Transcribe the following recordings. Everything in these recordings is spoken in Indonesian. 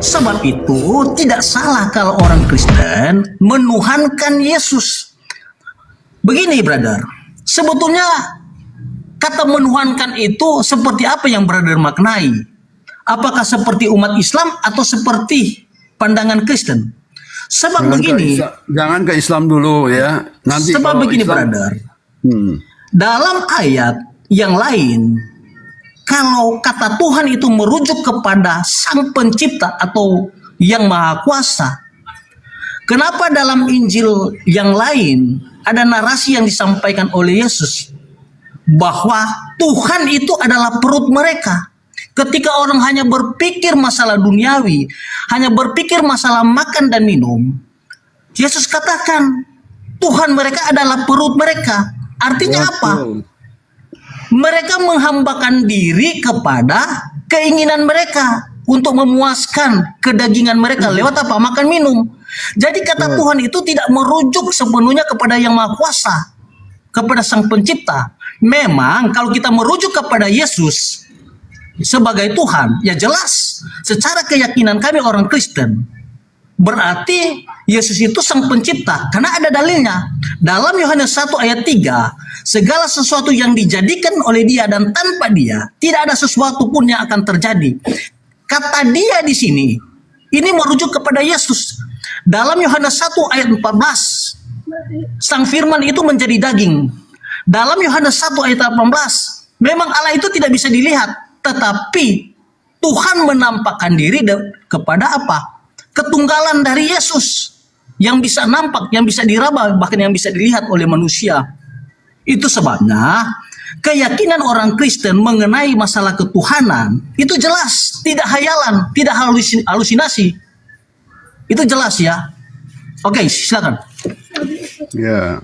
Sebab itu tidak salah kalau orang Kristen menuhankan Yesus. Begini brother, sebetulnya kata menuhankan itu seperti apa yang brother maknai? Apakah seperti umat Islam atau seperti pandangan Kristen? Sebab begini, jangan ke Islam dulu ya. Nanti sebab begini Islam, brother, dalam ayat yang lain, kalau kata Tuhan itu merujuk kepada Sang Pencipta atau Yang Maha Kuasa, kenapa dalam Injil yang lain ada narasi yang disampaikan oleh Yesus bahwa Tuhan itu adalah perut mereka? Ketika orang hanya berpikir masalah duniawi, hanya berpikir masalah makan dan minum, Yesus katakan Tuhan mereka adalah perut mereka. Artinya apa? Mereka menghambakan diri kepada keinginan mereka untuk memuaskan kedagingan mereka lewat apa? Makan minum. Jadi kata Tuhan itu tidak merujuk sepenuhnya kepada Yang Maha Kuasa, kepada Sang Pencipta. Memang kalau kita merujuk kepada Yesus sebagai Tuhan, ya jelas secara keyakinan kami orang Kristen berarti Yesus itu Sang Pencipta, karena ada dalilnya. Dalam Yohanes 1 ayat 3, segala sesuatu yang dijadikan oleh Dia dan tanpa Dia tidak ada sesuatu pun yang akan terjadi. Kata Dia di sini ini merujuk kepada Yesus. Dalam Yohanes 1 ayat 14, Sang Firman itu menjadi daging. Dalam Yohanes 1 ayat 18, memang Allah itu tidak bisa dilihat, tetapi Tuhan menampakkan diri kepada apa? Ketunggalan dari Yesus yang bisa nampak, yang bisa diraba, bahkan yang bisa dilihat oleh manusia. Itu sebabnya keyakinan orang Kristen mengenai masalah ketuhanan itu jelas, tidak hayalan, tidak halusinasi. Itu jelas ya. Oke, silakan. Ya.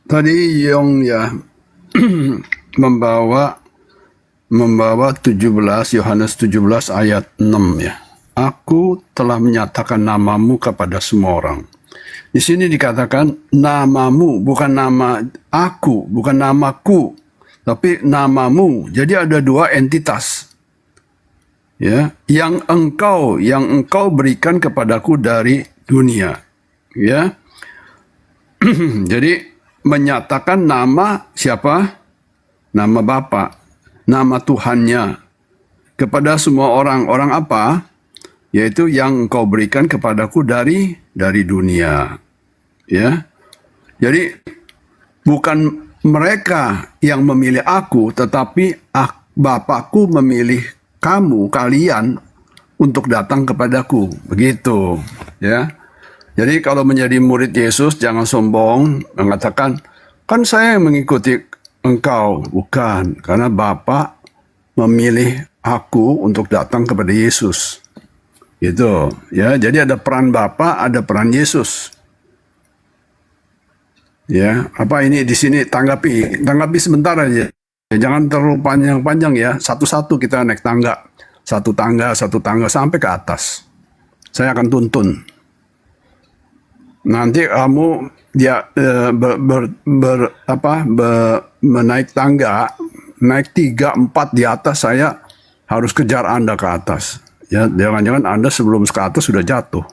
Tadi Yong ya membawa 17 Yohanes 17 ayat 6 ya. Aku telah menyatakan namamu kepada semua orang. Di sini dikatakan namamu, bukan nama aku, bukan namaku, tapi namamu. Jadi ada dua entitas. Ya, yang engkau berikan kepadaku dari dunia. Ya. Jadi menyatakan nama siapa? Nama Bapa, nama Tuhannya kepada semua orang. Orang apa? Yaitu yang engkau berikan kepadaku dari dunia. Ya. Jadi bukan mereka yang memilih aku, tetapi Bapakku memilih kalian untuk datang kepadaku. Begitu, ya. Jadi kalau menjadi murid Yesus jangan sombong mengatakan, kan saya mengikuti engkau. Bukan, karena Bapa memilih aku untuk datang kepada Yesus. Gitu, ya. Jadi ada peran Bapa, ada peran Yesus. Ya, apa ini di sini tanggapi sebentar aja. Jangan terlalu panjang-panjang ya. Satu-satu kita naik tangga. Satu tangga sampai ke atas. Saya akan tuntun. Nanti kamu menaik tangga, naik 3, 4 di atas, saya harus kejar Anda ke atas. Ya, jangan-jangan Anda sebelum ke atas sudah jatuh.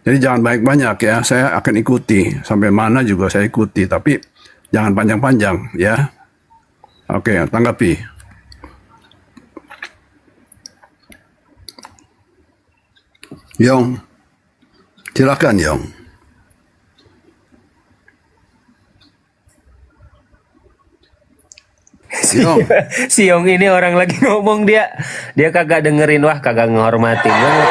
Jadi jangan banyak-banyak ya, saya akan ikuti. Sampai mana juga saya ikuti, tapi jangan panjang-panjang ya. Oke, tanggapi. Yong, silakan Yong. Si Yong ini orang lagi ngomong dia kagak dengerin, wah kagak ngehormatin banget.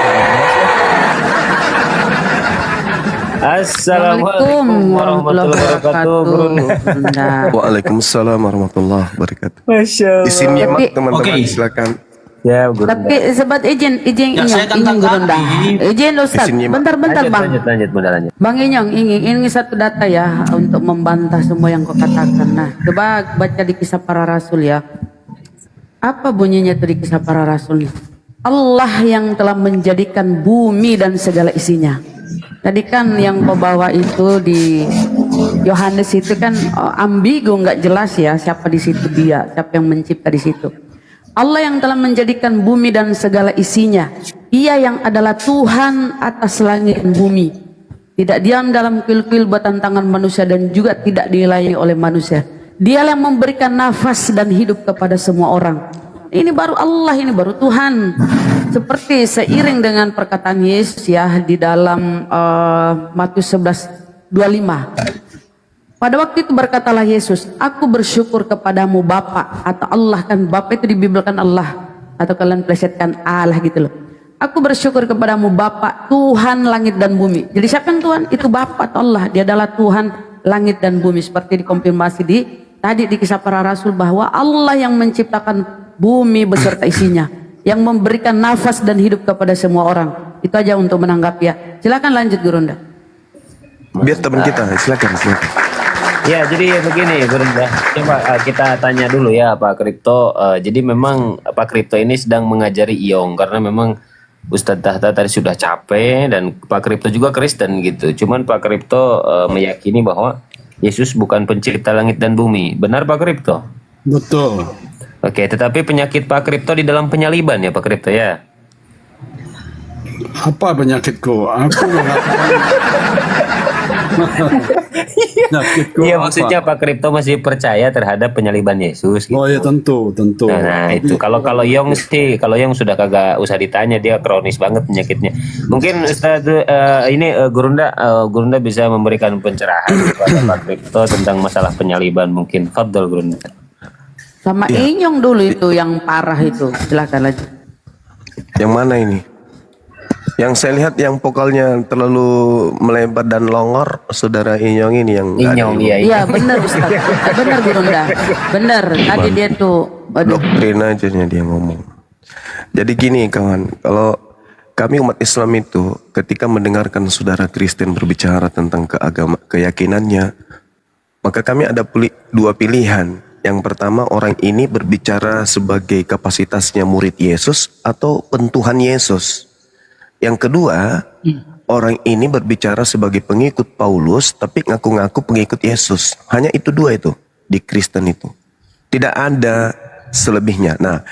Assalamualaikum warahmatullahi wabarakatuh. Waalaikumsalam warahmatullahi wabarakatuh. Masya Allah. Izin nyimak teman-teman, Oke. silakan. Ya, Guru. Tapi sebat izin Ya, saya akan ingin Gurunda. tanggapi. Izin Ustaz. Izin nyimak. Bentar Bang. Lanjut, Bunda, lanjut. Bang Inyong ingin satu data ya untuk membantah semua yang kau katakan. Nah, coba baca di Kisah Para Rasul ya. Apa bunyinya itu di Kisah Para Rasul? Allah yang telah menjadikan bumi dan segala isinya. Tadi kan yang kau bawa itu di Yohanes itu kan ambigu, nggak jelas ya siapa di situ dia, siapa yang mencipta di situ. Allah yang telah menjadikan bumi dan segala isinya. Ia yang adalah Tuhan atas langit dan bumi. Tidak diam dalam kuil-kuil buatan tangan manusia dan juga tidak dilayani oleh manusia. Dia yang memberikan nafas dan hidup kepada semua orang. Ini baru Allah, ini baru Tuhan. Seperti seiring dengan perkataan Yesus ya di dalam Matius 11:25. Pada waktu itu berkatalah Yesus, aku bersyukur kepadamu Bapa, atau Allah, kan Bapa itu dibibelkan Allah, atau kalian plesetkan Allah gitu loh. Aku bersyukur kepadamu Bapa, Tuhan langit dan bumi. Jadi siapa yang Tuhan? Itu Bapa atau Allah. Dia adalah Tuhan langit dan bumi. Seperti dikonfirmasi tadi di Kisah Para Rasul, bahwa Allah yang menciptakan bumi beserta isinya, yang memberikan nafas dan hidup kepada semua orang. Itu aja untuk menanggapi ya. Silakan lanjut Gurunda. Biar teman kita, silakan. Ya, jadi begini, Gurunda. Coba kita tanya dulu ya Pak Kripto. Jadi memang Pak Kripto ini sedang mengajari Iyong karena memang Ustadz Tahta tadi sudah capek dan Pak Kripto juga Kristen gitu. Cuman Pak Kripto meyakini bahwa Yesus bukan pencipta langit dan bumi. Benar Pak Kripto? Betul. Oke, tetapi penyakit Pak Kripto di dalam penyaliban ya Pak Kripto ya? Apa penyakitku? Aku mengatakan penyakitku Iya, apa? maksudnya Pak Kripto masih percaya terhadap penyaliban Yesus gitu. Oh ya tentu. Nah, itu kalau Yong sih, kalau Yong sudah kagak usah ditanya, dia kronis banget penyakitnya. Mungkin Ustaz Gurunda bisa memberikan pencerahan kepada Pak Kripto tentang masalah penyaliban mungkin. Fadl Gurunda. Sama Inyong dulu itu yang parah itu. Silakan lanjut. Yang mana ini? Yang saya lihat yang vokalnya terlalu melebar dan longor, saudara Inyong ini yang nggak ada Inyong, ilmu. iya. Iya benar Ustaz. Benar Gurunda. Benar. Tadi dia tuh. Aduh. Doktrin aja dia ngomong. Jadi gini kawan, kalau kami umat Islam itu ketika mendengarkan saudara Kristen berbicara tentang keyakinannya, maka kami ada dua pilihan. Yang pertama, orang ini berbicara sebagai kapasitasnya murid Yesus atau pentuhan Yesus. Yang kedua, orang ini berbicara sebagai pengikut Paulus tapi ngaku-ngaku pengikut Yesus. Hanya itu dua itu di Kristen itu. Tidak ada selebihnya. Nah,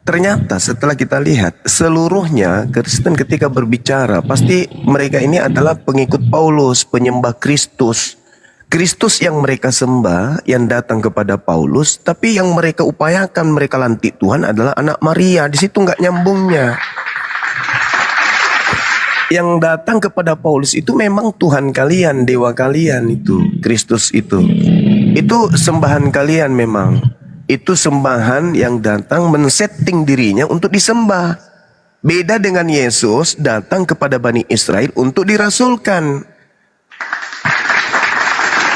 ternyata setelah kita lihat seluruhnya Kristen ketika berbicara pasti mereka ini adalah pengikut Paulus, penyembah Kristus. Kristus yang mereka sembah, yang datang kepada Paulus, tapi yang mereka upayakan, mereka lantik Tuhan adalah anak Maria. Di situ nggak nyambungnya. Yang datang kepada Paulus itu memang Tuhan kalian, dewa kalian itu, Kristus itu. Itu sembahan kalian memang. Itu sembahan yang datang men-setting dirinya untuk disembah. Beda dengan Yesus datang kepada Bani Israel untuk dirasulkan.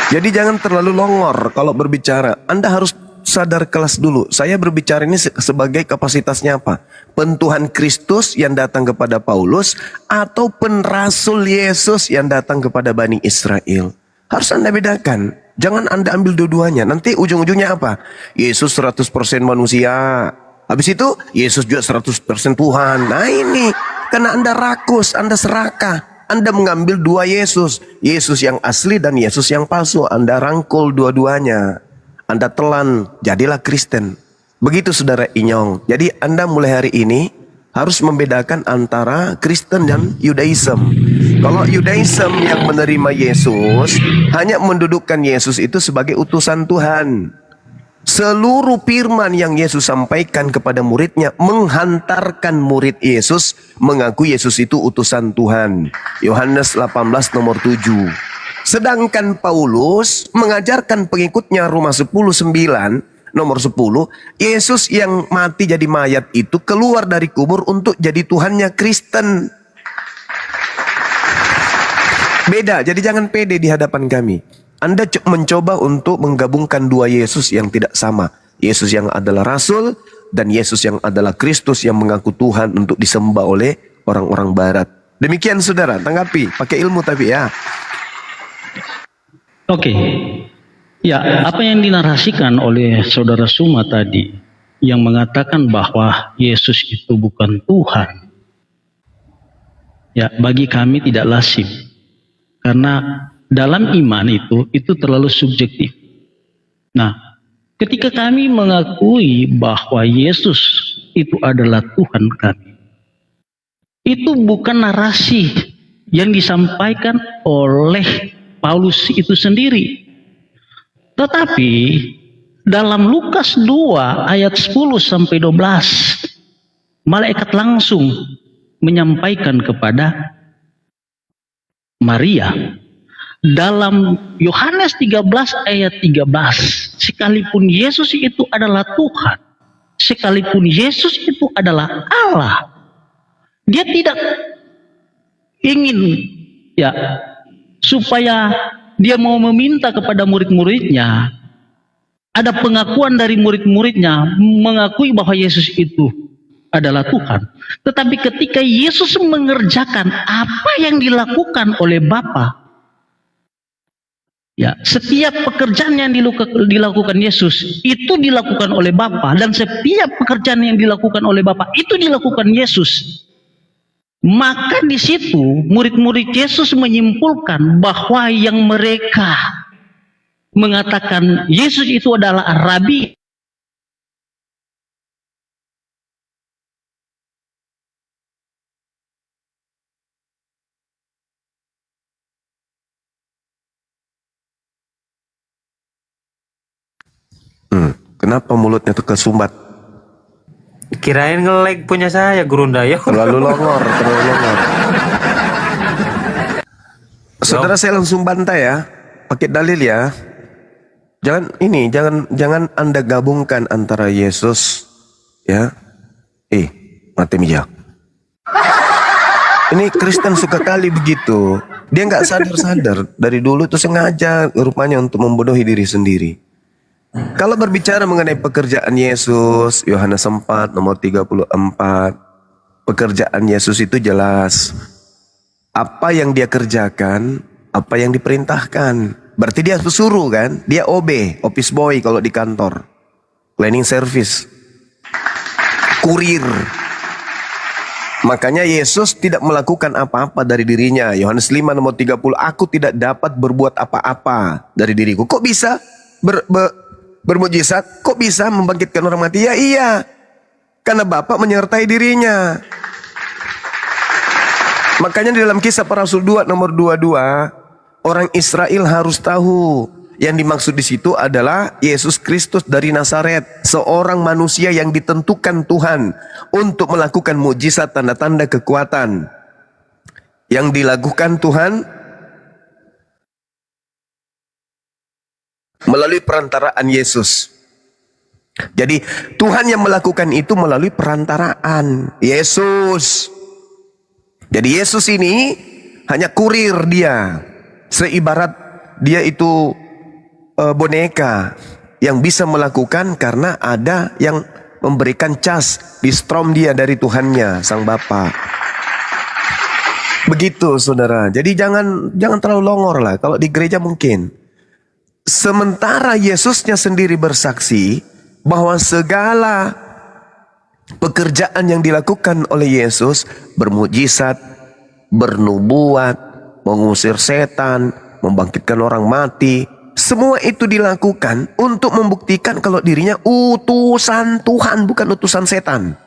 Jadi jangan terlalu longor kalau berbicara. Anda harus sadar kelas dulu. Saya berbicara ini sebagai kapasitasnya apa? Pentuhan Kristus yang datang kepada Paulus atau penrasul Yesus yang datang kepada Bani Israel. Harus Anda bedakan. Jangan Anda ambil dua-duanya. Nanti ujung-ujungnya apa? Yesus 100% manusia. Habis itu Yesus juga 100% Tuhan. Nah ini karena Anda rakus, Anda serakah. Anda mengambil dua Yesus. Yesus yang asli dan Yesus yang palsu. Anda rangkul dua-duanya. Anda telan, jadilah Kristen. Begitu saudara Inyong. Jadi Anda mulai hari ini harus membedakan antara Kristen dan Yudaism. Kalau Yudaism yang menerima Yesus, hanya mendudukkan Yesus itu sebagai utusan Tuhan. Seluruh firman yang Yesus sampaikan kepada muridnya menghantarkan murid Yesus mengaku Yesus itu utusan Tuhan. Yohanes 18 nomor 7. Sedangkan Paulus mengajarkan pengikutnya Roma 10:9 nomor 10, Yesus yang mati jadi mayat itu keluar dari kubur untuk jadi Tuhannya Kristen. Beda, jadi jangan pede di hadapan kami. Anda mencoba untuk menggabungkan dua Yesus yang tidak sama. Yesus yang adalah Rasul dan Yesus yang adalah Kristus yang mengaku Tuhan untuk disembah oleh orang-orang Barat. Demikian saudara, tanggapi. Pakai ilmu tapi ya. Oke. Ya, apa yang dinarasikan oleh saudara Suma tadi yang mengatakan bahwa Yesus itu bukan Tuhan. Ya, bagi kami tidak lazim. Karena dalam iman itu terlalu subjektif. Nah, ketika kami mengakui bahwa Yesus itu adalah Tuhan kami. Itu bukan narasi yang disampaikan oleh Paulus itu sendiri. Tetapi dalam Lukas 2 ayat 10 sampai 12, malaikat langsung menyampaikan kepada Maria. Dalam Yohanes 13 ayat 13, sekalipun Yesus itu adalah Tuhan, sekalipun Yesus itu adalah Allah, dia tidak ingin ya supaya dia mau meminta kepada murid-muridnya, ada pengakuan dari murid-muridnya mengakui bahwa Yesus itu adalah Tuhan. Tetapi ketika Yesus mengerjakan apa yang dilakukan oleh Bapa, ya, setiap pekerjaan yang dilakukan Yesus itu dilakukan oleh Bapa, dan setiap pekerjaan yang dilakukan oleh Bapa itu dilakukan Yesus. Maka di situ murid-murid Yesus menyimpulkan bahwa yang mereka mengatakan Yesus itu adalah Rabi, Kenapa mulutnya tuh kesumbat? Kirain nge-lag punya saya Gurundayo. Terlalu longor. Saudara, saya langsung bantai ya, pakai dalil ya. Jangan Anda gabungkan antara Yesus ya. Mati mijak. Ini Kristen suka kali begitu. Dia nggak sadar dari dulu tuh sengaja rupanya untuk membodohi diri sendiri. Kalau berbicara mengenai pekerjaan Yesus, Yohanes 4 nomor 34, pekerjaan Yesus itu jelas. Apa yang dia kerjakan, apa yang diperintahkan. Berarti dia suruh kan? Dia OB, office boy kalau di kantor. Cleaning service. Kurir. Makanya Yesus tidak melakukan apa-apa dari dirinya. Yohanes 5 nomor 30, aku tidak dapat berbuat apa-apa dari diriku. Kok bisa bermujizat? Kok bisa membangkitkan orang mati? Ya iya, karena Bapa menyertai dirinya. Makanya di dalam Kisah Para Rasul 2 nomor 22, orang Israel harus tahu yang dimaksud di situ adalah Yesus Kristus dari Nazaret, seorang manusia yang ditentukan Tuhan untuk melakukan mujizat, tanda-tanda, kekuatan yang dilakukan Tuhan melalui perantaraan Yesus. Jadi Tuhan yang melakukan itu melalui perantaraan Yesus. Jadi Yesus ini hanya kurir dia. Seibarat dia itu boneka yang bisa melakukan karena ada yang memberikan cas di strom dia dari Tuhannya, Sang Bapa. Begitu saudara. Jadi jangan terlalu longor lah. Kalau di gereja mungkin. Sementara Yesusnya sendiri bersaksi bahwa segala pekerjaan yang dilakukan oleh Yesus, bermujizat, bernubuat, mengusir setan, membangkitkan orang mati, semua itu dilakukan untuk membuktikan kalau dirinya utusan Tuhan, bukan utusan setan.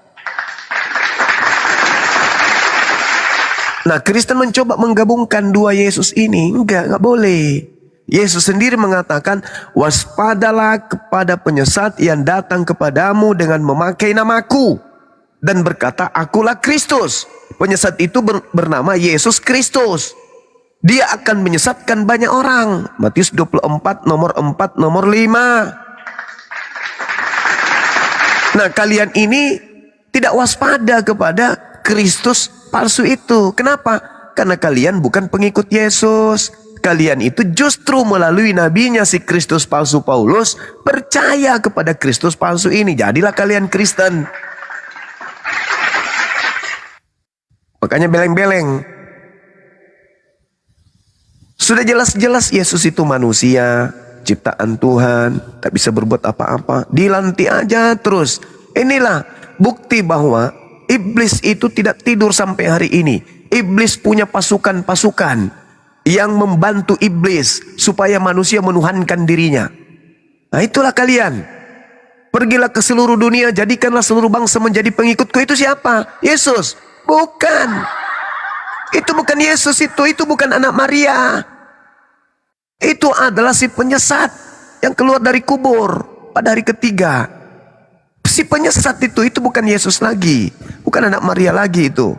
Nah, Kristen mencoba menggabungkan dua Yesus ini. Enggak boleh. Yesus sendiri mengatakan, waspadalah kepada penyesat yang datang kepadamu dengan memakai namaku dan berkata, akulah Kristus. Penyesat itu bernama Yesus Kristus. Dia akan menyesatkan banyak orang. Matius 24 nomor 4 nomor 5. Nah, kalian ini tidak waspada kepada Kristus palsu itu. Kenapa? Karena kalian bukan pengikut Yesus. Kalian itu justru melalui nabinya si Kristus palsu Paulus percaya kepada Kristus palsu ini. Jadilah kalian Kristen. Makanya beleng-beleng. Sudah jelas-jelas Yesus itu manusia, ciptaan Tuhan, tak bisa berbuat apa-apa. Dilantik aja terus. Inilah bukti bahwa iblis itu tidak tidur sampai hari ini. Iblis punya pasukan-pasukan yang membantu iblis supaya manusia menuhankan dirinya. Nah, itulah kalian. Pergilah ke seluruh dunia, jadikanlah seluruh bangsa menjadi pengikutku. Itu siapa? Yesus? Bukan. Itu bukan Yesus itu bukan anak Maria. Itu adalah si penyesat yang keluar dari kubur pada hari ketiga. Si penyesat itu bukan Yesus lagi, bukan anak Maria lagi itu.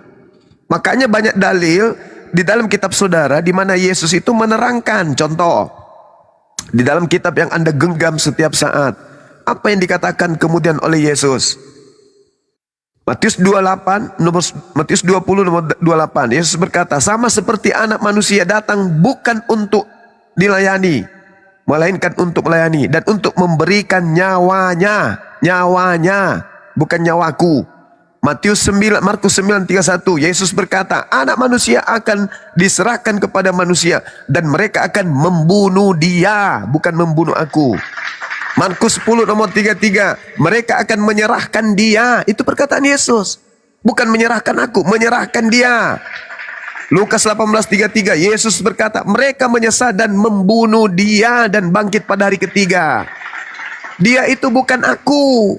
Makanya banyak dalil di dalam kitab saudara di mana Yesus itu menerangkan. Contoh, di dalam kitab yang Anda genggam setiap saat, apa yang dikatakan kemudian oleh Yesus? Matius 28, Matius 20 nomor 28. Yesus berkata, sama seperti anak manusia datang bukan untuk dilayani, melainkan untuk melayani dan untuk memberikan nyawanya, bukan nyawaku. Markus 9:31, Yesus berkata, anak manusia akan diserahkan kepada manusia dan mereka akan membunuh dia, bukan membunuh aku. Markus 10 nomor 33, mereka akan menyerahkan dia. Itu perkataan Yesus, bukan menyerahkan aku, menyerahkan dia. Lukas 18:33, Yesus berkata, mereka menyesal dan membunuh dia dan bangkit pada hari ketiga. Dia itu bukan aku.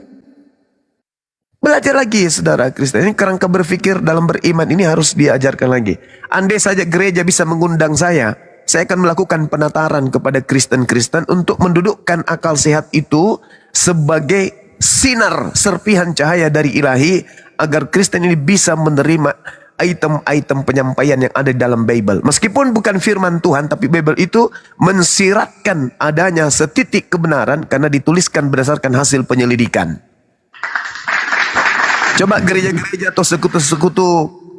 Belajar lagi saudara Kristen. Ini kerangka berpikir dalam beriman ini harus diajarkan lagi. Andai saja gereja bisa mengundang saya akan melakukan penataran kepada Kristen-Kristen untuk mendudukkan akal sehat itu sebagai sinar serpihan cahaya dari ilahi, agar Kristen ini bisa menerima item-item penyampaian yang ada di dalam Bible. Meskipun bukan firman Tuhan, tapi Bible itu mensiratkan adanya setitik kebenaran karena dituliskan berdasarkan hasil penyelidikan. Coba gereja-gereja atau sekutu-sekutu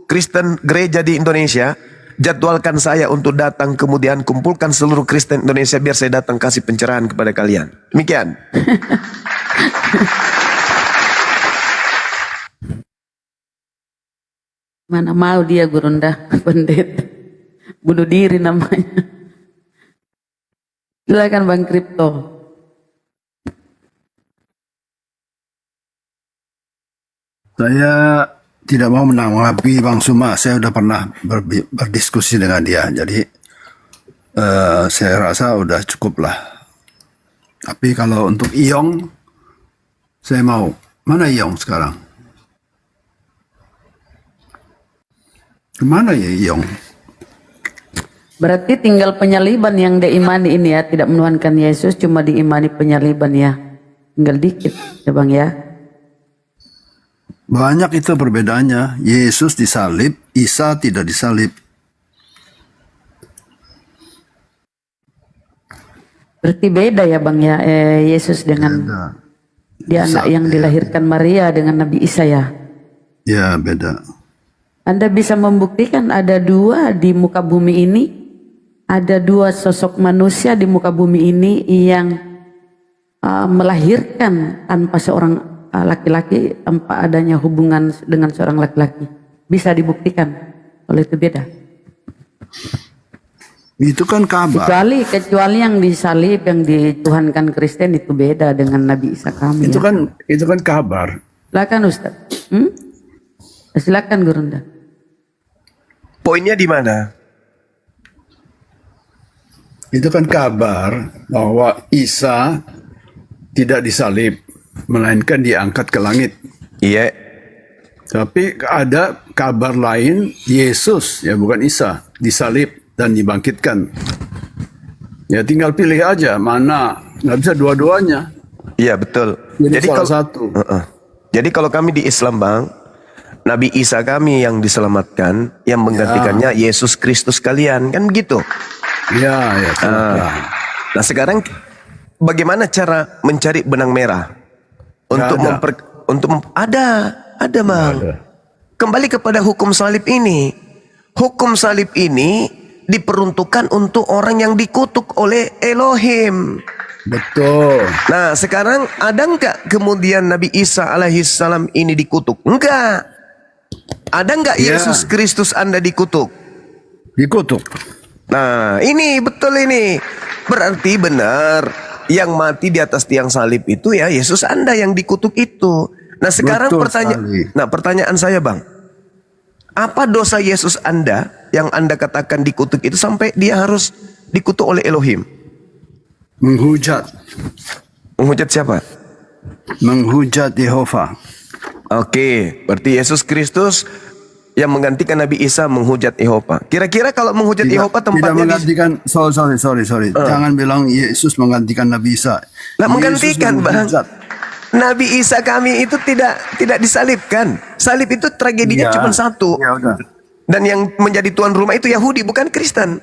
Kristen gereja di Indonesia, jadwalkan saya untuk datang, kemudian kumpulkan seluruh Kristen Indonesia biar saya datang kasih pencerahan kepada kalian. Demikian. Mana mau dia Gurunda, pendeta. Bunuh diri namanya. Silakan Bang Kripto. Saya tidak mau menanggapi Bang Suma. Saya sudah pernah berdiskusi dengan dia. Jadi saya rasa udah cukup lah. Tapi kalau untuk Iyong, saya mau. Mana Iyong sekarang? Kemana ya Iyong? Berarti tinggal penyaliban yang diimani ini ya, tidak menuhankan Yesus, cuma diimani penyaliban ya. Tinggal dikit ya Bang ya. Banyak itu perbedaannya. Yesus disalib, Isa tidak disalib. Berarti beda ya Bang ya, Yesus dengan Beda. dia anak yang dilahirkan Maria dengan Nabi Isa ya. Ya beda. Anda bisa membuktikan ada dua di muka bumi ini, ada dua sosok manusia di muka bumi ini yang melahirkan tanpa seorang laki-laki, tanpa adanya hubungan dengan seorang laki-laki. Bisa dibuktikan, oleh itu beda. Itu kan kabar. Kecuali yang disalib, yang dituhankan Kristen itu beda dengan Nabi Isa kami. Itu ya. itu kan kabar. Silakan Ustaz. Silakan Gurunda. Poinnya di mana? Itu kan kabar bahwa Isa tidak disalib, melainkan diangkat ke langit. Iya. Tapi ada kabar lain, Yesus, ya bukan Isa, disalib dan dibangkitkan. Ya tinggal pilih aja mana, nggak bisa dua-duanya. Iya betul. Jadi salah kalau satu. Jadi kalau kami di Islam Bang, Nabi Isa kami yang diselamatkan, yang menggantikannya Yesus Kristus kalian, kan begitu. Ya. Nah sekarang bagaimana cara mencari benang merah untuk ada Bang. Ada. Kembali kepada hukum salib ini. Hukum salib ini diperuntukkan untuk orang yang dikutuk oleh Elohim. Betul. Nah sekarang ada enggak kemudian Nabi Isa alaihissalam ini dikutuk? Enggak. Ada enggak Ya. Yesus Kristus Anda dikutuk? Dikutuk. Nah ini betul ini. Berarti benar yang mati di atas tiang salib itu ya Yesus Anda yang dikutuk itu. Nah sekarang Betul sekali. pertanyaan saya Bang. Apa dosa Yesus Anda yang Anda katakan dikutuk itu sampai dia harus dikutuk oleh Elohim? Menghujat. Menghujat siapa? Menghujat Yehova. Oke, berarti Yesus Kristus yang menggantikan Nabi Isa menghujat Yehova. Kira-kira kalau menghujat Yehova Tidak tempatnya menggantikan, sorry. Jangan bilang Yesus menggantikan Nabi Isa. Lah, Yesus menggantikan, Bang. menghujat. Nabi Isa kami itu tidak disalibkan. Salib itu tragedinya Ya, cuma satu. ya udah. Dan yang menjadi tuan rumah itu Yahudi, bukan Kristen.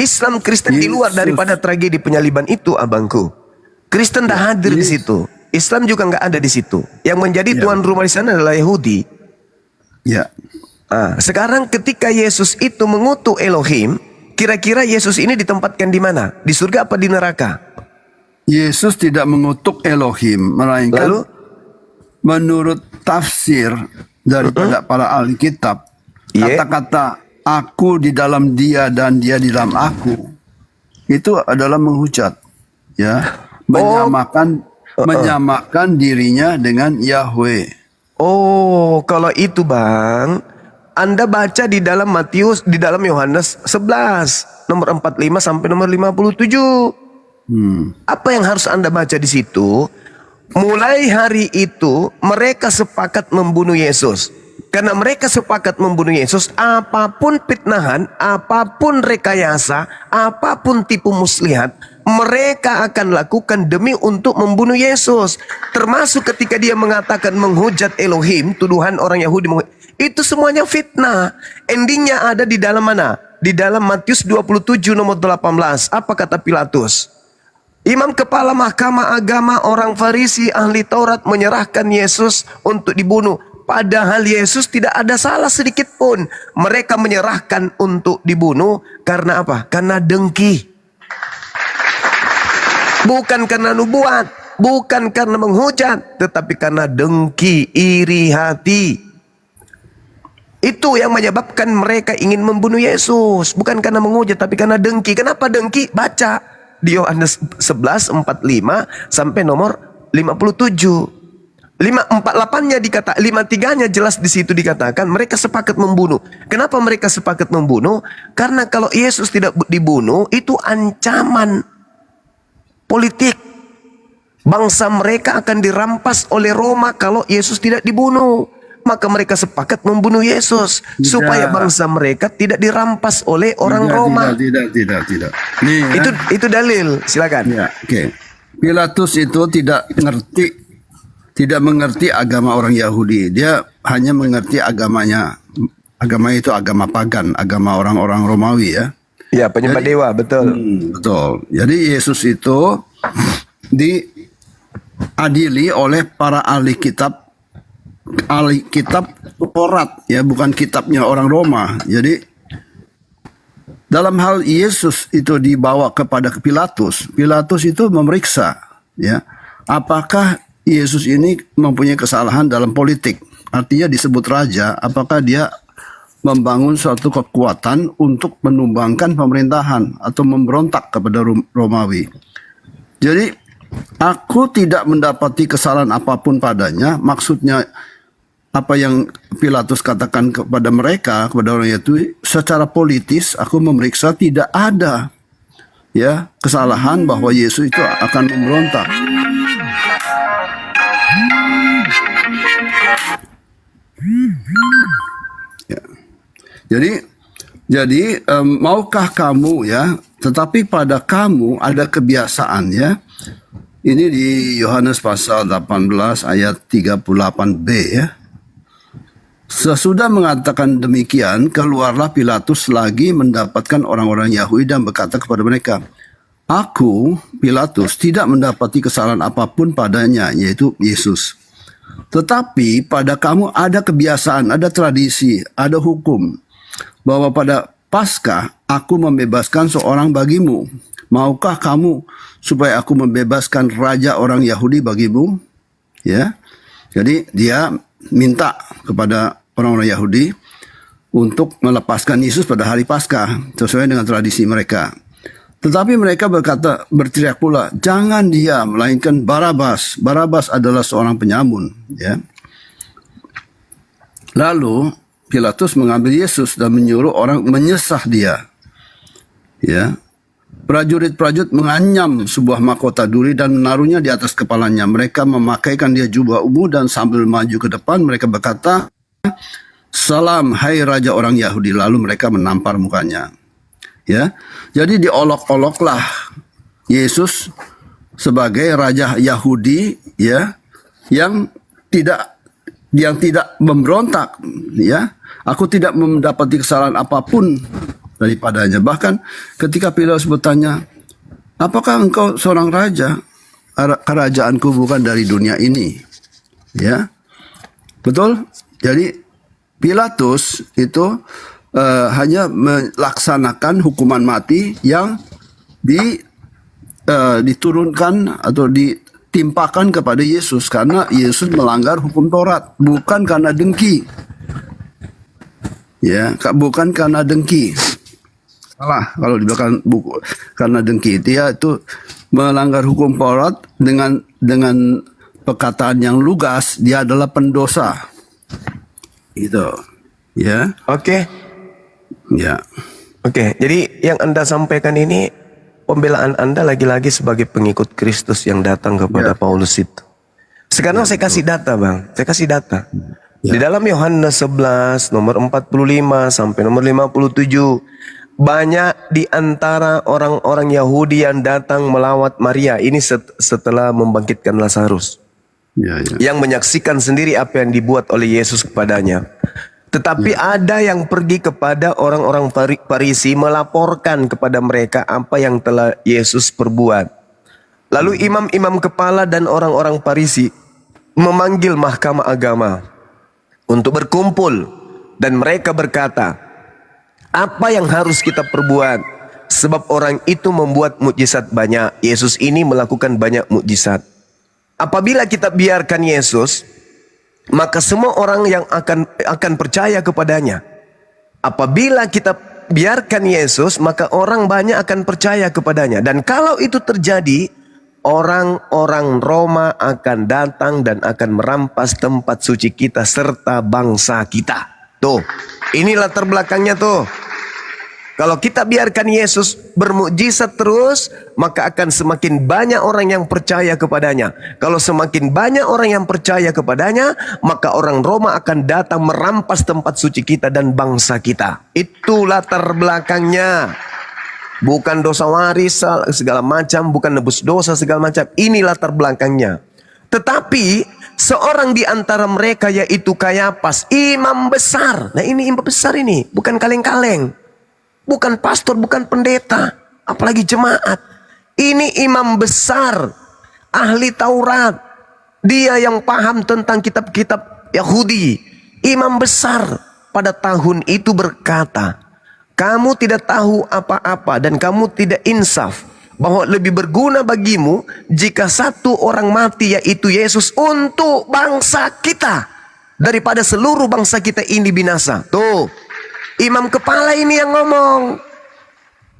Islam Kristen di luar Yesus. daripada tragedi penyaliban itu, abangku. Kristen dah hadir di situ. Islam juga nggak ada di situ. Yang menjadi tuan rumah di sana adalah Yahudi. Ya. Sekarang ketika Yesus itu mengutuk Elohim, kira-kira Yesus ini ditempatkan di mana? Di surga apa di neraka? Yesus tidak mengutuk Elohim, melainkan Lalu? menurut tafsir daripada para ahli kitab, Iya. kata-kata aku di dalam dia dan dia di dalam aku itu adalah menghujat, ya, menyamakan dirinya dengan Yahweh. Oh, kalau itu, Bang, Anda baca di dalam Matius, di dalam Yohanes 11, nomor 45 sampai nomor 57. Apa yang harus Anda baca di situ? Mulai hari itu mereka sepakat membunuh Yesus. Karena mereka sepakat membunuh Yesus, apapun fitnahan, apapun rekayasa, apapun tipu muslihat, mereka akan lakukan demi untuk membunuh Yesus. Termasuk ketika dia mengatakan menghujat Elohim, tuduhan orang Yahudi, itu semuanya fitnah. Endingnya ada di dalam mana? Di dalam Matius 27 nomor 18. Apa kata Pilatus? Imam kepala mahkamah agama, orang Farisi, ahli Taurat menyerahkan Yesus untuk dibunuh. Padahal Yesus tidak ada salah sedikit pun. Mereka menyerahkan untuk dibunuh karena apa? Karena dengki. Bukan karena nubuat, bukan karena menghujat, tetapi karena dengki, iri hati. Itu yang menyebabkan mereka ingin membunuh Yesus. Bukan karena menghujat, tapi karena dengki. Kenapa dengki? Baca di Yohanes 11, 45 sampai nomor 57. 548-nya dikata, 53-nya jelas di situ dikatakan mereka sepakat membunuh. Kenapa mereka sepakat membunuh? Karena kalau Yesus tidak dibunuh, itu ancaman politik. Bangsa mereka akan dirampas oleh Roma kalau Yesus tidak dibunuh. Maka mereka sepakat membunuh Yesus supaya bangsa mereka tidak dirampas oleh orang Roma. Tidak. Nih, ya. Itu dalil, silakan. Ya, oke. Pilatus itu tidak mengerti agama orang Yahudi. Dia hanya mengerti agamanya. Agama itu agama pagan, agama orang-orang Romawi, ya. Ya, penyembah dewa, betul. Betul. Jadi Yesus itu diadili oleh para ahli kitab Taurat, ya, bukan kitabnya orang Roma. Jadi dalam hal Yesus itu dibawa kepada Pilatus itu memeriksa, ya, apakah Yesus ini mempunyai kesalahan dalam politik. Artinya disebut raja, apakah dia membangun suatu kekuatan untuk menumbangkan pemerintahan atau memberontak kepada Romawi. Jadi aku tidak mendapati kesalahan apapun padanya. Maksudnya apa yang Pilatus katakan kepada mereka, kepada orang itu, secara politis aku memeriksa tidak ada, ya, kesalahan bahwa Yesus itu akan memberontak. Ya. Jadi maukah kamu, ya, tetapi pada kamu ada kebiasaan, ya. Ini di Yohanes pasal 18 ayat 38b, ya. Sesudah mengatakan demikian, keluarlah Pilatus lagi mendapatkan orang-orang Yahudi dan berkata kepada mereka, aku, Pilatus, tidak mendapati kesalahan apapun padanya, yaitu Yesus. Tetapi pada kamu ada kebiasaan, ada tradisi, ada hukum, bahwa pada Paskah aku membebaskan seorang bagimu. Maukah kamu supaya aku membebaskan raja orang Yahudi bagimu? Ya, jadi dia minta kepada orang-orang Yahudi untuk melepaskan Yesus pada hari Paskah sesuai dengan tradisi mereka. Tetapi mereka berteriak pula, jangan dia, melainkan Barabas. Barabas adalah seorang penyamun, ya. Lalu Pilatus mengambil Yesus dan menyuruh orang menyesah dia, ya. Prajurit-prajurit menganyam sebuah mahkota duri dan menaruhnya di atas kepalanya. Mereka memakaikan dia jubah ungu dan sambil maju ke depan mereka berkata, "Salam, hai raja orang Yahudi." Lalu mereka menampar mukanya. Ya, jadi diolok-oloklah Yesus sebagai raja Yahudi, ya, yang tidak memberontak, ya. Aku tidak mendapati kesalahan apapun daripadanya. Bahkan ketika Pilatus bertanya, "Apakah engkau seorang raja? Kerajaanku bukan dari dunia ini." Ya, betul. Jadi Pilatus itu hanya melaksanakan hukuman mati yang diturunkan atau ditimpakan kepada Yesus karena Yesus melanggar hukum Taurat, bukan karena dengki. Ya, bukan karena dengki. Salah kalau di belakang buku karena dengki. Dia itu melanggar hukum Taurat dengan perkataan yang lugas, dia adalah pendosa. Gitu. Ya. Oke. Ya. Oke, jadi yang Anda sampaikan ini pembelaan Anda lagi-lagi sebagai pengikut Kristus yang datang kepada Paulus itu. Sekarang saya kasih data, Bang. Saya kasih data. Di dalam Yohanes 11 nomor 45 sampai nomor 57, banyak di antara orang-orang Yahudi yang datang melawat Maria. Ini setelah membangkitkan Lazarus. Yang menyaksikan sendiri apa yang dibuat oleh Yesus kepadanya. Tetapi ada yang pergi kepada orang-orang Farisi melaporkan kepada mereka apa yang telah Yesus perbuat. Lalu imam-imam kepala dan orang-orang Farisi memanggil mahkamah agama untuk berkumpul, dan mereka berkata, "Apa yang harus kita perbuat? Sebab orang itu membuat mukjizat banyak. Yesus ini melakukan banyak mukjizat. Apabila kita biarkan Yesus, maka semua orang yang akan percaya kepadanya. Apabila kita biarkan Yesus, maka orang banyak akan percaya kepadanya. Dan kalau itu terjadi, orang-orang Roma akan datang dan akan merampas tempat suci kita serta bangsa kita." Tuh, ini latar belakangnya tuh. Kalau kita biarkan Yesus bermukjizat terus, maka akan semakin banyak orang yang percaya kepadanya. Kalau semakin banyak orang yang percaya kepadanya, maka orang Roma akan datang merampas tempat suci kita dan bangsa kita. Itu latar belakangnya. Bukan dosa waris segala macam, bukan nebus dosa segala macam. Ini latar belakangnya. Tetapi seorang di antara mereka, yaitu Kayafas, imam besar. Nah, ini imam besar ini, bukan kaleng-kaleng. Bukan pastor, bukan pendeta, apalagi jemaat. Ini imam besar, ahli Taurat. Dia yang paham tentang kitab-kitab Yahudi. Imam besar pada tahun itu berkata, "Kamu tidak tahu apa-apa dan kamu tidak insaf, bahwa lebih berguna bagimu jika satu orang mati, yaitu Yesus, untuk bangsa kita, daripada seluruh bangsa kita ini binasa." Tuh, imam kepala ini yang ngomong.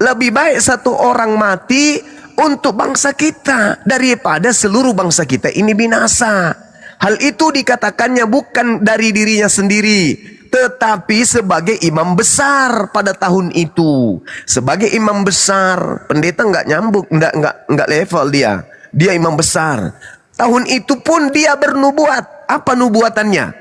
Lebih baik satu orang mati untuk bangsa kita daripada seluruh bangsa kita ini binasa. Hal itu dikatakannya bukan dari dirinya sendiri, tetapi sebagai imam besar pada tahun itu. Sebagai imam besar, pendeta nggak nyambung, nggak level dia. Dia imam besar. Tahun itu pun dia bernubuat. Apa nubuatannya?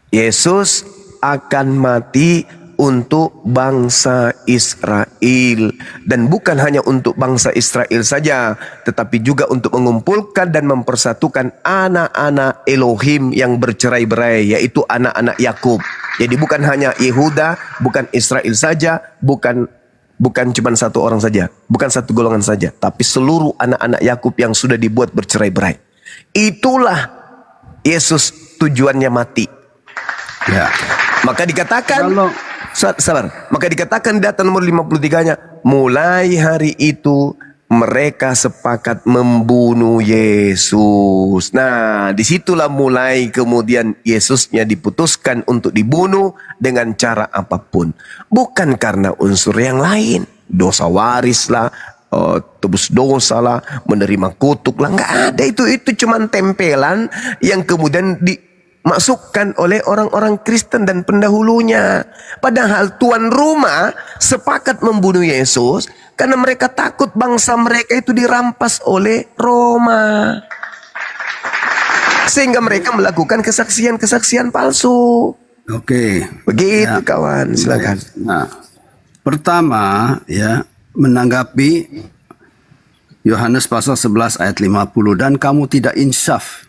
Yesus akan mati untuk bangsa Israel. Dan bukan hanya untuk bangsa Israel saja, tetapi juga untuk mengumpulkan dan mempersatukan anak-anak Elohim yang bercerai-berai, yaitu anak-anak Yakub. Jadi bukan hanya Yehuda, bukan Israel saja, bukan cuma satu orang saja, bukan satu golongan saja, tapi seluruh anak-anak Yakub yang sudah dibuat bercerai-berai. Itulah Yesus tujuannya mati. Ya. Maka dikatakan, sabar. Maka dikatakan di data nomor 53-nya, mulai hari itu mereka sepakat membunuh Yesus. Nah, disitulah mulai kemudian Yesusnya diputuskan untuk dibunuh dengan cara apapun. Bukan karena unsur yang lain. Dosa waris lah, tebus dosa lah, menerima kutuk lah. Nggak ada itu. Itu cuma tempelan yang kemudian dimasukkan oleh orang-orang Kristen dan pendahulunya. Padahal tuan rumah sepakat membunuh Yesus karena mereka takut bangsa mereka itu dirampas oleh Roma. Sehingga mereka melakukan kesaksian-kesaksian palsu. Oke. Begitu Ya. kawan, silakan. Nah, pertama ya, menanggapi Yohanes pasal 11 ayat 50, dan kamu tidak insaf,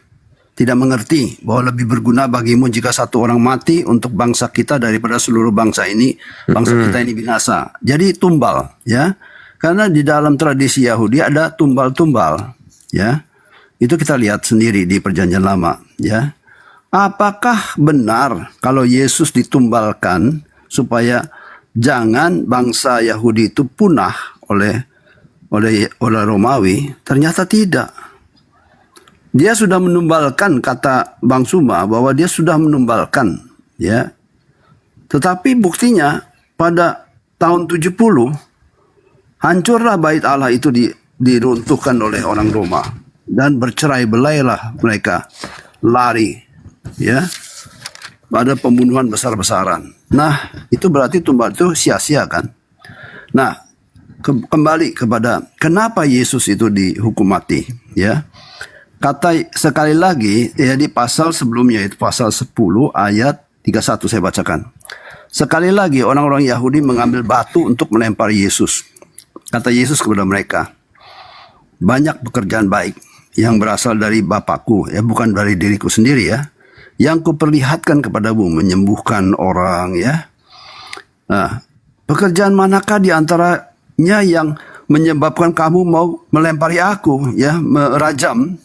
tidak mengerti bahwa lebih berguna bagimu jika satu orang mati untuk bangsa kita daripada seluruh bangsa ini, bangsa kita ini binasa. Jadi tumbal, ya. Karena di dalam tradisi Yahudi ada tumbal-tumbal, ya. Itu kita lihat sendiri di Perjanjian Lama, ya. Apakah benar kalau Yesus ditumbalkan supaya jangan bangsa Yahudi itu punah oleh Romawi? Ternyata tidak. Dia sudah menumbalkan, kata Bang Suma, bahwa dia sudah menumbalkan, ya. Tetapi buktinya pada tahun 70 hancurlah bait Allah itu diruntuhkan oleh orang Roma dan bercerai-belailah mereka, lari, ya, pada pembunuhan besar-besaran. Nah, itu berarti tumbal itu sia-sia kan? Nah, kembali kepada kenapa Yesus itu dihukum mati, ya. Kata sekali lagi ya di pasal sebelumnya, itu pasal 10 ayat 31 saya bacakan. Sekali lagi orang-orang Yahudi mengambil batu untuk melempar Yesus. Kata Yesus kepada mereka, banyak pekerjaan baik yang berasal dari Bapakku, ya, bukan dari diriku sendiri, ya, yang kuperlihatkan kepadamu, menyembuhkan orang, ya. Nah, pekerjaan manakah di antaranya yang menyebabkan kamu mau melempari aku, ya, merajam?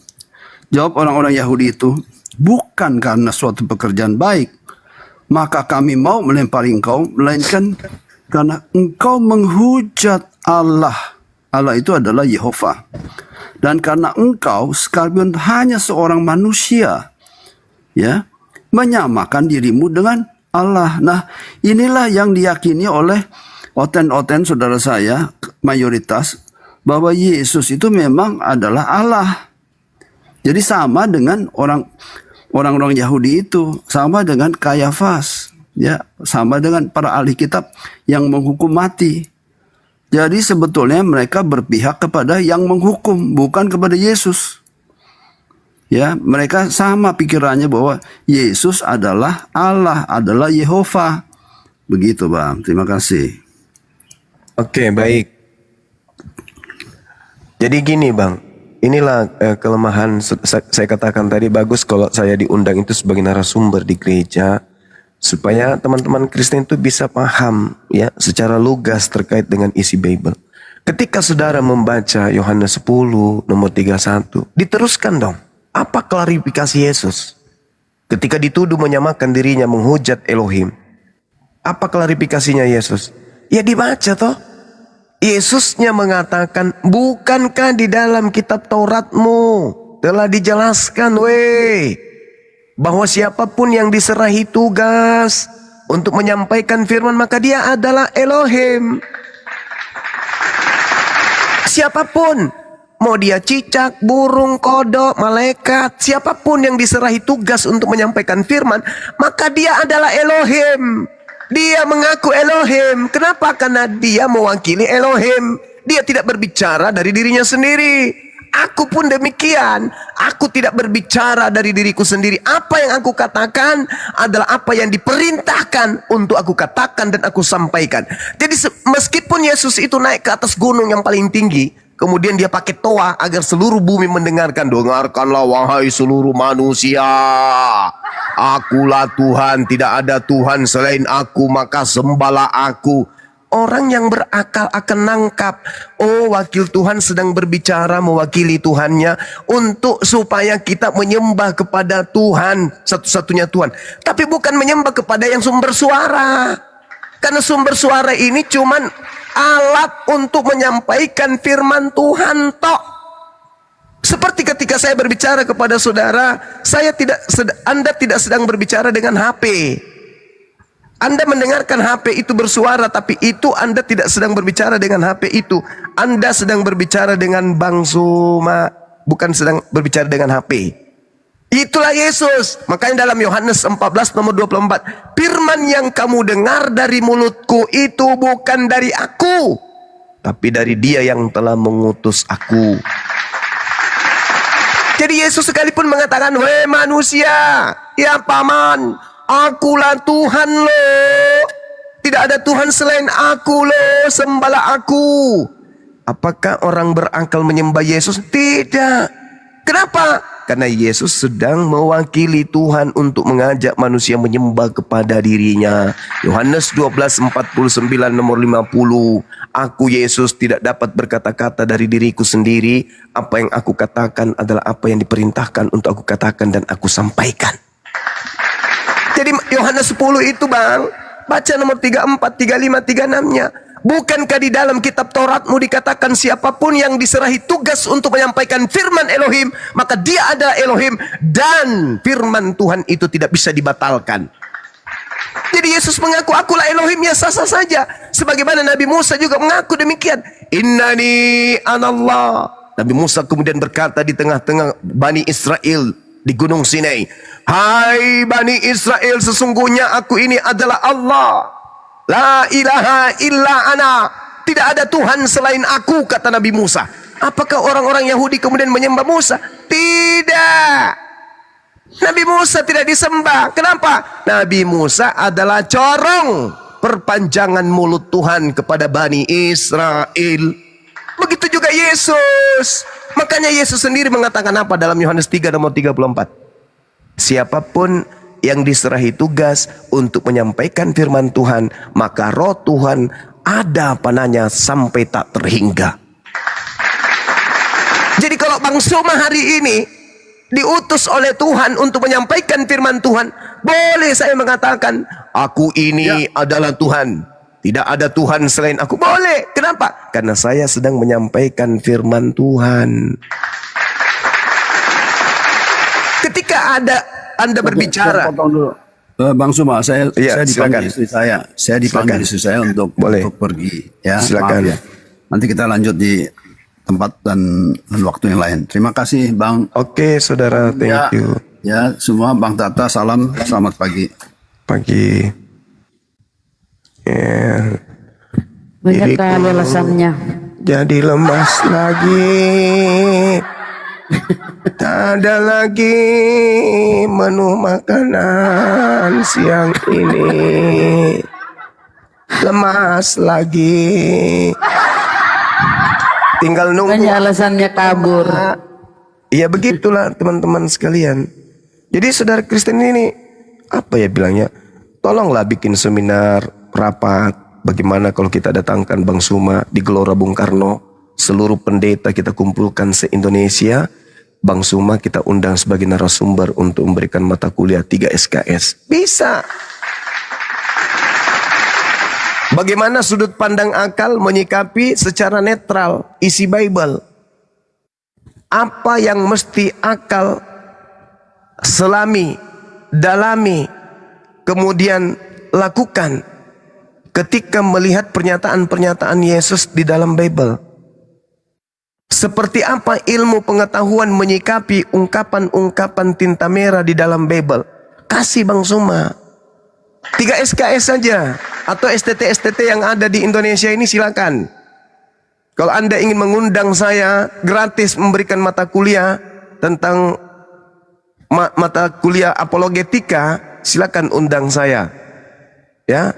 Jawab orang-orang Yahudi itu, bukan karena suatu pekerjaan baik maka kami mau melempari engkau, melainkan karena engkau menghujat Allah. Allah itu adalah Yehova. Dan karena engkau sekalipun hanya seorang manusia, ya, menyamakan dirimu dengan Allah. Nah, inilah yang diyakini oleh oten-oten saudara saya, mayoritas, bahwa Yesus itu memang adalah Allah. Jadi sama dengan orang-orang Yahudi itu, sama dengan Kayafas, ya, sama dengan para ahli kitab yang menghukum mati. Jadi sebetulnya mereka berpihak kepada yang menghukum, bukan kepada Yesus. Ya, mereka sama pikirannya bahwa Yesus adalah Allah, adalah Yehova. Begitu, Bang. Terima kasih. Oke, baik. Jadi gini, Bang. Inilah kelemahan saya katakan tadi, bagus kalau saya diundang itu sebagai narasumber di gereja supaya teman-teman Kristen itu bisa paham, ya, secara lugas terkait dengan isi Bible. Ketika saudara membaca Yohanes 10 nomor 31, diteruskan dong. Apa klarifikasi Yesus? Ketika dituduh menyamakan dirinya menghujat Elohim. Apa klarifikasinya Yesus? Ya dibaca toh. Yesusnya mengatakan, bukankah di dalam kitab Tauratmu telah dijelaskan bahwa siapapun yang diserahi tugas untuk menyampaikan firman maka dia adalah Elohim. Siapapun, mau dia cicak, burung, kodok, malaikat, siapapun yang diserahi tugas untuk menyampaikan firman maka dia adalah Elohim. Dia mengaku Elohim. Kenapa? Karena dia mewakili Elohim. Dia tidak berbicara dari dirinya sendiri. Aku pun demikian. Aku tidak berbicara dari diriku sendiri. Apa yang aku katakan adalah apa yang diperintahkan untuk aku katakan dan aku sampaikan. Jadi meskipun Yesus itu naik ke atas gunung yang paling tinggi, kemudian dia pakai toa agar seluruh bumi mendengarkan. Dengarkanlah wahai seluruh manusia. Akulah Tuhan, tidak ada Tuhan selain aku, maka sembahlah aku. Orang yang berakal akan nangkap, oh wakil Tuhan sedang berbicara mewakili Tuhannya untuk supaya kita menyembah kepada Tuhan, satu-satunya Tuhan. Tapi bukan menyembah kepada yang sumber suara. Karena sumber suara ini cuman alat untuk menyampaikan firman Tuhan tok. Seperti ketika saya berbicara kepada saudara, Anda tidak sedang berbicara dengan HP. Anda mendengarkan HP itu bersuara, tapi itu Anda tidak sedang berbicara dengan HP itu. Anda sedang berbicara dengan Bang Suma, bukan sedang berbicara dengan HP. Itulah Yesus. Makanya dalam Yohanes 14 nomor 24, firman yang kamu dengar dari mulutku itu bukan dari aku, tapi dari Dia yang telah mengutus aku. Jadi Yesus sekalipun mengatakan, "Wahai manusia, ya paman, akulah Tuhan loh. Tidak ada Tuhan selain aku loh, sembahlah aku." Apakah orang berakal menyembah Yesus? Tidak. Kenapa? Karena Yesus sedang mewakili Tuhan untuk mengajak manusia menyembah kepada dirinya. Yohanes 12:49 nomor 50. Aku Yesus tidak dapat berkata-kata dari diriku sendiri. Apa yang aku katakan adalah apa yang diperintahkan untuk aku katakan dan aku sampaikan. Jadi Yohanes 10 itu bang, baca nomor 34, 35, 36-nya. Bukankah di dalam kitab Tauratmu dikatakan siapapun yang diserahi tugas untuk menyampaikan firman Elohim, maka dia adalah Elohim dan firman Tuhan itu tidak bisa dibatalkan. Jadi Yesus mengaku akulah Elohim, ya sah-sah saja. Sebagaimana Nabi Musa juga mengaku demikian. Innani anallah. Nabi Musa kemudian berkata di tengah-tengah Bani Israel di Gunung Sinai, "Hai Bani Israel, sesungguhnya aku ini adalah Allah. La ilaha illa ana. Tidak ada Tuhan selain aku," kata Nabi Musa. Apakah orang-orang Yahudi kemudian menyembah Musa? Tidak. Nabi Musa tidak disembah. Kenapa? Nabi Musa adalah corong perpanjangan mulut Tuhan kepada Bani Israel. Begitu juga Yesus. Makanya Yesus sendiri mengatakan apa dalam Yohanes 3 nomor 34? Siapapun yang diserahi tugas untuk menyampaikan firman Tuhan, maka roh Tuhan ada panahnya sampai tak terhingga. Jadi kalau Bang Suma hari ini diutus oleh Tuhan untuk menyampaikan firman Tuhan, boleh saya mengatakan, aku ini adalah Tuhan. Tidak ada Tuhan selain aku. Boleh. Kenapa? Karena saya sedang menyampaikan firman Tuhan. Ketika Anda berbicara. Saya potong dulu. Bang Suma, saya dipanggil silakan. istri saya. Saya dipanggil istri saya untuk pergi. Ya, Silakan. maaf ya. Nanti kita lanjut di tempat dan waktu yang lain. Terima kasih, Bang. Oke, saudara, thank you. Ya, semua Bang Tata, salam, selamat pagi. Pagi. Ya. Banyak kali alasannya. Jadi lemas lagi. Tak ada lagi menu makanan siang ini. Lemas lagi. Tinggal nunggu. Banyak alasannya kabur. Ya begitulah teman-teman sekalian. Jadi saudara Kristen ini, apa ya bilangnya, tolonglah bikin seminar, rapat. Bagaimana kalau kita datangkan Bang Suma di Gelora Bung Karno, seluruh pendeta kita kumpulkan se-Indonesia, Bang Suma kita undang sebagai narasumber untuk memberikan mata kuliah 3 SKS. Bisa. Bagaimana sudut pandang akal menyikapi secara netral isi Bible? Apa yang mesti akal selami, dalami, kemudian lakukan ketika melihat pernyataan-pernyataan Yesus di dalam Bible? Seperti apa ilmu pengetahuan menyikapi ungkapan-ungkapan tinta merah di dalam Bible? Kasih Bang Suma 3 SKS saja, atau STT-STT yang ada di Indonesia ini silakan. Kalau Anda ingin mengundang saya gratis memberikan mata kuliah tentang mata kuliah apologetika, silakan undang saya. Ya,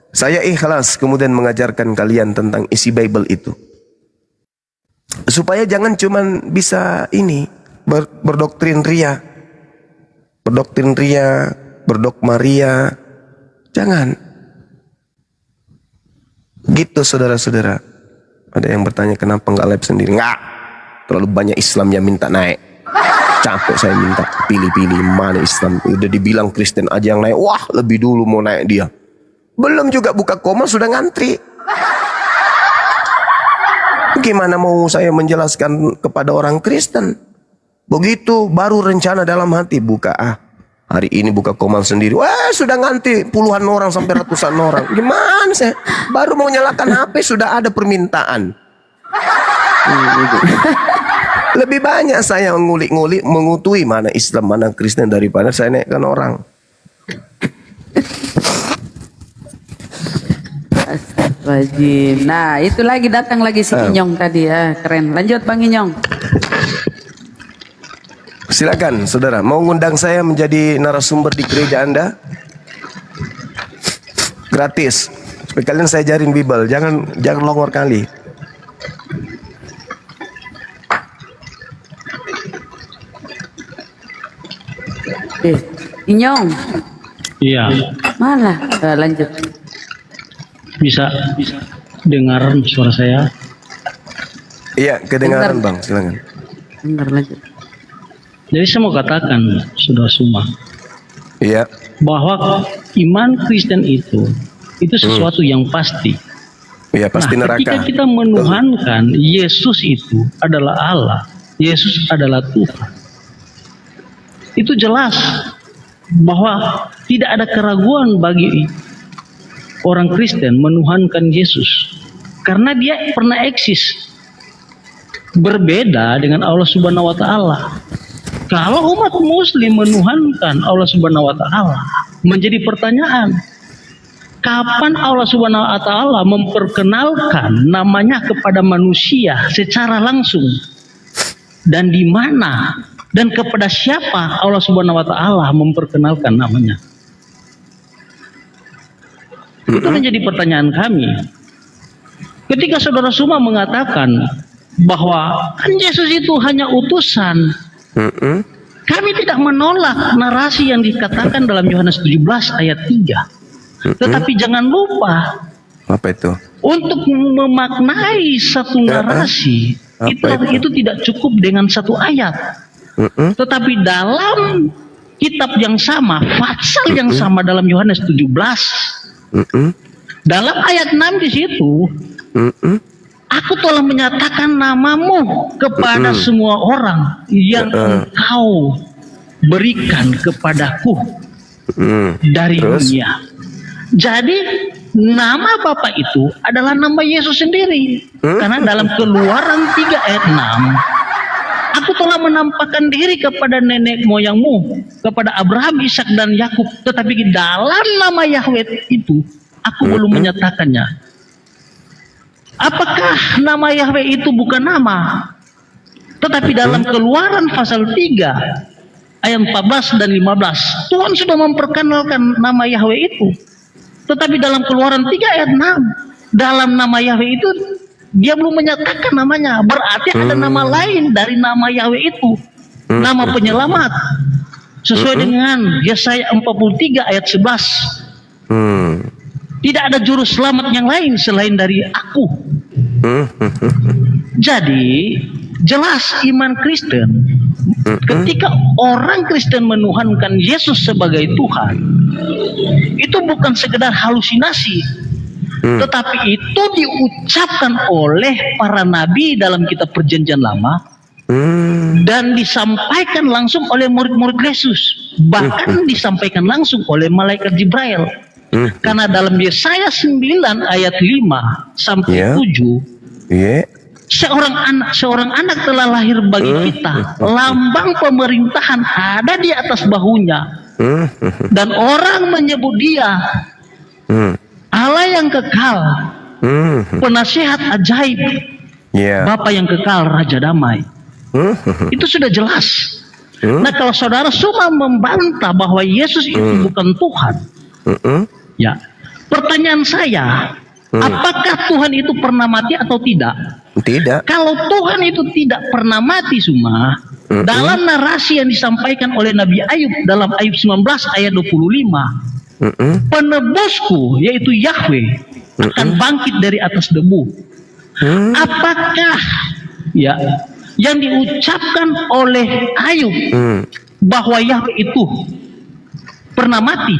saya ikhlas kemudian mengajarkan kalian tentang isi Bible itu. Supaya jangan cuman bisa ini berdoktrin ria, berdogma ria. Jangan. Gitu saudara-saudara. Ada yang bertanya kenapa nggak live sendiri? Nggak. Terlalu banyak Islam yang minta naik. Capek saya minta pilih-pilih mana Islam. Udah dibilang Kristen aja yang naik. Wah, lebih dulu mau naik dia. Belum juga buka koma sudah ngantri. Gimana mau saya menjelaskan kepada orang Kristen? Begitu baru rencana dalam hati buka hari ini buka komal sendiri. Wah, sudah ngantri puluhan orang sampai ratusan orang. Gimana saya? Baru mau nyalakan HP sudah ada permintaan. Lebih banyak saya ngulik-ngulik, mengutui mana Islam, mana Kristen daripada saya naikkan orang. Astagfirullahaladzim. Nah, itu lagi datang lagi si Inyong tadi ya. Keren. Lanjut Bang Inyong. Silakan saudara, mau ngundang saya menjadi narasumber di gereja Anda? Gratis. Supaya kalian saya ajarin Bible, jangan longor kali. Inyong. Iya, Malah. Lanjut. bisa dengar suara saya? Iya, kedengaran Bang, silakan. Dengar lanjut. Jadi saya mau katakan, Saudara Suma, Iya. bahwa iman Kristen itu sesuatu yang pasti. Iya, pasti Nah, neraka. ketika kita menuhankan Yesus itu adalah Allah, Yesus adalah Tuhan, itu jelas bahwa tidak ada keraguan bagi orang Kristen menuhankan Yesus, karena dia pernah eksis. Berbeda dengan Allah Subhanahu wa Ta'ala. Kalau umat Muslim menuhankan Allah Subhanahu wa Ta'ala, menjadi pertanyaan, kapan Allah Subhanahu wa Ta'ala memperkenalkan namanya kepada manusia secara langsung, dan di mana dan kepada siapa Allah Subhanahu wa Ta'ala memperkenalkan namanya? Itu menjadi pertanyaan kami. Ketika Saudara Suma mengatakan bahwa kan Yesus itu hanya utusan, kami tidak menolak narasi yang dikatakan dalam Yohanes 17 ayat 3. Tetapi jangan lupa, Apa itu? untuk memaknai satu narasi itu tidak cukup dengan satu ayat. Tetapi dalam kitab yang sama, pasal yang sama dalam Yohanes 17, dalam ayat 6 di situ, aku telah menyatakan namamu kepada semua orang yang engkau berikan kepadaku dari dunia. Jadi nama Bapa itu adalah nama Yesus sendiri. Karena dalam Keluaran 3 ayat 6, aku telah menampakkan diri kepada nenek moyangmu, kepada Abraham, Ishak dan Yakub, tetapi dalam nama Yahweh itu aku belum menyatakannya. Apakah nama Yahweh itu bukan nama? Tetapi dalam Keluaran pasal 3 ayat 14 dan 15, Tuhan sudah memperkenalkan nama Yahweh itu. Tetapi dalam Keluaran 3 ayat 6, dalam nama Yahweh itu dia belum menyatakan namanya. Berarti ada nama lain dari nama Yahweh itu, nama penyelamat, sesuai dengan Yesaya 43 ayat 11. Tidak ada juru selamat yang lain selain dari aku. Jadi jelas iman Kristen, ketika orang Kristen menuhankan Yesus sebagai Tuhan, itu bukan sekedar halusinasi, tetapi itu diucapkan oleh para nabi dalam kitab Perjanjian Lama, dan disampaikan langsung oleh murid-murid Yesus, bahkan disampaikan langsung oleh malaikat Jibril. Karena dalam Yesaya 9 ayat 5 sampai 7, seorang anak telah lahir bagi kita, lambang pemerintahan ada di atas bahunya, dan orang menyebut dia Allah yang kekal, penasihat ajaib, Bapa yang kekal, Raja damai. Itu sudah jelas. Nah, kalau saudara cuma membantah bahwa Yesus itu bukan Tuhan, ya, pertanyaan saya, apakah Tuhan itu pernah mati atau tidak? Tidak. Kalau Tuhan itu tidak pernah mati, Suma, dalam narasi yang disampaikan oleh Nabi Ayub dalam Ayub 19 ayat 25, penebusku yaitu Yahweh akan bangkit dari atas debu. Apakah ya yang diucapkan oleh Ayub bahwa Yahweh itu pernah mati?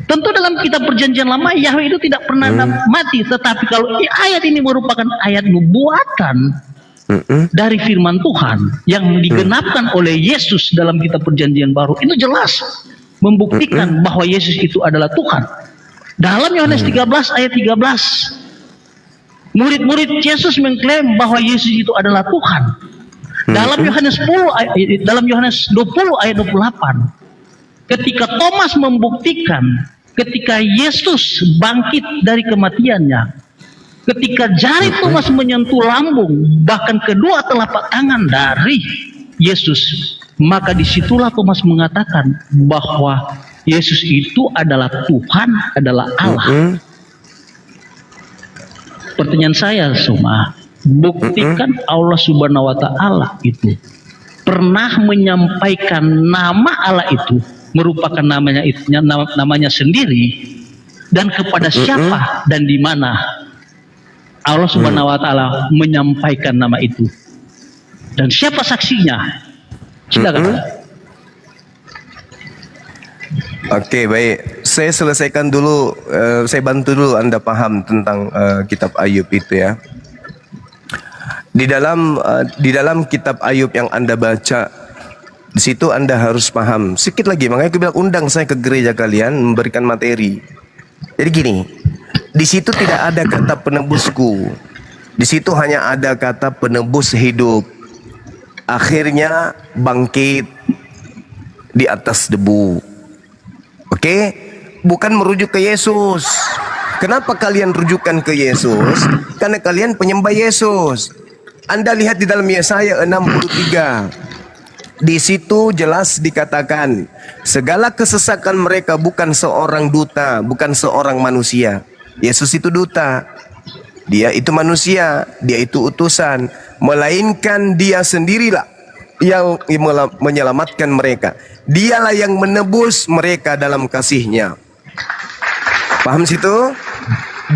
Tentu dalam kitab Perjanjian Lama Yahweh itu tidak pernah mati, tetapi kalau ayat ini merupakan ayat nubuatan dari firman Tuhan yang digenapkan oleh Yesus dalam kitab Perjanjian Baru, itu jelas membuktikan bahwa Yesus itu adalah Tuhan. Dalam Yohanes 13 ayat 13, murid-murid Yesus mengklaim bahwa Yesus itu adalah Tuhan. Dalam Yohanes 20 ayat 28, ketika Thomas membuktikan ketika Yesus bangkit dari kematiannya, ketika jari Thomas menyentuh lambung bahkan kedua telapak tangan dari Yesus, maka disitulah Thomas mengatakan bahwa Yesus itu adalah Tuhan, adalah Allah. Pertanyaan saya semua, buktikan Allah Subhanahu wa Ta'ala itu pernah menyampaikan nama Allah itu merupakan namanya sendiri, dan kepada siapa dan di mana Allah Subhanahu wa Ta'ala menyampaikan nama itu, dan siapa saksinya? Silakan. Oke, baik. Saya selesaikan dulu, saya bantu dulu Anda paham tentang kitab Ayub itu ya. Di dalam kitab Ayub yang Anda baca, di situ Anda harus paham. Sedikit lagi, makanya aku bilang undang saya ke gereja kalian memberikan materi. Jadi gini, di situ tidak ada kata penebusku. Di situ hanya ada kata penebus hidup. Akhirnya bangkit di atas debu. Oke, bukan merujuk ke Yesus. Kenapa kalian rujukan ke Yesus? Karena kalian penyembah Yesus. Anda lihat di dalam Yesaya 63. Di situ jelas dikatakan, segala kesesakan mereka bukan seorang duta, bukan seorang manusia. Yesus itu duta. Dia itu manusia, dia itu utusan, melainkan dia sendirilah yang menyelamatkan mereka. Dialah yang menebus mereka dalam kasih-Nya. Paham situ?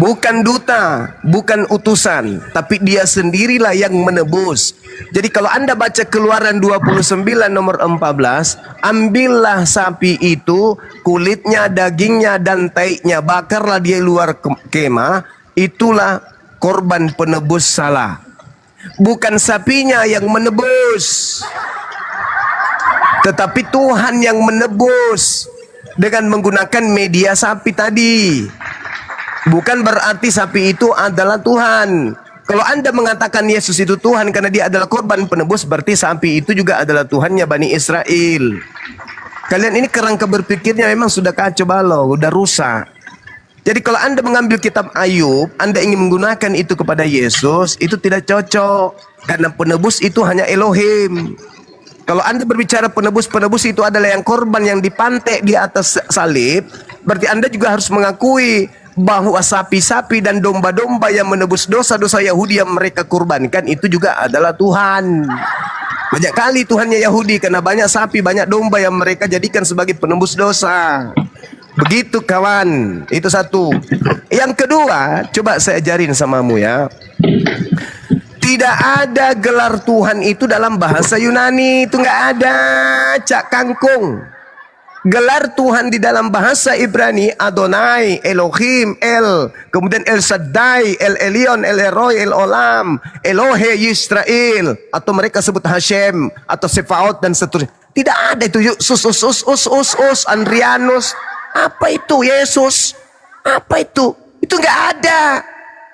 Bukan duta, bukan utusan, tapi dia sendirilah yang menebus. Jadi kalau Anda baca Keluaran 29 nomor 14, ambillah sapi itu, kulitnya, dagingnya, dan taiknya, bakarlah dia luar kemah, itulah korban penebus salah. Bukan sapinya yang menebus, tetapi Tuhan yang menebus dengan menggunakan media sapi tadi. Bukan berarti sapi itu adalah Tuhan. Kalau Anda mengatakan Yesus itu Tuhan karena dia adalah korban penebus, berarti sapi itu juga adalah Tuhannya Bani Israel. Kalian ini kerangka berpikirnya memang sudah kacau balau, sudah rusak. Jadi kalau Anda mengambil kitab Ayub, Anda ingin menggunakan itu kepada Yesus, itu tidak cocok. Karena penebus itu hanya Elohim. Kalau Anda berbicara penebus itu adalah yang korban yang dipantek di atas salib, berarti Anda juga harus mengakui bahwa sapi-sapi dan domba-domba yang menebus dosa-dosa Yahudi yang mereka kurbankan itu juga adalah Tuhan. Banyak kali Tuhannya Yahudi karena banyak sapi, banyak domba yang mereka jadikan sebagai penebus dosa. Begitu kawan, itu satu. Yang kedua, coba saya ajarin samamu ya. Tidak ada gelar Tuhan itu dalam bahasa Yunani, itu nggak ada, cak kangkung. Gelar Tuhan di dalam bahasa Ibrani, Adonai, Elohim, El, kemudian El Shaddai, El Elyon, El Eroi, El Olam, Elohe Yisrael, atau mereka sebut Hashem, atau Sefaot dan seterusnya. Tidak ada itu, Sus, Andrianus. Apa itu Yesus? Apa itu? Itu nggak ada.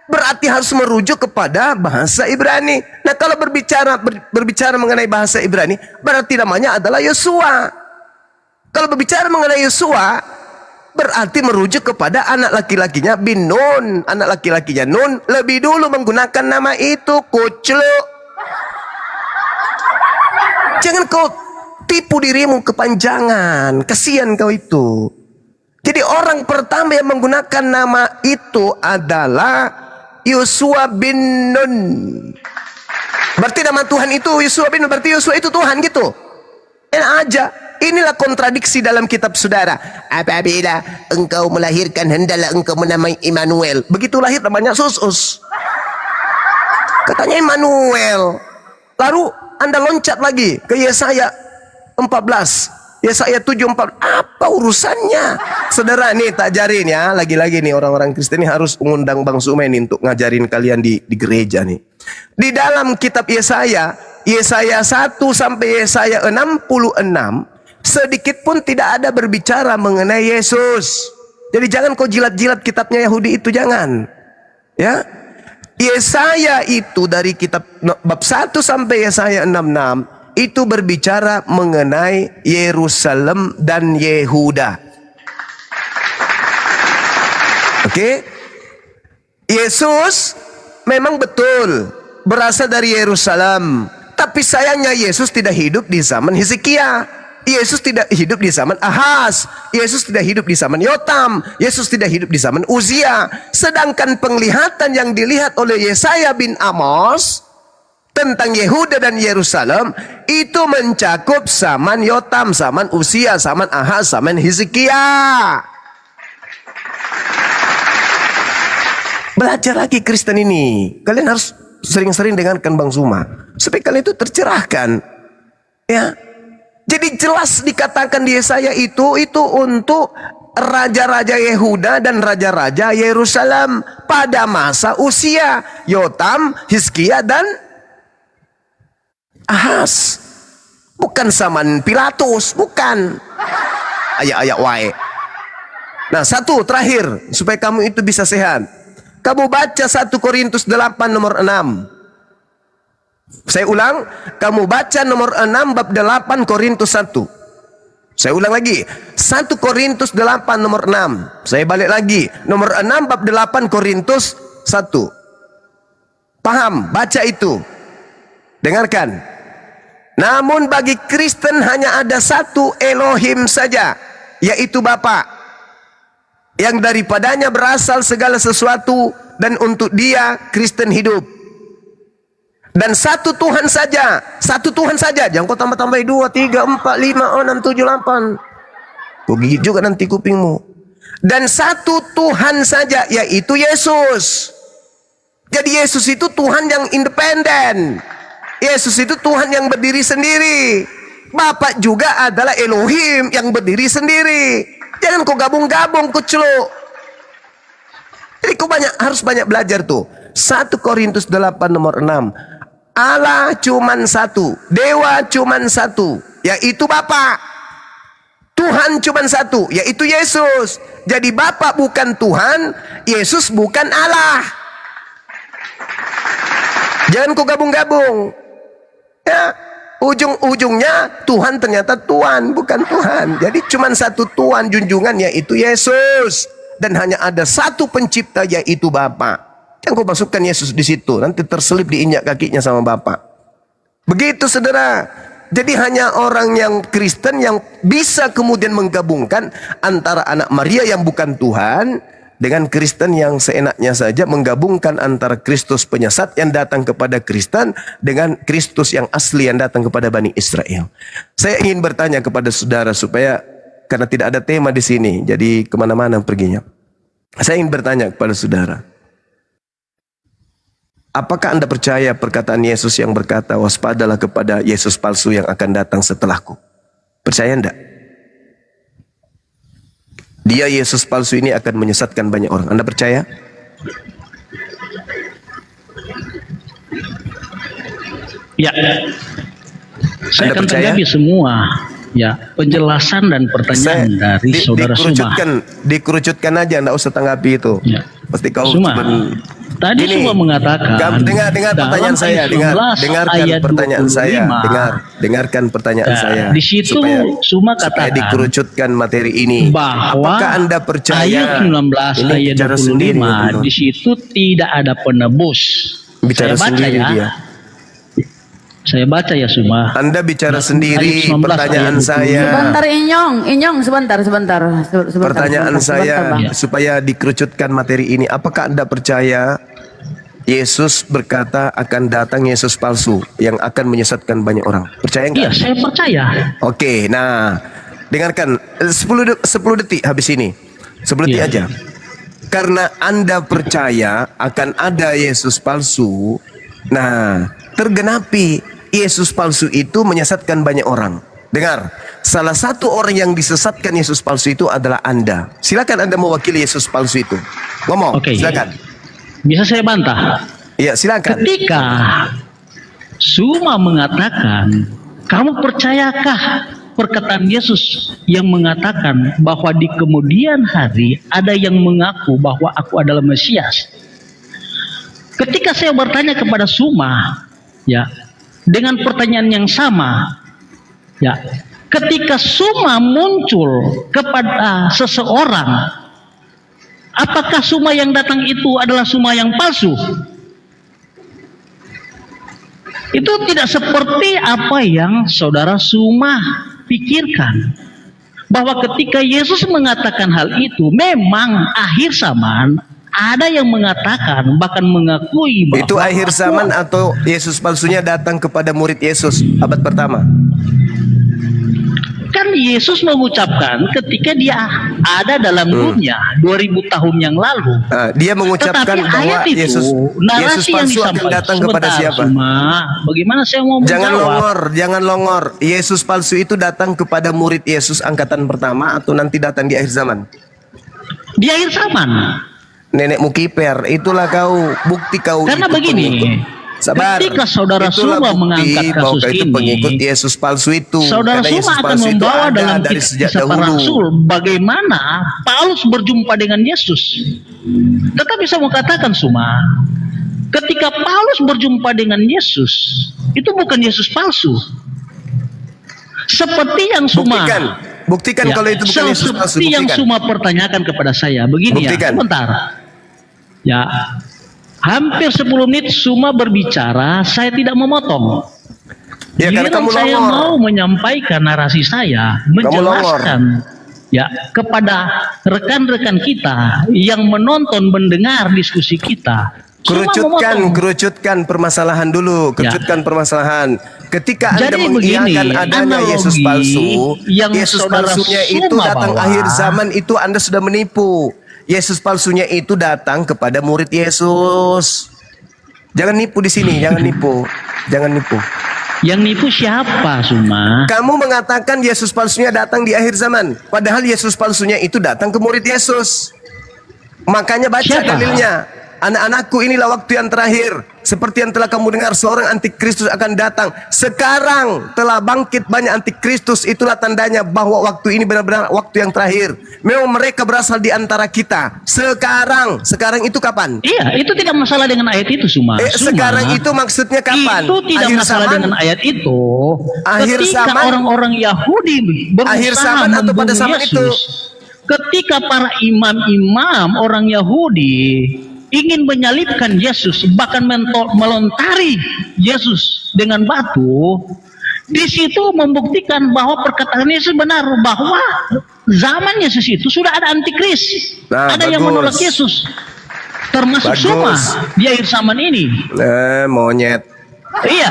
Berarti harus merujuk kepada bahasa Ibrani. Nah kalau berbicara mengenai bahasa Ibrani, berarti namanya adalah Yosua. Kalau berbicara mengenai Yosua, berarti merujuk kepada anak laki-lakinya bin Nun. Anak laki-lakinya Nun lebih dulu menggunakan nama itu, kucluk. Jangan kau tipu dirimu kepanjangan. Kasihan kau itu. Jadi orang pertama yang menggunakan nama itu adalah Yosua bin Nun. Berarti nama Tuhan itu Yosua bin Nun, berarti Yosua itu Tuhan gitu. Enak aja. Inilah kontradiksi dalam kitab saudara. Apabila engkau melahirkan, hendaklah engkau menamai Immanuel. Begitu lahir namanya Sus. Katanya Immanuel. Lalu Anda loncat lagi ke Yesaya 14. Yesaya 7:4. Apa urusannya? Saudara nih tak ajarin ya. Lagi-lagi nih orang-orang Kristen ini harus mengundang Bang Sumen untuk ngajarin kalian di gereja nih. Di dalam kitab Yesaya 1 sampai Yesaya 66, sedikit pun tidak ada berbicara mengenai Yesus. Jadi jangan kau jilat-jilat kitabnya Yahudi itu, jangan. Ya. Yesaya itu dari kitab bab 1 sampai Yesaya 66 itu berbicara mengenai Yerusalem dan Yehuda. Oke? Yesus memang betul berasal dari Yerusalem, tapi sayangnya Yesus tidak hidup di zaman Hizkia. Yesus tidak hidup di zaman Ahaz. Yesus tidak hidup di zaman Yotam. Yesus tidak hidup di zaman Uzia. Sedangkan penglihatan yang dilihat oleh Yesaya bin Amos tentang Yehuda dan Yerusalem itu mencakup zaman Yotam, zaman Uzia, zaman Ahaz, zaman Hizkia. Belajar lagi Kristen ini. Kalian harus sering-sering dengarkan Bang Zuma supaya kalian itu tercerahkan. Ya. Jadi jelas dikatakan di Yesaya itu untuk raja-raja Yehuda dan raja-raja Yerusalem pada masa Uzia, Yotam, Hizkia dan Ahaz. Bukan zaman Pilatus, bukan. Ayat-ayat wae. Nah, satu terakhir supaya kamu itu bisa sehat. Kamu baca 1 Korintus 8 nomor 6. Saya ulang, kamu baca nomor 6 bab 8 Korintus 1. Saya ulang lagi, 1 Korintus 8 nomor 6. Saya balik lagi, nomor 6 bab 8 Korintus 1. Paham? Baca itu. Dengarkan. Namun bagi Kristen hanya ada satu Elohim saja, yaitu Bapa, yang daripadanya berasal segala sesuatu, dan untuk Dia Kristen hidup. Dan satu Tuhan saja, jangan kau tambah-tambahi 2, 3, 4, 5, 6, 7, 8. Kau gigit juga nanti kupingmu. Dan satu Tuhan saja, yaitu Yesus. Jadi Yesus itu Tuhan yang independen. Yesus itu Tuhan yang berdiri sendiri. Bapa juga adalah Elohim yang berdiri sendiri. Jangan kau gabung-gabung, kau celuk. Jadi kau harus banyak belajar tuh. 1 Korintus 8 nomor 6. Allah cuman satu, dewa cuman satu, yaitu Bapa. Tuhan cuman satu, yaitu Yesus. Jadi Bapa bukan Tuhan, Yesus bukan Allah. Jangan kau gabung-gabung. Ya, ujung-ujungnya Tuhan ternyata Tuhan, bukan Tuhan. Jadi cuman satu Tuhan junjungan, yaitu Yesus. Dan hanya ada satu pencipta, yaitu Bapa. Yang kau masukkan Yesus di situ, nanti terselip diinjak kakinya sama Bapa. Begitu saudara. Jadi hanya orang yang Kristen yang bisa kemudian menggabungkan antara anak Maria yang bukan Tuhan dengan Kristen yang seenaknya saja menggabungkan antara Kristus penyesat yang datang kepada Kristen dengan Kristus yang asli yang datang kepada Bani Israel. Saya ingin bertanya kepada saudara supaya karena tidak ada tema di sini, jadi kemana-mana perginya. Saya ingin bertanya kepada saudara. Apakah Anda percaya perkataan Yesus yang berkata, waspadalah kepada Yesus palsu yang akan datang setelahku? Percaya enggak? Dia Yesus palsu ini akan menyesatkan banyak orang. Anda percaya? Ya. Saya Anda akan percaya? tanggapi semua ya penjelasan dan pertanyaan dari saudara Suma. Dikerucutkan aja, enggak usah tanggapi itu. Ya. Pasti kau Suma. Tadi Suma mengatakan, dengar pertanyaan saya, dengarkan pertanyaan saya, dengarkan pertanyaan saya. Di situ supaya Suma katakan dikerucutkan materi ini. Bahwa apakah Anda percaya ayat 19 ayat 25 di situ tidak ada penebus. Bicara sendiri dia. Saya baca ya Suma. Anda bicara sendiri pertanyaan saya. Sebentar Inyong, sebentar. Pertanyaan saya Bang. supaya dikerucutkan materi ini. Apakah Anda percaya Yesus berkata akan datang Yesus palsu yang akan menyesatkan banyak orang? Percaya enggak? Iya, saya percaya. Oke, nah dengarkan 10 detik habis ini. 10 detik aja. Karena Anda percaya akan ada Yesus palsu. Nah, tergenapi Yesus palsu itu menyesatkan banyak orang. Dengar, salah satu orang yang disesatkan Yesus palsu itu adalah Anda. Silakan Anda mewakili Yesus palsu itu. Ngomong, silakan. Bisa saya bantah? Iya, silakan. Ketika Suma mengatakan, kamu percayakah perkataan Yesus yang mengatakan bahwa di kemudian hari ada yang mengaku bahwa aku adalah Mesias? ketika saya bertanya kepada Suma, ya, dengan pertanyaan yang sama, ya, ketika Suma muncul kepada seseorang, apakah Suma yang datang itu adalah Suma yang palsu? Itu tidak seperti apa yang saudara Suma pikirkan. Bahwa ketika Yesus mengatakan hal itu, memang akhir zaman ada yang mengatakan, bahkan mengakui bahwa Itu akhir zaman atau Yesus palsunya datang kepada murid Yesus abad pertama? kan Yesus mengucapkan ketika dia ada dalam dunia 2000 tahun yang lalu. Dia mengucapkan Tetapi bahwa ayat itu, Yesus narasi yang palsu akan disampaikan datang kepada sebentar, siapa? Suma, bagaimana saya mau Jangan menjawab? longor, jangan longor. Yesus palsu itu datang kepada murid Yesus angkatan pertama atau nanti datang di akhir zaman? Di akhir zaman. Nenekmu kiper, itulah kau bukti kau Karena itu begini, pengikut. Sabar. ketika saudara Itulah Suma bukti mengangkat bahwa kasus kau itu ini, pengikut Yesus palsu itu. saudara Karena Yesus Suma akan palsu itu membawa ada dalam dari sejak kisah para dahulu. rasul bagaimana Paulus berjumpa dengan Yesus. Tetapi saya mau katakan Suma, ketika Paulus berjumpa dengan Yesus, itu bukan Yesus palsu. Seperti yang Suma Buktikan kalau itu bukan Yesus palsu. seperti yang Buktikan. Suma pertanyakan kepada saya. Begini Buktikan. ya, sebentar. Ya, hampir 10 menit Suma berbicara, saya tidak memotong. Ya, karena Giliran kamu saya longor. mau menyampaikan narasi saya, menjelaskan ya kepada rekan-rekan kita yang menonton, mendengar diskusi kita. Suma memotong. Kerucutkan permasalahan dulu, kerucutkan permasalahan. Ketika Anda Jadi mengiyakan begini, adanya Yesus analogi palsu, yang Yesus saudara palsunya itu Suma datang bawa. akhir zaman itu Anda sudah menipu. Yesus palsunya itu datang kepada murid Yesus. Jangan nipu di sini, jangan nipu. Jangan nipu. Yang nipu siapa, Suma? Kamu mengatakan Yesus palsunya datang di akhir zaman, padahal Yesus palsunya itu datang ke murid Yesus. Makanya baca Siapa? dalilnya. Anak-anakku, inilah waktu yang terakhir. Seperti yang telah kamu dengar, seorang antikristus akan datang. Sekarang telah bangkit banyak antikristus. Itulah tandanya bahwa waktu ini benar-benar waktu yang terakhir. Memang mereka berasal di antara kita. Sekarang itu kapan? Iya, itu tidak masalah dengan ayat itu, Suma. Suma, Sekarang itu maksudnya kapan? Itu tidak Akhir masalah zaman? dengan ayat itu. Akhir Ketika zaman? orang-orang Yahudi berusaha Akhir zaman atau pada membunuh zaman Yesus, itu? ketika para imam-imam orang Yahudi ingin menyalibkan Yesus, bahkan melontari Yesus dengan batu, di situ membuktikan bahwa perkataan Yesus benar, bahwa zaman Yesus itu sudah ada antikris, Nah, ada yang bagus. menolak Yesus, termasuk Bagus. Suma di akhir zaman ini. Monyet. Iya.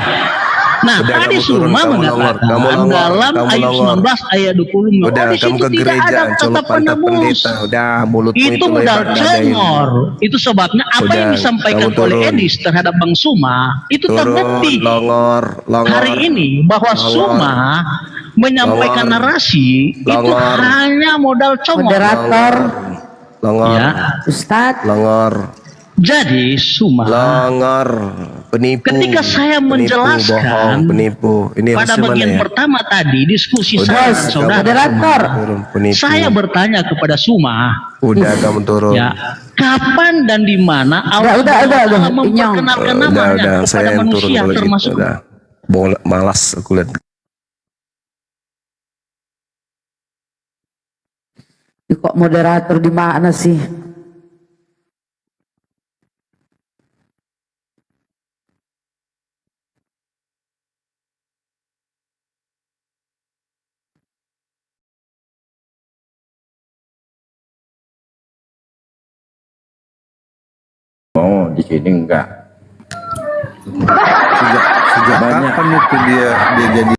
Nah, Udah, tadi kamu turun, Suma kamu mengatakan longor, kamu longor, dalam kamu ayat longor. 19 ayat 20, Udah, oh, di kamu situ ke tidak gereja, ada kata colok pantat penebus. pendeta. Udah, mulutmu Itu modal lebar dadain. congor. Itu sebabnya apa Udah, yang disampaikan kamu oleh turun. Edis terhadap Bang Suma itu Turun, terbukti longor. hari ini bahwa Longor. Suma menyampaikan Longor. narasi itu Longor. hanya modal congor. Moderator, Longor. Ya. Ustadz, Longor. Jadi Suma Longor. Penipu. ketika saya menjelaskan penipu. Ini pada harus bagian mana ya? pertama tadi diskusi Udah, saya kamu saudara moderator. turun, penipu. saya bertanya kepada Suma, Udah, kamu turun. ya, kapan dan di mana Allah udah, telah Inyong. memperkenalkan Udah, namanya saya kepada yang turun manusia kalau gitu. termasuk Udah. Malas aku lihat. kok moderator di mana sih? Oh, di sini enggak. Sejak kapan itu dia jadi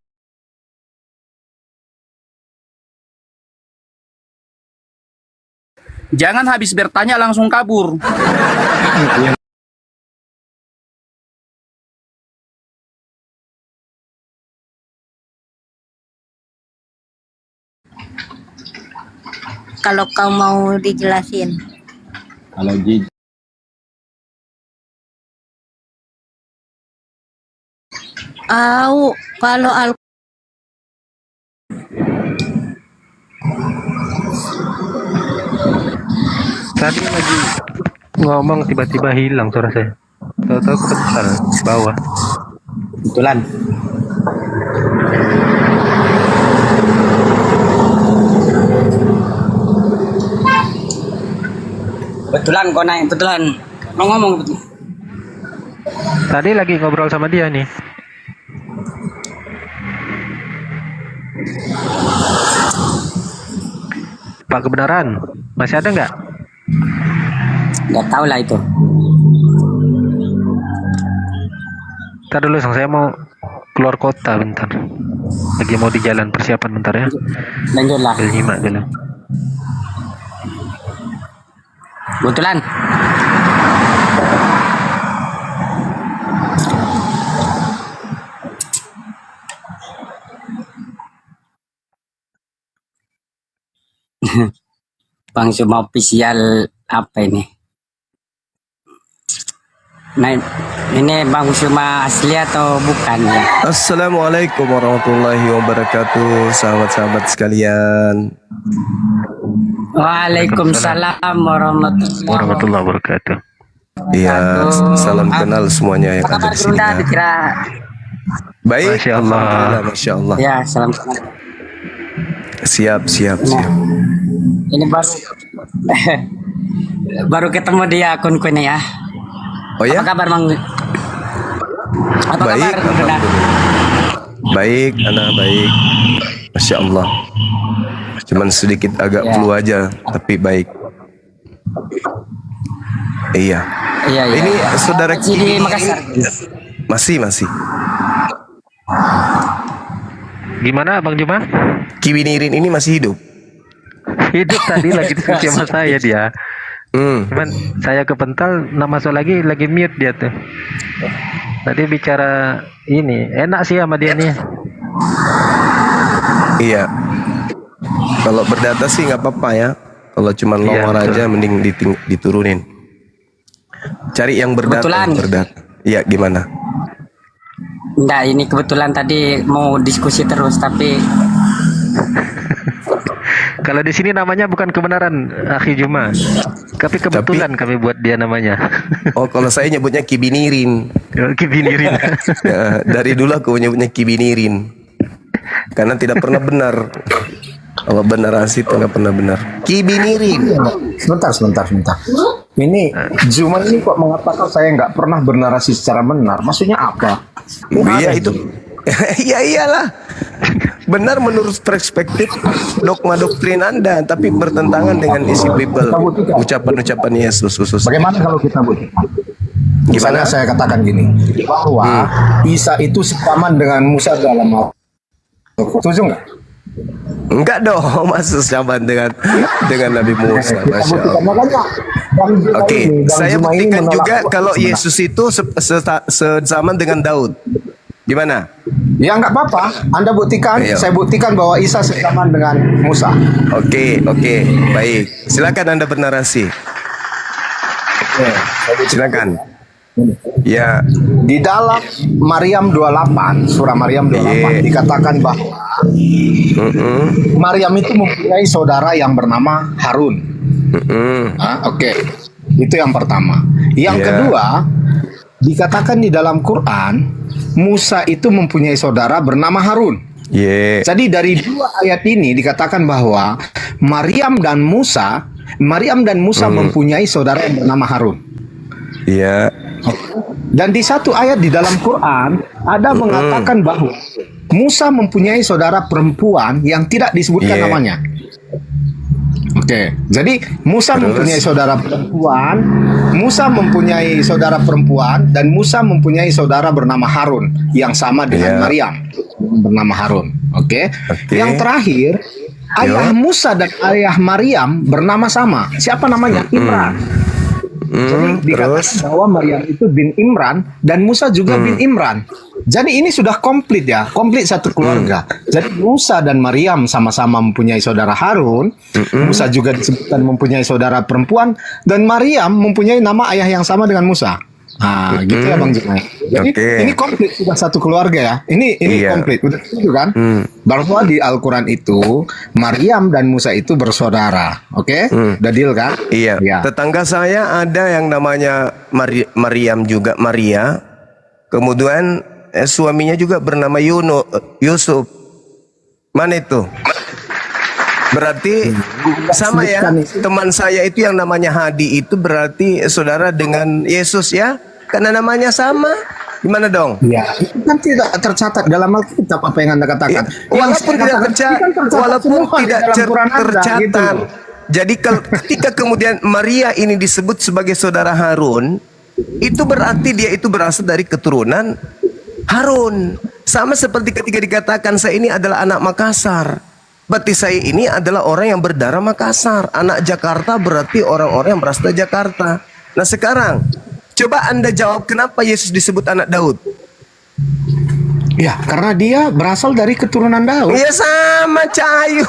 Jangan habis bertanya langsung kabur. Kalau kau mau dijelasin. Kalau Kalau Tadi lagi ngomong tiba-tiba hilang suara saya. tahu-tahu kebetulan bawah. Kebetulan. Betulan kau naik, betulan. Lo ngomong betul. Tadi lagi ngobrol sama dia nih. Pak kebenaran, masih ada nggak? Nggak tahu lah itu. Ntar dulu, Sang, saya mau keluar kota bentar. Lagi mau di jalan, persiapan bentar ya. Lanjutlah. Ambil nyimak dulu. Betulan. Bang Suma official apa ini? Nah, ini Bang Suma asli atau bukan ya? Assalamualaikum warahmatullahi wabarakatuh, sahabat-sahabat sekalian. Waalaikumsalam Warahmatullahi wabarakatuh. Iya, salam kenal semuanya yang ada di sini. Bunda dikira. Baik, Masya Allah. Alhamdulillah, Masya Allah. Ya, salam kenal. Siap. Ini baru baru ketemu dia akunku ini ya. Oh ya? Apa kabar Bang? Apa Baik, kabar Bunda? alhamdulillah. Baik, anak baik. Masya Allah. Cuman sedikit agak Ya. flu aja, tapi baik. Iya. Iya. Ini iya. saudara Masih di Makassar. Masih. Gimana Bang Juma? Kiwinirin ini masih hidup. Hidup tadi lagi diskusi sama saya dia. Hmm. Cuman saya kepental, masuk lagi mute dia tuh. Tadi bicara ini, enak sih sama dia nih. Iya. Kalau berdata sih nggak apa-apa ya. Kalau cuman Iya, longor betul. aja mending diturunin. Cari yang berdata. Kebetulan. Yang berdata. Iya, gimana? Enggak, ini kebetulan tadi mau diskusi terus tapi Kalau di sini namanya bukan kebenaran, Akhi Juma. Tapi kebetulan kami buat dia namanya. Oh, kalau saya nyebutnya Kibinirin. Kibinirin. Ya, dari dulu aku nyebutnya Kibinirin. Karena tidak pernah benar. Kalau benar asli itu nggak pernah benar. Kibinirin. Sebentar. Ini Zuma ini kok mengatakan saya nggak pernah bernarasi secara benar. Maksudnya apa? Iya itu. Ya iyalah. Benar menurut perspektif dogma doktrin Anda, tapi bertentangan dengan isi Bible, ucapan-ucapan Yesus khusus. Bagaimana kalau kita buktikan? Misalnya Gimana? saya katakan gini, bahwa Isa itu sekaman dengan Musa dalam Al-Qur'an. Setuju nggak? Enggak dong, masuk zaman dengan Nabi Musa, Masya Allah. Oke, saya buktikan juga kalau Yesus itu sezaman dengan Daud. Gimana? Ya nggak apa-apa. Anda buktikan, Ayo. saya buktikan bahwa Isa sekaman dengan Musa. Oke, baik. Silakan Anda bernarasi. Silakan. Ya, Di dalam Maryam 28, surah Maryam 28 dikatakan bahwa Maryam itu mempunyai saudara yang bernama Harun. Oke. Itu yang pertama. Yang Ya. kedua, dikatakan di dalam Quran Musa itu mempunyai saudara bernama Harun. Jadi dari dua ayat ini dikatakan bahwa Maryam dan Musa mempunyai saudara yang bernama Harun. Iya. Dan di satu ayat di dalam Quran ada mengatakan bahwa Musa mempunyai saudara perempuan yang tidak disebutkan namanya. Oke, jadi Musa mempunyai saudara perempuan, dan Musa mempunyai saudara bernama Harun yang sama dengan Maryam bernama Harun. Oke. Yang terakhir, ayah Musa dan ayah Maryam bernama sama. Siapa namanya? Imran. Jadi dikatakan bahwa Maryam itu bin Imran dan Musa juga bin Imran. Jadi ini sudah komplit ya, komplit satu keluarga. Jadi Musa dan Maryam sama-sama mempunyai saudara Harun. Musa juga disebutkan mempunyai saudara perempuan dan Maryam mempunyai nama ayah yang sama dengan Musa. Nah, gitu ya Bang Jimai. Jadi Oke. ini komplit sudah satu keluarga ya. Ini Iya. komplit. Udah setuju kan? Bahwa di Al-Quran itu Maryam dan Musa itu bersaudara. Oke? Udah deal kan? Iya. Ya. Tetangga saya ada yang namanya Maryam juga, Maria. Kemudian suaminya juga bernama Yusuf. Mana itu? Berarti sama ya. Teman saya itu yang namanya Hadi itu berarti saudara dengan Yesus ya? Karena namanya sama. Gimana dong? Ya, itu kan tidak tercatat dalam Alkitab apa yang Anda katakan. Walaupun tidak tercatat, gitu. Jadi ketika kemudian Maria ini disebut sebagai saudara Harun, itu berarti dia itu berasal dari keturunan Harun. Sama seperti ketika dikatakan saya ini adalah anak Makassar. Berarti saya ini adalah orang yang berdarah Makassar. Anak Jakarta berarti orang-orang yang berasal dari Jakarta. Nah sekarang, coba Anda jawab kenapa Yesus disebut anak Daud? Ya, karena dia berasal dari keturunan Daud. Ya sama Cahayu.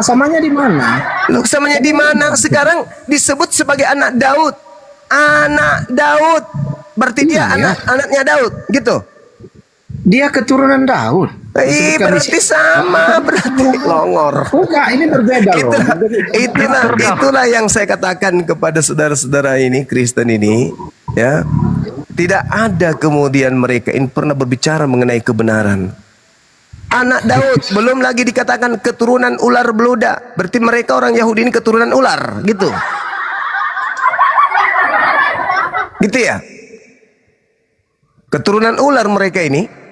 Samanya di mana? Loh, samanya di mana? Sekarang disebut sebagai anak Daud. Anak Daud. Berarti dia anaknya Daud, gitu. Dia keturunan Daud. Berarti sama, berarti longor. Enggak, ini berbeda loh. Itulah yang saya katakan kepada saudara-saudara ini Kristen ini, ya. Tidak ada kemudian mereka ini pernah berbicara mengenai kebenaran. Anak Daud, belum lagi dikatakan keturunan ular beluda. Berarti mereka orang Yahudi ini keturunan ular, gitu. Gitu ya? Keturunan ular mereka ini.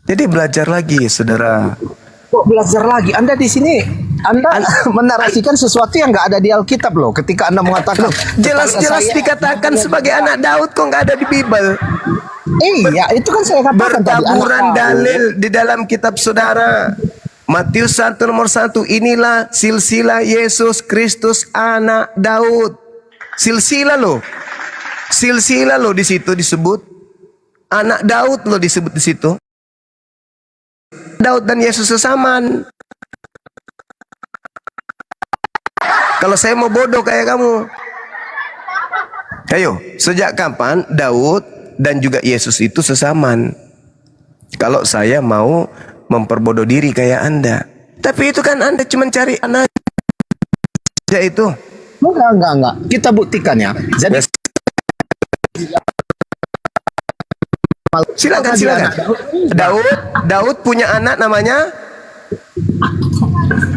Jadi belajar lagi, saudara. Kok belajar lagi? Anda di sini, Anda menarasikan sesuatu yang nggak ada di Alkitab loh. Ketika Anda mengatakan Jelas-jelas dikatakan sebagai anak Daud, kok nggak ada di Bible? Iya, itu kan saya katakan tadi. Bertaburan dalil di dalam kitab saudara. Matius 1 nomor 1, inilah silsilah Yesus Kristus anak Daud. Silsilah loh. Silsilah loh di situ disebut. Anak Daud loh disebut di situ. Daud dan Yesus sesaman. Kalau saya mau bodoh kayak kamu. Ayo, sejak kapan Daud dan juga Yesus itu sesaman? Kalau saya mau memperbodoh diri kayak Anda. Tapi itu kan Anda cuma cari anak saja itu. Enggak. Kita buktikan ya. Jadi silakan. Daud punya anak namanya.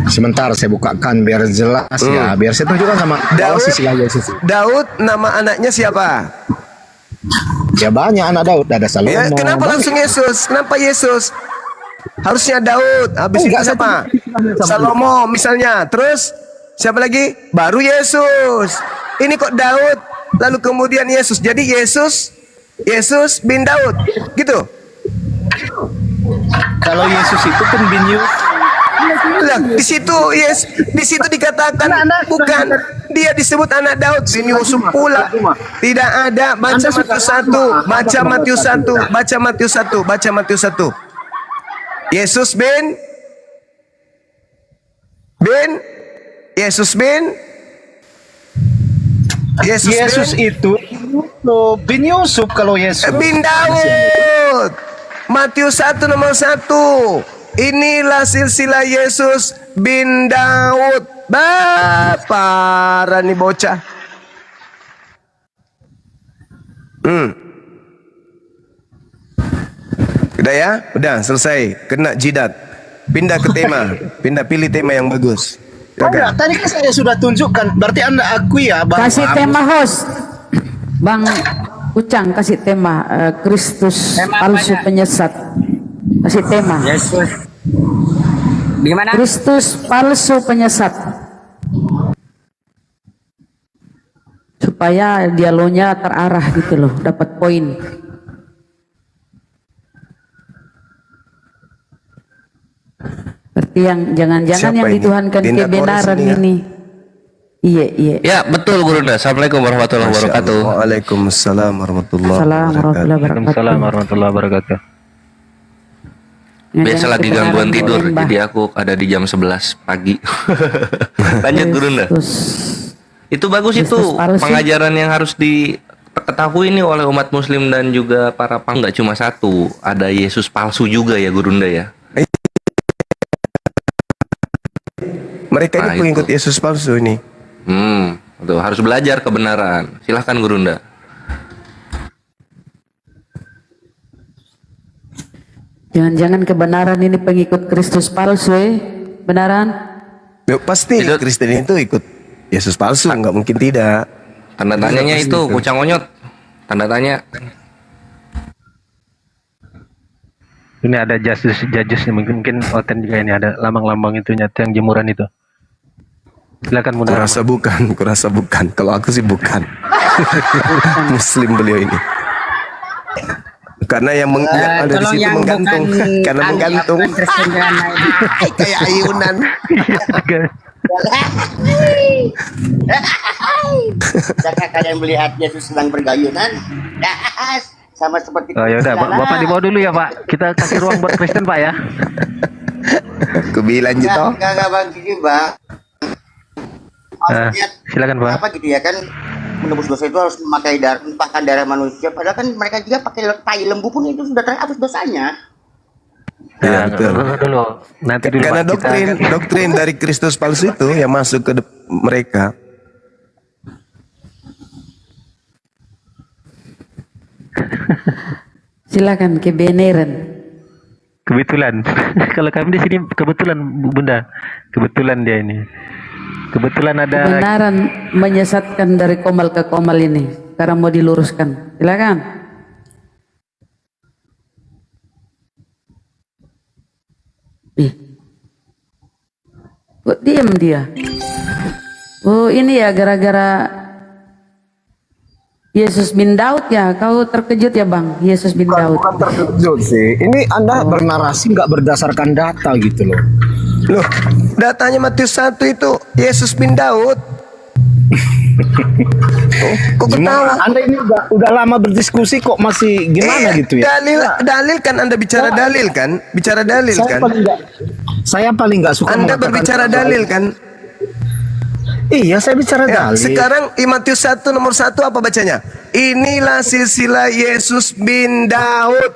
Sebentar saya bukakan biar jelas ya, biar saya tunjukkan sama Yesus. Daud nama anaknya siapa? Ya banyak anak Daud, ada Salomo. Ya, kenapa langsung Yesus? Kenapa Yesus? Harusnya Daud. Habis itu siapa? Salomo misalnya. Terus siapa lagi? Baru Yesus. Ini kok Daud, lalu kemudian Yesus. Jadi Yesus bin Daud, gitu. Kalau Yesus itu kan bin Yusuf. Lah, di situ dikatakan bukan dia disebut anak Daud, bin Yusuf pula. Tidak ada. Baca Matius 1. Yesus bin itu bin Yusuf kalau Yesus. Bin Daud. Matius 1 nomor 1. Inilah silsilah Yesus bin Daud. Parah nih bocah. Udah ya? Udah selesai. Kena jidat. Pindah ke tema. Pilih tema yang bagus. Enggak, tadi kan saya sudah tunjukkan. Berarti Anda akui ya, Bang. Kasih tema host. Bang Ucang kasih tema Kristus palsu penyesat. Kasih tema. Yesus. Bagaimana? Kristus palsu penyesat. Supaya dialognya terarah gitu loh, dapat poin. Berarti yang jangan-jangan yang dituhankan kebenaran ini. Iya. Ya betul Gurunda. Assalamualaikum warahmatullahi wabarakatuh. Waalaikumsalam warahmatullahi warahmatullahi wabarakatuh. Biasa lagi gangguan tidur, jadi aku ada di jam 11 pagi. Lanjut Gurunda. Itu bagus Kristus itu palsu. pengajaran yang harus diketahui nih oleh umat muslim dan juga para nggak cuma satu, ada Yesus palsu juga ya Gurunda ya. Mereka ini Nah, pengikut itu. Yesus palsu ini. Tuh, harus belajar kebenaran. Silahkan Gurunda. Jangan-jangan kebenaran ini pengikut Kristus palsu, benaran? Ya, pasti Kristen itu ikut Yesus palsu, nggak mungkin tidak. Tanda tanyanya Pasti itu kucang onyot. Tanda tanya. Ini ada jajus nih, mungkin Oten juga ini ada lambang-lambang itu nyata yang jemuran itu. Silakan Bunda. Kurasa bukan. Kalau aku sih bukan. Muslim beliau ini. Karena yang ada di situ menggantung, karena menggantung. Kayak ayunan. Jika kalian melihat Yesus sedang bergayunan, sama seperti. Oh ya udah, Bapak dibawa dulu ya Pak. Kita kasih ruang buat Kristen Pak ya. Kebilang gitu. Enggak bagi Pak. Silakan Pak. Apa gitu ya kan, menebus dosa itu harus memakai menumpahkan darah manusia. Padahal kan mereka juga pakai tai lembu pun itu sudah terhapus dosanya. Ya, betul. Dulu. Nanti dulu Karena Pak, doktrin dari Kristus palsu itu yang masuk ke mereka. Silakan kebenaran. Kebetulan. Kalau kami di sini kebetulan Bunda. Kebetulan dia ini. Kebetulan ada Kebenaran menyesatkan dari komal ke komal ini. Sekarang mau diluruskan. Silakan. Kok diam dia? Oh ini ya gara-gara Yesus bin Daud ya. Kau terkejut ya Bang? Yesus bin Daud. Bukan terkejut sih. Ini Anda bernarasi nggak berdasarkan data gitu loh. Loh, datanya Matius 1 itu Yesus bin Daud. Kok ketawa? Anda ini udah lama berdiskusi kok masih gimana gitu ya? Dalil kan Anda bicara dalil kan? Bicara dalil kan? Saya paling nggak suka. Anda berbicara dalil kan? Iya, saya bicara dalil. Sekarang Matius 1 nomor 1 apa bacanya? Inilah silsilah Yesus bin Daud.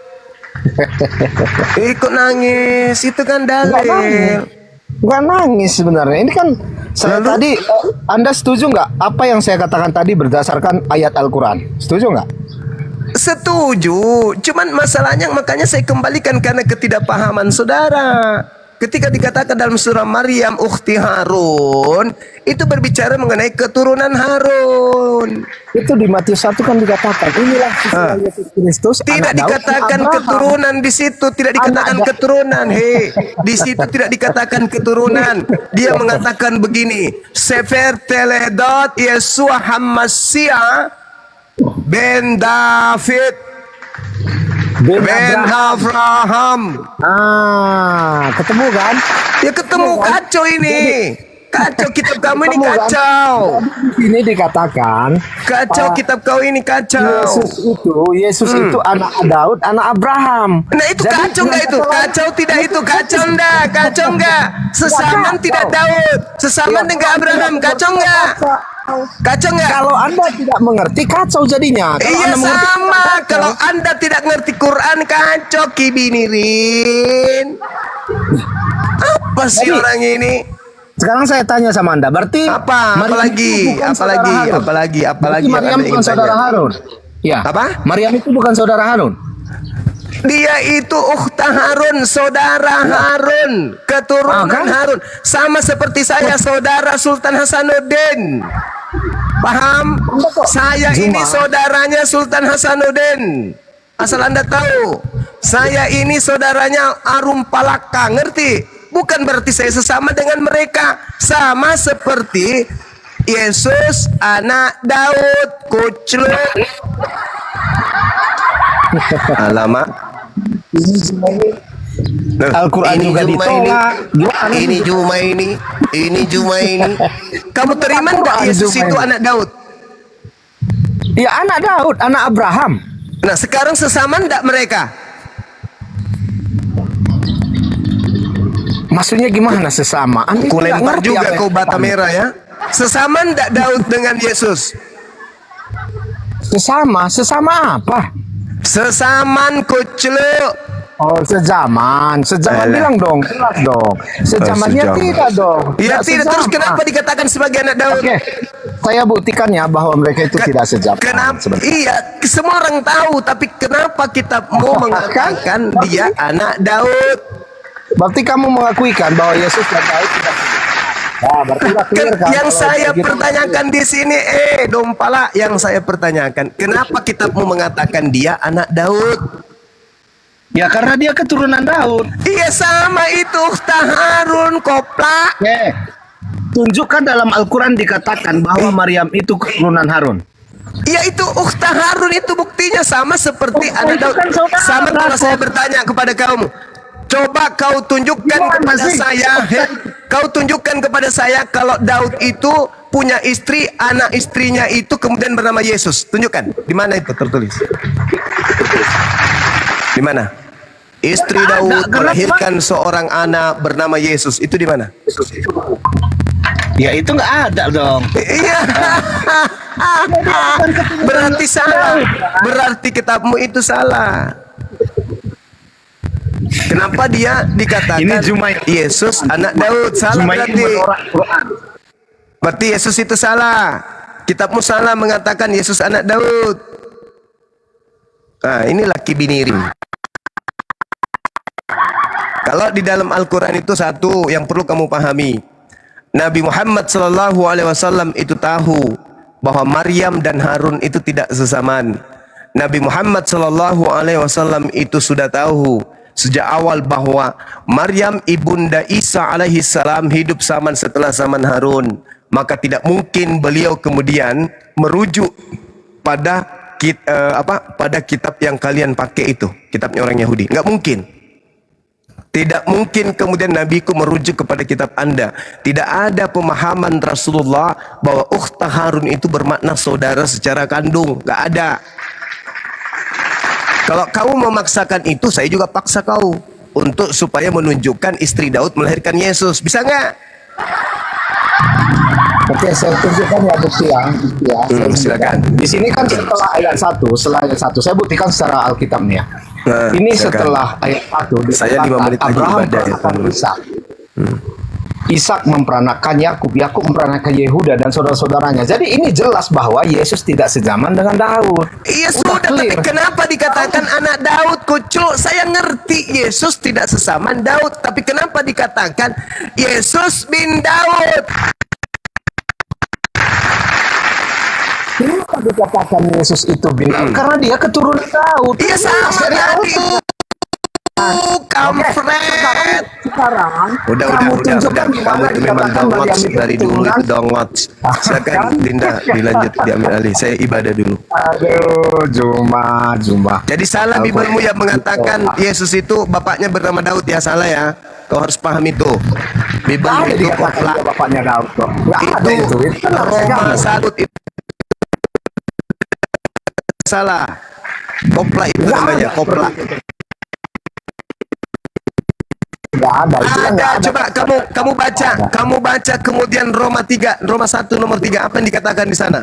Ikut nangis, itu kan dalil. Nggak nangis sebenarnya. Ini kan saya tadi, Anda setuju nggak apa yang saya katakan tadi berdasarkan ayat Al-Quran? Setuju nggak? Setuju. Cuman masalahnya makanya saya kembalikan karena ketidakpahaman saudara. Ketika dikatakan dalam surah Maryam ukhti Harun, itu berbicara mengenai keturunan Harun. Itu di Matius 1 kan dikatakan inilah Yesus Kristus. Tidak dikatakan keturunan di situ, tidak dikatakan keturunan. Hei, di situ tidak dikatakan keturunan. Dia mengatakan begini, Sefer Teledot Yesua Hammasya ben David Ben Abraham. Ketemu kan? Ya ketemu, kacau ini. Kacau kitab kamu ini kacau. Ini dikatakan kacau kitab kau ini kacau. Yesus itu anak Daud, anak Abraham. Nah itu kacau enggak itu? Kacau tidak itu? Kacau enggak? Kacau enggak? Sesaman tidak Daud, sesaman dengan Abraham. Kacau enggak? Kacau enggak? Kalau Anda tidak mengerti, kacau jadinya. Iya sama. Kalau Anda tidak ngerti Quran, kacau kibinirin. Apa sih orang ini? Sekarang saya tanya sama Anda, berarti apalagi Maryam bukan saudara Harun. Ya. Apa? Maryam itu bukan saudara Harun. Dia itu ukhta Harun, saudara Harun, keturunan Harun. Sama seperti saya, saudara Sultan Hasanuddin. Paham? Saya ini saudaranya Sultan Hasanuddin. Asal Anda tahu, saya ini saudaranya Arum Palaka, ngerti? Bukan berarti saya sesama dengan mereka. Sama seperti Yesus anak Daud, kucluk. Alamak. Al-Quran juga ditolak. Ini Juma ini. Kamu terima enggak Yesus itu anak Daud? Ya anak Daud, anak Abraham. Nah sekarang sesama enggak mereka? Maksudnya gimana sesama? Ku lempar juga kau bata merah ya. Sesaman enggak Daud dengan Yesus? Sesama apa? Sesaman kucluk. Oh, sejaman bilang dong, jelas dong. Sejamannya sejaman. tidak dong. Ya Tidak tidak, terus sejama. kenapa dikatakan sebagai anak Daud? Oke, saya buktikan ya bahwa mereka itu tidak sejaman. Kenapa? Sebentar. Iya, semua orang tahu, tapi kenapa kita mau mengatakan dia anak Daud? Berarti kamu mengakui kan bahwa Yesus dan Daud tidak sejaman. Nah, berarti udah clear kan? Yang Kalau saya begitu, pertanyakan di sini, Dompala, yang saya pertanyakan, kenapa kita mau mengatakan dia anak Daud? ya karena dia keturunan Daud. Iya sama itu, Harun, Kopla. Tunjukkan dalam Al-Quran dikatakan bahwa Maryam itu keturunan Harun. Iya itu Ukhta Harun, itu buktinya sama seperti anak Daud. Sama kalau saya bertanya kepada kamu, coba kau tunjukkan kepada saya, kau tunjukkan kepada saya kalau Daud itu punya istri, anak istrinya itu kemudian bernama Yesus. Tunjukkan, di mana itu tertulis? Di mana? Istri Daud melahirkan seorang anak bernama Yesus. Itu di mana? Ya itu nggak ada dong. Iya. Berarti salah. Berarti kitabmu itu salah. Kenapa dia dikatakan Ini Jumai. Yesus anak Daud? Salah berarti. Berarti Yesus itu salah. Kitabmu salah mengatakan Yesus anak Daud. Nah, ini laki binirim. Kalau di dalam Al-Quran itu satu yang perlu kamu pahami, Nabi Muhammad SAW itu tahu bahwa Maryam dan Harun itu tidak sesamaan. Nabi Muhammad SAW itu sudah tahu sejak awal bahwa Maryam ibunda Isa alaihissalam hidup zaman setelah zaman Harun. Maka tidak mungkin beliau kemudian merujuk pada pada kitab yang kalian pakai itu, kitabnya orang Yahudi. Nggak mungkin. Tidak mungkin kemudian Nabiku merujuk kepada kitab Anda. Tidak ada pemahaman Rasulullah bahwa Ukhta Harun itu bermakna saudara secara kandung. Nggak ada. Kalau kamu memaksakan itu, saya juga paksa kau untuk supaya menunjukkan istri Daud melahirkan Yesus. Bisa nggak? Oke, saya tunjukkan ya bukti ya. Silakan. Di sini kan setelah ayat 1, saya buktikan secara Alkitab nih ya. Nah, ini silakan. setelah ayat 1 Saya 5 menit lagi Abraham ibadah ya, memperanakan Ishak. Ishak memperanakan Yakub, Yakub memperanakan Yehuda dan saudara-saudaranya. Jadi ini jelas bahwa Yesus tidak sezaman dengan Daud. Iya sudah, tapi kenapa dikatakan anak Daud, kucuk? Saya ngerti Yesus tidak sesaman Daud, tapi kenapa dikatakan Yesus bin Daud? Kenapa dikatakan Yesus itu bin Daud? Karena dia keturunan Daud. Iya sama tadi. Kampret. Sekarang Udah, kamu itu memang dongot dari dulu itu dongot. Silakan Dinda dilanjut, diambil alih. Saya ibadah dulu. Aduh, Juma. Jadi salah Bibelmu yang mengatakan Yesus itu bapaknya bernama Daud, ya salah ya. Kau harus paham itu. Bibelmu itu kopla. Bapaknya Daud kok. Nggak ada itu. Roma 1 itu salah. Kopla itu namanya, kopla. Ada, coba kamu baca kemudian Roma 3, Roma 1 nomor 3, apa yang dikatakan di sana?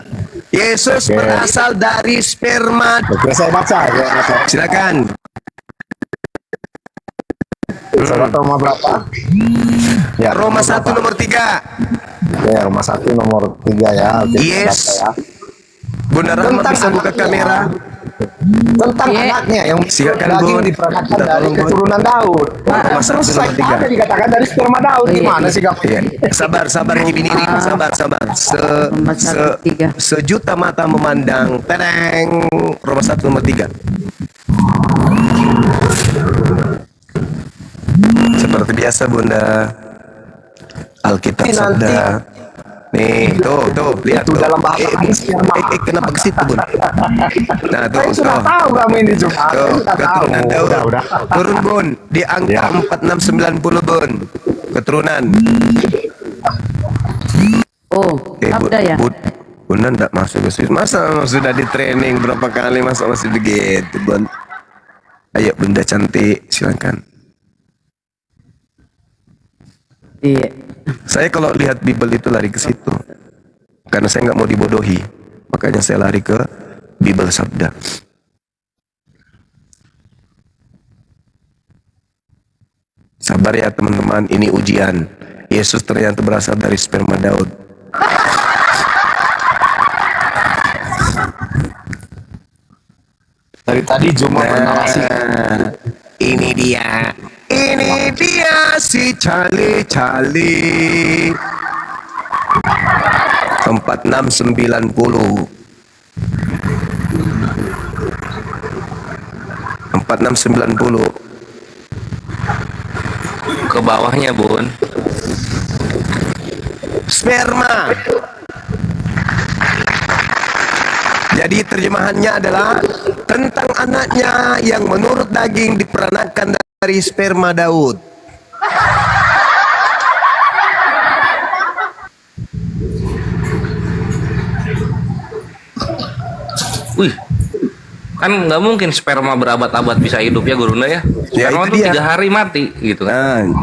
Yesus berasal dari sperma. Oke, saya baca. Silakan. Surat Roma berapa? Ya, Roma 1 nomor 3. Ya, Roma 1 nomor 3 ya. Oke, Yes. baca ya. Bunda Rahma bisa buka kamera. Tentang anaknya yang Silakan, daging Bun. diperanakan Minta dari tolong, Bun. keturunan Daud. Roma 1 Terus nomor 3. ada dikatakan dari sperma Daud. Gimana sih kamu? Iya. Sabar Kibiniri, sabar. Sejuta mata memandang. Tereng. Roma 1 nomor 3. Seperti biasa Bunda, Alkitab sabda. Nih, tuh, lihat Itu tuh. dalam bahasa Kenapa ke situ, Bun? Nah, Saya sudah tuh. tahu kamu ini Juma. Saya Tuh, sudah tahu. keturunan Daud. Udah. Turun, Bun, di angka 4690, Bun. Keturunan. Sabda ya? Bunda enggak masuk ke situ. Masa sudah di training berapa kali, masa masih begitu, Bun? Ayo, Bunda cantik, silakan. Iya. Saya kalau lihat Bible itu lari ke situ. karena saya nggak mau dibodohi. Makanya saya lari ke Bible Sabda. Sabar ya teman-teman, ini ujian. Yesus ternyata berasal dari sperma Daud. Dari tadi Juma bernarasi. Ini dia si Charlie 4690. 4690. Ke bawahnya, Bun. Sperma. Jadi terjemahannya adalah tentang anaknya yang menurut daging diperanakan dari sperma Daud. Wih, kan nggak mungkin sperma berabad-abad bisa hidup ya Gurunda ya. Sperma itu tuh dia. 3 hari mati gitu kan.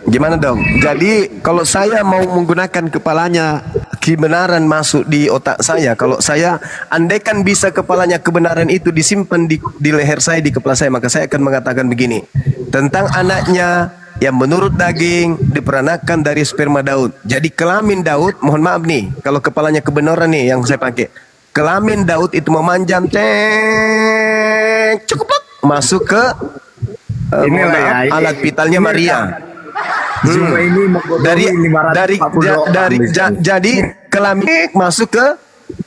Gimana dong? Jadi kalau saya mau menggunakan kepalanya, kebenaran masuk di otak saya. Kalau saya andaikan bisa kepalanya kebenaran itu disimpan di leher saya, di kepala saya, maka saya akan mengatakan begini tentang anaknya yang menurut daging diperanakan dari sperma Daud. Jadi kelamin Daud, mohon maaf nih, kalau kepalanya kebenaran nih yang saya pakai. Kelamin Daud itu memanjang, cukup masuk ke alat vitalnya Maria. Jadi kelamin masuk ke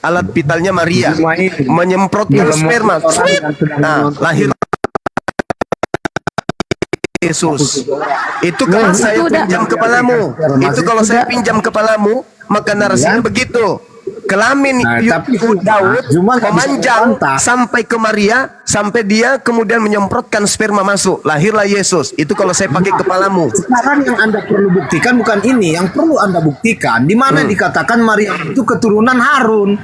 alat vitalnya Maria, menyemprotkan sperma. Nah, lahir Yesus. Itu kalau saya pinjam kepalamu. Itu kalau saya pinjam kepalamu, maka narasinya begitu. Kelamin Daud memanjang sampai ke Maria, sampai dia kemudian menyemprotkan sperma masuk, lahirlah Yesus. Itu kalau saya pakai kepalamu. Sekarang yang Anda perlu buktikan bukan ini, yang perlu Anda buktikan di mana dikatakan Maria itu keturunan Harun.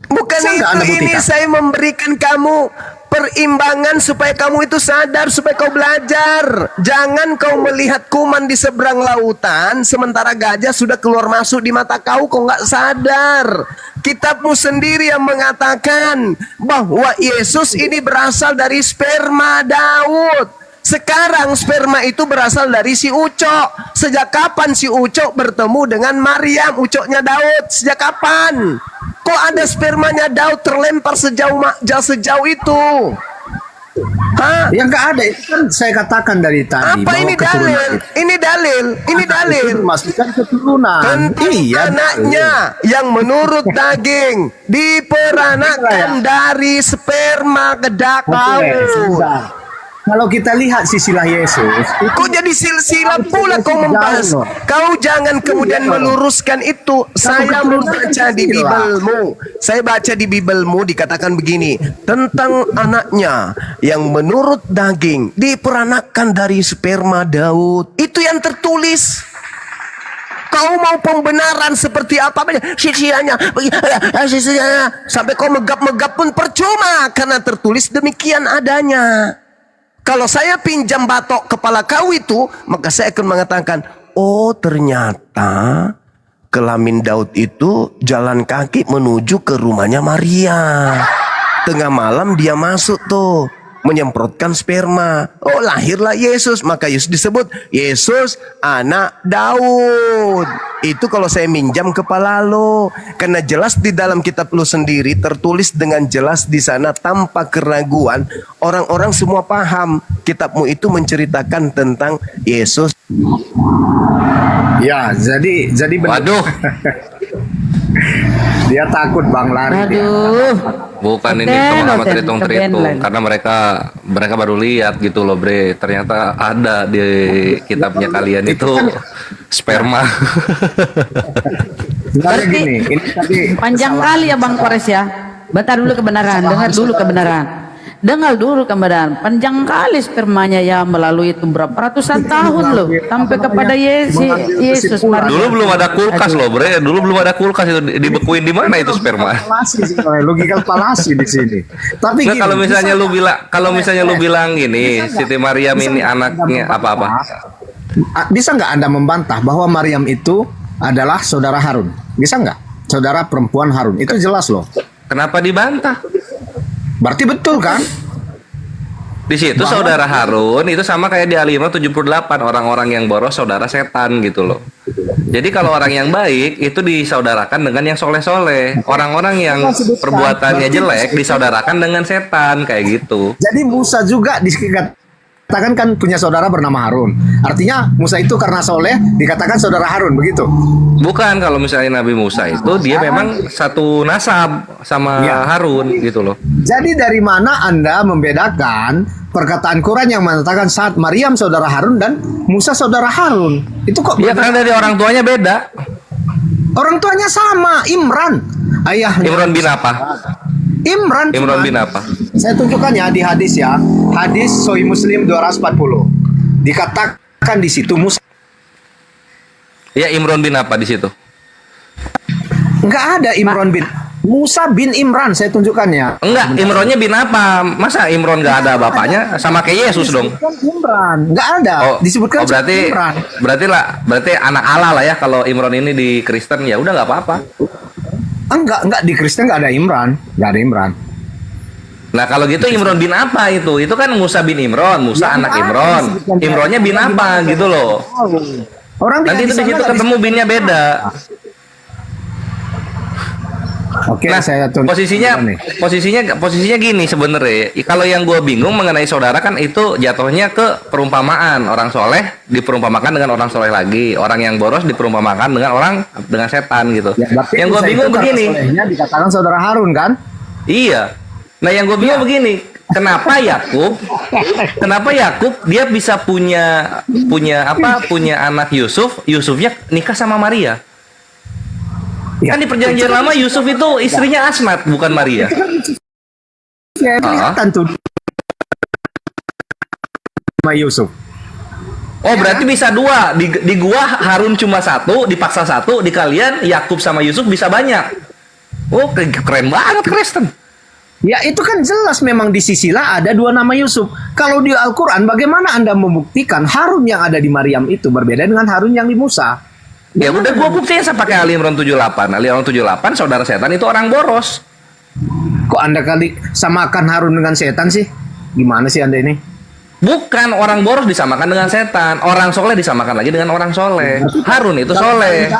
Bukan itu, ini saya memberikan kamu perimbangan supaya kamu itu sadar, supaya kau belajar. Jangan kau melihat kuman di seberang lautan sementara gajah sudah keluar masuk di mata kau nggak sadar. Kitabmu sendiri yang mengatakan bahwa Yesus ini berasal dari sperma Daud. Sekarang sperma itu berasal dari si Ucok. Sejak kapan si Ucok bertemu dengan Maryam, Ucoknya Daud? Sejak kapan? Kok ada spermanya Daud terlempar sejauh itu? Hah? Yang nggak ada, itu kan saya katakan dari tadi. Apa ini dalil? Ini dalil. Ini dalil. Masukkan keturunan. Tentang anaknya yang menurut daging diperanakan dari sperma kedak Daud. Kalau kita lihat silsilah Yesus, kok jadi silsilah pula kau membahas? Kau jangan kemudian meluruskan itu. Saya membaca di Biblemu. Saya baca di Biblemu dikatakan begini tentang anaknya yang menurut daging diperanakan dari sperma Daud. Itu yang tertulis. Kau mau pembenaran seperti apa sisianya sampai kau megap-megap pun percuma karena tertulis demikian adanya. Kalau saya pinjam batok kepala kau itu, maka saya akan mengatakan, oh ternyata kelamin Daud itu jalan kaki menuju ke rumahnya Maria. Tengah malam dia masuk tuh, menyemprotkan sperma. Oh lahirlah Yesus, maka Yesus disebut Yesus anak Daud. Itu kalau saya minjam kepala lo, karena jelas di dalam kitab lo sendiri tertulis dengan jelas di sana tanpa keraguan. Orang-orang semua paham kitabmu itu menceritakan tentang Yesus. Ya, jadi benar. Waduh. Dia takut Bang lari. Bukan ini sama terhitung karena mereka baru lihat gitu loh Bre, ternyata ada di kitabnya kalian itu sperma. Berarti gini, ini tadi panjang kali ya Bang Kores ya. Bentar dulu kebenaran, dengar dulu kebenaran. Dengar dulu kebenaran, panjang kali spermanya ya melalui itu berapa ratusan tahun loh sampai kepada Yesus. Dulu belum ada kulkas loh Bre, dulu belum ada kulkas itu dibekuin di mana itu sperma? Logikal falasi di sini. Tapi nah, kalau misalnya lu bilang gini, Siti Maryam ini anaknya apa-apa? Bisa nggak Anda membantah bahwa Maryam itu adalah saudara Harun? Bisa nggak? saudara perempuan Harun. Itu jelas loh. Kenapa dibantah? Berarti betul kan? Di situ saudara Harun itu sama kayak di Ali Imran 78, orang-orang yang boros saudara setan gitu loh. Jadi kalau orang yang baik itu disaudarakan dengan yang soleh-soleh. Orang-orang yang perbuatannya jelek disaudarakan dengan setan kayak gitu. Jadi Musa juga dikatakan kan punya saudara bernama Harun. Artinya Musa itu karena soleh dikatakan saudara Harun, begitu? Bukan, kalau misalnya Nabi Musa itu dia memang satu nasab sama Harun gitu loh. Jadi dari mana Anda membedakan perkataan Quran yang mengatakan saat Maryam saudara Harun dan Musa saudara Harun? Itu kok Iya, karena dari orang tuanya beda. Orang tuanya sama, Imran. Ayahnya Imran bin apa? Imran bin apa? Saya tunjukkan ya di hadis ya. Hadis Sahih Muslim 240. Dikatakan di situ Musa. Ya, Imran bin apa di situ? Enggak ada Imran bin Musa bin Imran, saya tunjukkan ya. Enggak, Imronnya bin apa? Masa Imron nggak ada bapaknya? Sama kayak Yesus dong. Imran, nggak ada. Disebutkan berarti Imran. berarti anak Allah lah ya kalau Imron ini di Kristen ya udah nggak apa-apa. Enggak di Kristen nggak ada Imran, nggak ada Imran. Nah kalau gitu Imron bin apa itu? Itu kan Musa bin Imron, Musa anak Imron. Imronnya bin apa gitu loh. Orang nanti itu di situ ketemu binnya beda. Oke, nah, saya posisinya gini sebenarnya. Kalau yang gue bingung mengenai saudara kan itu jatuhnya ke perumpamaan. Orang soleh diperumpamakan dengan orang soleh lagi. Orang yang boros diperumpamakan dengan setan gitu. Ya, yang gue bingung begini. Dikatakan saudara Harun kan? Iya. Nah yang gue bingung begini. Kenapa Yakub dia bisa punya anak Yusuf? Yusufnya nikah sama Maria. Kan di perjanjian lama Yusuf itu istrinya Asmat, bukan Maria. Ya, kelihatan tuh sama Yusuf. Oh, berarti bisa dua. Di gua Harun cuma satu, dipaksa satu. Di kalian Yakub sama Yusuf bisa banyak. Oh, keren banget Kristen. Ya, itu kan jelas memang di Sisila ada dua nama Yusuf. Kalau di Al-Quran, bagaimana Anda membuktikan Harun yang ada di Maryam itu berbeda dengan Harun yang di Musa? Ya udah gue buktiin saya pakai Ali Imran 78. Ali Imran 78 saudara setan itu orang boros. Kok Anda kali samakan Harun dengan setan sih? Gimana sih Anda ini? Bukan, orang boros disamakan dengan setan. Orang soleh disamakan lagi dengan orang soleh. Harun itu soleh.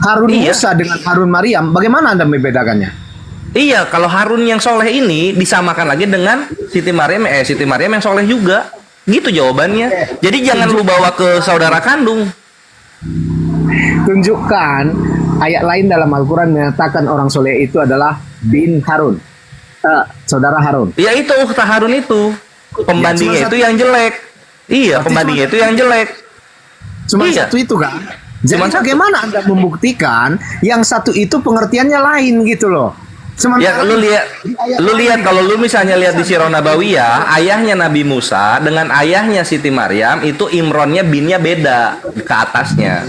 Harun Musa dengan Harun Maryam, bagaimana Anda membedakannya? Iya, kalau Harun yang soleh ini disamakan lagi dengan Siti Maryam yang soleh juga. Gitu jawabannya. Jadi jangan lu bawa ke saudara kandung. Tunjukkan ayat lain dalam Al-Quran mengatakan orang soleh itu adalah bin Harun, saudara Harun. Ya itu Ukhta Harun itu pembandingnya itu yang jelek. Iya, pembandingnya itu yang jelek. Cuma satu itu kan. Jadi bagaimana Anda membuktikan yang satu itu pengertiannya lain gitu loh? Ya lu lihat kalau lu misalnya lihat di Sirah Nabawiyah, ayahnya Nabi Musa dengan ayahnya Siti Maryam itu Imronnya binnya beda ke atasnya.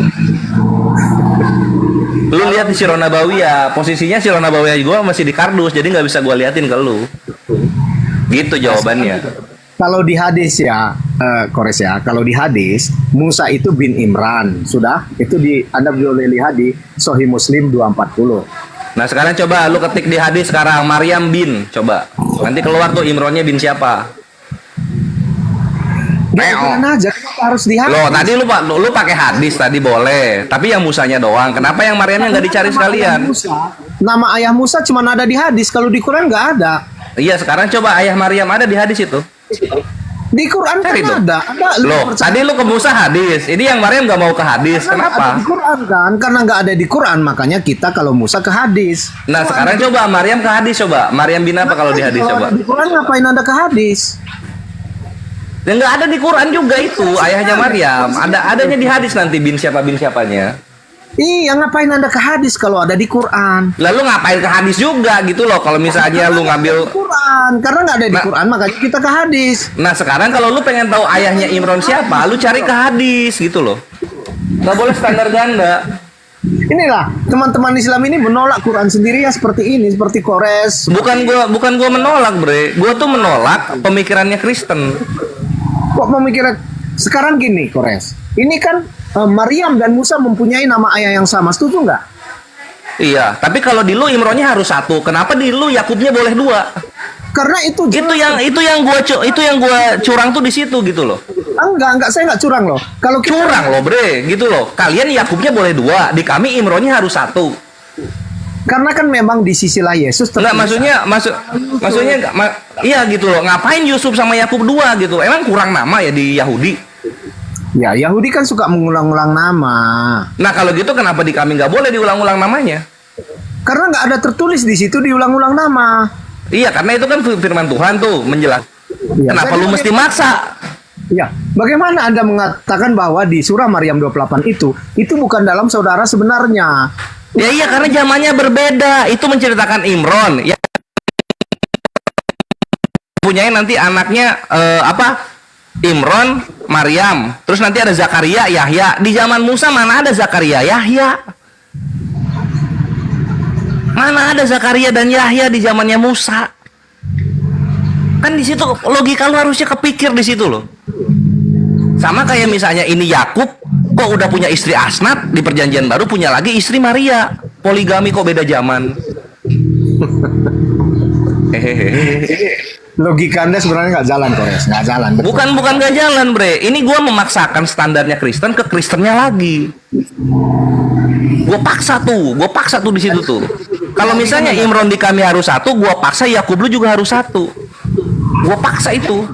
Lu lihat di Sirah Nabawiyah, posisinya Sirah Nabawiyah gue masih di kardus, jadi nggak bisa gue liatin ke lu. Gitu jawabannya. Kalau di hadis ya, Kores ya, kalau di hadis Musa itu bin Imran, sudah itu Anda boleh lihat di Sahih Muslim 240. Nah sekarang coba lu ketik di hadis sekarang Maryam bin, coba nanti keluar tuh Imronnya bin siapa? Aja harus di hadis. Loh tadi lu pakai hadis tadi boleh, tapi yang Musanya doang. Kenapa yang Maryamnya nggak dicari sekalian? Nama ayah Musa cuma ada di hadis, kalau di Quran nggak ada. Iya sekarang coba ayah Maryam ada di hadis itu. Di Quran kan ada. Loh, tadi lu ke Musa hadis. Ini yang Maryam nggak mau ke hadis. Kenapa? Ada di Quran kan? Karena nggak ada di Quran, makanya kita kalau Musa ke hadis. Nah, sekarang coba Maryam ke hadis coba. Maryam bin apa kalau di hadis coba? Di Quran ngapain Anda ke hadis? Ya nggak ada di Quran juga itu ayahnya Maryam. Adanya di hadis nanti bin siapanya. Iya, ngapain Anda ke hadis kalau ada di Quran? Lalu ngapain ke hadis juga gitu loh kalau misalnya lu ngambil Quran, karena nggak ada di Quran makanya kita ke hadis. Nah sekarang kalau lu pengen tahu ayahnya Imron siapa, lu cari ke hadis gitu loh. Nggak boleh standar ganda. Inilah teman-teman Islam ini menolak Quran sendiri ya seperti ini, seperti Kores. Bukan gua menolak, bre. Gua tuh menolak pemikirannya Kristen. Kok pemikiran sekarang gini, Kores? Ini kan Maryam dan Musa mempunyai nama ayah yang sama, setuju nggak? Iya, tapi kalau di lu Imronnya harus 1. Kenapa di lu Yakubnya boleh 2? Karena itu itu yang gua curang tuh di situ gitu loh. enggak, saya enggak curang loh. Kalau kita Curang loh, Bre, gitu loh. Kalian Yakubnya boleh 2, di kami Imronnya harus 1. karena kan memang di sisilah Yesus Enggak, maksudnya iya gitu loh. Ngapain Yusuf sama Yakub 2 gitu? Emang kurang nama ya di Yahudi? Ya, Yahudi kan suka mengulang-ulang nama. Nah, kalau gitu kenapa di kami nggak boleh diulang-ulang namanya? Karena nggak ada tertulis di situ diulang-ulang nama. Iya, karena itu kan firman Tuhan tuh menjelaskan. Ya, Kenapa lu mesti maksa? Ya, bagaimana Anda mengatakan bahwa di surah Maryam 28 itu bukan dalam saudara sebenarnya? Ya iya, karena zamannya berbeda. Itu menceritakan Imron ya, punyai nanti anaknya Imron, Maryam. Terus nanti ada Zakaria, Yahya. Di zaman Musa mana ada Zakaria, Yahya? Mana ada Zakaria dan Yahya di zamannya Musa? Kan di situ logika lu harusnya kepikir di situ loh. Sama kayak misalnya ini Yakub kok udah punya istri Asnat, di perjanjian baru punya lagi istri Maria. Poligami kok beda zaman. Logika Anda sebenarnya nggak jalan, Kores. Nggak jalan. Betul. Bukan nggak jalan, Bre. Ini gue memaksakan standarnya Kristen ke Kristennya lagi. Gue paksa tuh di situ tuh. Kalau misalnya Imron di kami harus 1, gue paksa Yakub lu juga harus 1. Gue paksa itu.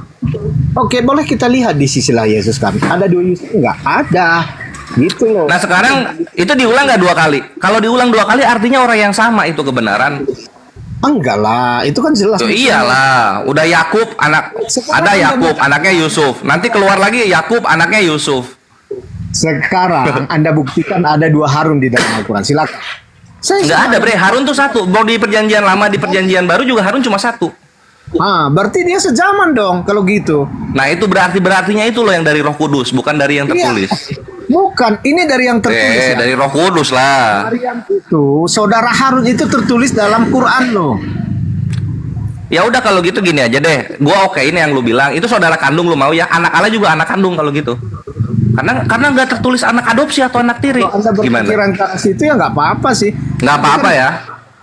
Oke, boleh kita lihat di sisilah Yesus kami. Ada 2 Yesus? Nggak ada. Gitu loh. Nah sekarang itu diulang nggak 2 kali? Kalau diulang 2 kali artinya orang yang sama itu kebenaran. Enggak lah, itu kan jelas. Tuh, iyalah, udah Yakub ada Yakub, anaknya Yusuf. Nanti keluar lagi Yakub, anaknya Yusuf. Sekarang Anda buktikan ada 2 Harun di dalam Al-Quran. Silakan. Nggak ada, Bre. Harun tuh 1. Mau di perjanjian lama, di perjanjian baru juga Harun cuma 1. Berarti dia sejaman dong kalau gitu. Nah itu berartinya itu loh yang dari Roh Kudus, bukan dari yang tertulis. Bukan, ini dari yang tertulis. Dari Roh Kudus lah. Maryam itu, saudara Harun itu tertulis dalam Quran loh. Ya udah kalau gitu gini aja deh. Gua oke ini yang lu bilang. Itu saudara kandung lu mau ya. Anak Allah juga anak kandung kalau gitu. Karena nggak tertulis anak adopsi atau anak tiri. Kalau Anda berpikiran ke situ ya nggak apa-apa sih. Nggak apa-apa ya.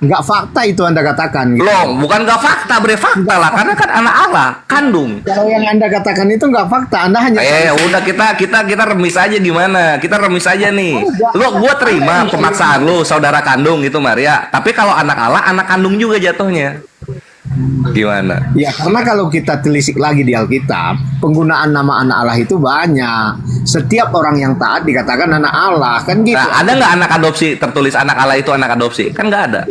Nggak fakta itu Anda katakan. Gitu. Loh, bukan nggak fakta, Bre, fakta lah. Karena kan anak Allah kandung. Kalau yang Anda katakan itu nggak fakta, Anda hanya. Udah kita remis aja gimana? Kita remis aja nih. Gua terima pemaksaan lu saudara kandung itu Maria. Tapi kalau anak Allah anak kandung juga jatuhnya. Gimana? Ya karena kalau kita telisik lagi di Alkitab, penggunaan nama anak Allah itu banyak. Setiap orang yang taat dikatakan anak Allah, kan gitu. Nah, ada nggak anak adopsi tertulis anak Allah itu anak adopsi? Kan nggak ada.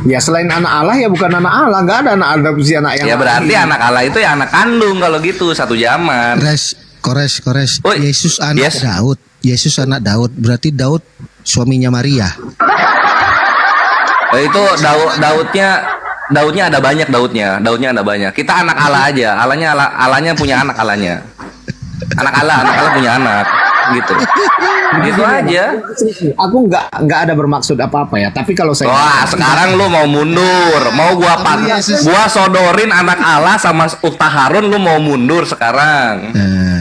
Ya selain anak Allah ya bukan anak Allah, nggak ada anak adopsi anak yang ya berarti lain. anak Allah itu ya anak kandung kalau gitu satu zaman. Kores. Oh, Yesus anak Daud. Yesus anak Daud. Berarti Daud suaminya Maria. Itu Daudnya ada banyak Daudnya ada banyak. Kita anak Allah aja. Allahnya punya anak Allahnya. Anak Allah punya anak gitu. Gitu aja. Aku nggak ada bermaksud apa-apa ya. Tapi kalau saya sekarang lu mau mundur, mau gua sodorin anak Allah sama Ukta Harun, lu mau mundur sekarang.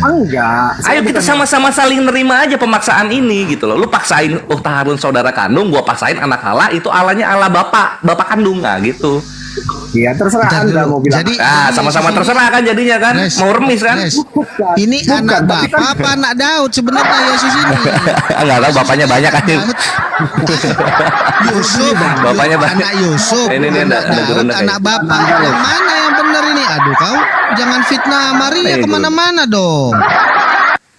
Enggak. Ayo kita sama-sama saling nerima aja pemaksaan ini gitu loh. Lu paksain Ukta Harun saudara kandung, gua paksain anak Allah, itu Allahnya Allah bapak kandung gitu. Ya terserah Anda mau bilang. Jadi sama-sama terserah kan jadinya kan. Mau remis kan. Ini anak bapak apa anak Daud sebenarnya Yesus ini? Enggak tahu bapaknya banyak kan. Yusuf. Bapaknya banyak. Anak Yusuf. Ini ada Daud, anak bapak. Yang mana yang benar ini? Aduh kau jangan fitnah Maria kemana-mana dong.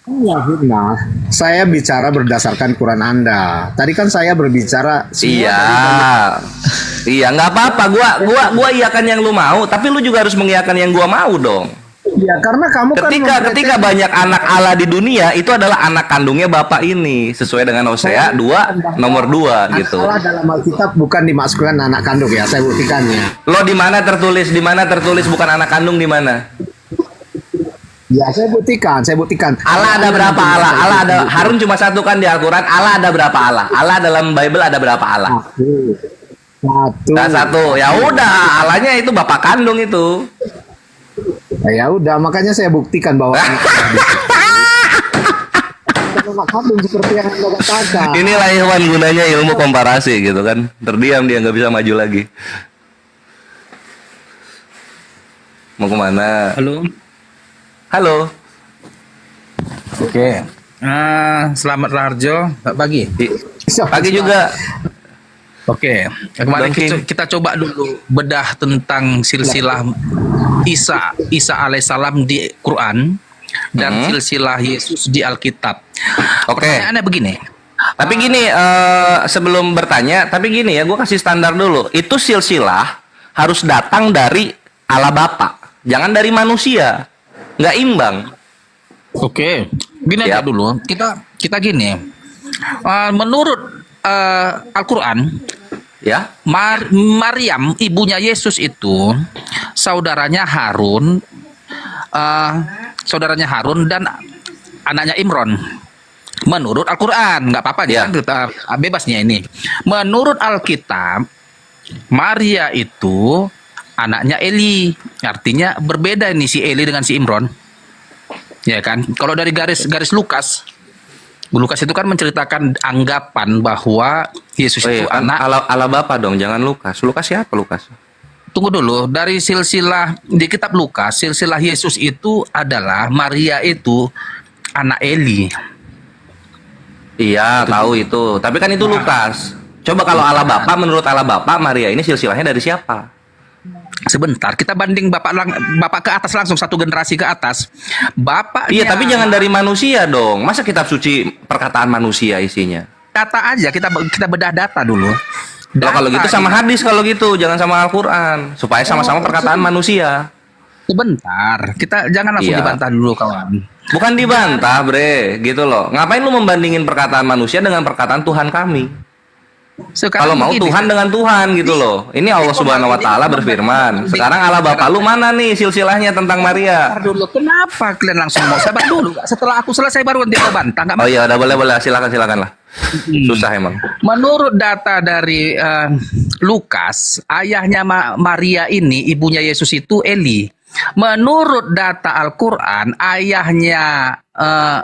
Ya fitnah. Saya bicara berdasarkan Quran Anda. Tadi kan saya berbicara. Iya nggak apa-apa. Gua iyakan yang lu mau, tapi lu juga harus mengiyakan yang gua mau dong. Ya karena kamu ketika banyak anak Allah di dunia itu adalah anak kandungnya bapak ini sesuai dengan Hosea 2 nomor 2 gitu. Allah dalam Alkitab bukan dimasukkan anak kandung ya, saya buktikannya. Lo di mana tertulis bukan anak kandung di mana? Ya saya buktikan. Allah ada berapa Allah? Allah ada Harun cuma 1 kan di Al-Qur'an. Allah ada berapa Allah? Allah dalam Bible ada berapa Allah? 1. Nah, 1. Ya udah, Allahnya itu bapak kandung itu. Ya udah, makanya saya buktikan bahwa sama kambing seperti yang Anda katakan. Inilah Ikhwan gunanya ilmu komparasi gitu kan. Terdiam dia nggak bisa maju lagi. Mau kemana? Halo. Halo. Oke. Selamat Raharjo. Pagi. Pagi juga. Oke. Kemarin kita coba dulu bedah tentang silsilah Isa alaihissalam di Quran dan silsilah Yesus di Alkitab. Oke. Pertanyaannya begini. Tapi gini, sebelum bertanya, tapi gini ya, gue kasih standar dulu. Itu silsilah harus datang dari Allah Bapa, jangan dari manusia. Nggak imbang. Oke. Gini aja dulu. Kita gini. Menurut Al-Quran, ya, Maryam ibunya Yesus itu saudaranya Harun, dan anaknya Imron. Menurut Al-Quran, nggak apa-apa, kan bebasnya ini. Menurut Alkitab, Maria itu anaknya Eli, artinya berbeda nih si Eli dengan si Imron, ya kan? Kalau dari garis Lukas itu kan menceritakan anggapan bahwa Yesus itu anak Allah Bapa dong, jangan Lukas. Lukas siapa Lukas? Tunggu dulu, dari silsilah di kitab Lukas, silsilah Yesus itu adalah Maria itu anak Eli. Iya, tahu itu. Tapi kan itu Lukas. Coba kalau Allah Bapa, menurut Allah Bapa, Maria ini silsilahnya dari siapa? Sebentar, kita banding bapak ke atas langsung, satu generasi ke atas. Bapaknya. Iya, tapi jangan dari manusia dong. Masa kitab suci perkataan manusia isinya? Data aja, kita bedah data dulu. Nah, kalau gitu sama hadis, kalau gitu jangan sama Al-Quran, supaya sama-sama perkataan manusia. Sebentar, kita jangan langsung dibantah dulu, kawan. Bukan dibantah, bre, gitu loh. Ngapain lu membandingin perkataan manusia dengan perkataan Tuhan kami? Kalau mau Tuhan dengan Tuhan gitu loh. Ini Allah Subhanahu Wa Taala berfirman. Sekarang Allah Bapa lu mana nih silsilahnya tentang Maria? Dulu, kenapa kalian langsung mau sabar dulu? Setelah aku selesai baru nanti kau bantah. Oh iya, udah boleh, silakan lah. Susah emang. Menurut data dari Lukas, ayahnya Maria ini, ibunya Yesus itu Eli. Menurut data Al-Quran, ayahnya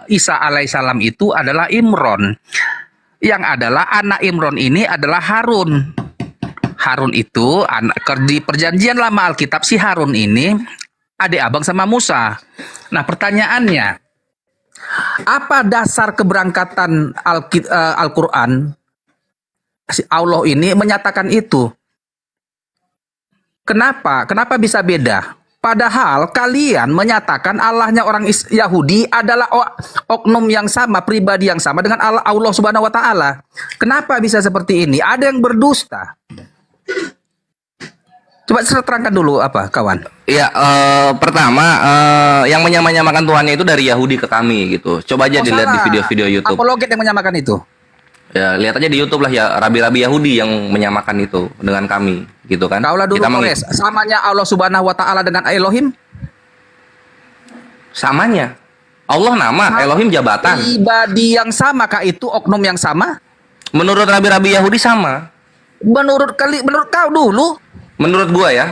Isa alaihissalam itu adalah Imron. Yang adalah anak Imron ini adalah Harun. Harun itu di perjanjian lama Alkitab, si Harun ini adik abang sama Musa. Nah, pertanyaannya, apa dasar keberangkatan Al-Quran? Allah ini menyatakan itu. Kenapa? Kenapa bisa beda? Padahal kalian menyatakan Allahnya orang Yahudi adalah oknum yang sama, pribadi yang sama dengan Allah Subhanahu Wa Taala. Kenapa bisa seperti ini? Ada yang berdusta. Coba terangkan dulu apa, kawan? Iya, pertama yang menyamakan Tuhannya itu dari Yahudi ke kami gitu. Coba aja dilihat di video-video YouTube. Apologet yang menyamakan itu. Ya, lihat aja di YouTube lah ya, rabi-rabi Yahudi yang menyamakan itu dengan kami, gitu kan? Kaulah dulu, Kores. Samanya Allah Subhanahu Wa Taala dengan Elohim? Samanya. Allah nama, Elohim jabatan. Pribadi yang sama kah itu, oknum yang sama? Menurut rabi-rabi Yahudi sama. Menurut kau dulu? Menurut gua ya.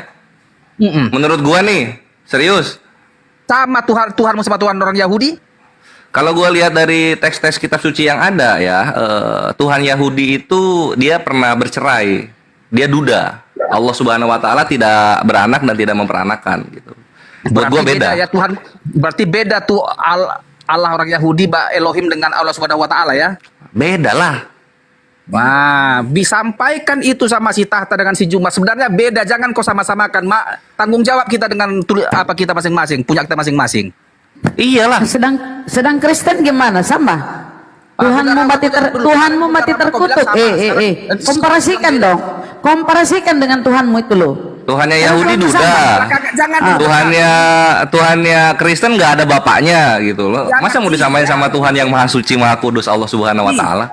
Menurut gua nih, serius. Sama Tuhanmu sama Tuhan orang Yahudi? Kalau gue lihat dari teks-teks kitab suci yang ada ya, Tuhan Yahudi itu dia pernah bercerai, dia duda. Allah Subhanahu Wa Taala tidak beranak dan tidak memperanakan gitu. Buat gue beda. Ya Tuhan, berarti beda tuh Allah orang Yahudi, Elohim dengan Allah Subhanahu Wa Taala ya? Beda lah. Wah, disampaikan itu sama si Tahta dengan si Jumat. Sebenarnya beda, jangan kau sama-samakan. Tanggung jawab kita dengan apa kita masing-masing, punya kita masing-masing. Iyalah. Sedang Kristen gimana? Sama. Tuhanmu mati terkutuk. Komparasikan dong. Komparasikan dengan Tuhanmu itu loh. Tuhannya Yahudi duda. Tuhannya Kristen nggak ada bapaknya gitu loh. Masa mau disamain sama Tuhan yang Maha Suci, Maha Kudus, Allah Subhanahu Wa Taala?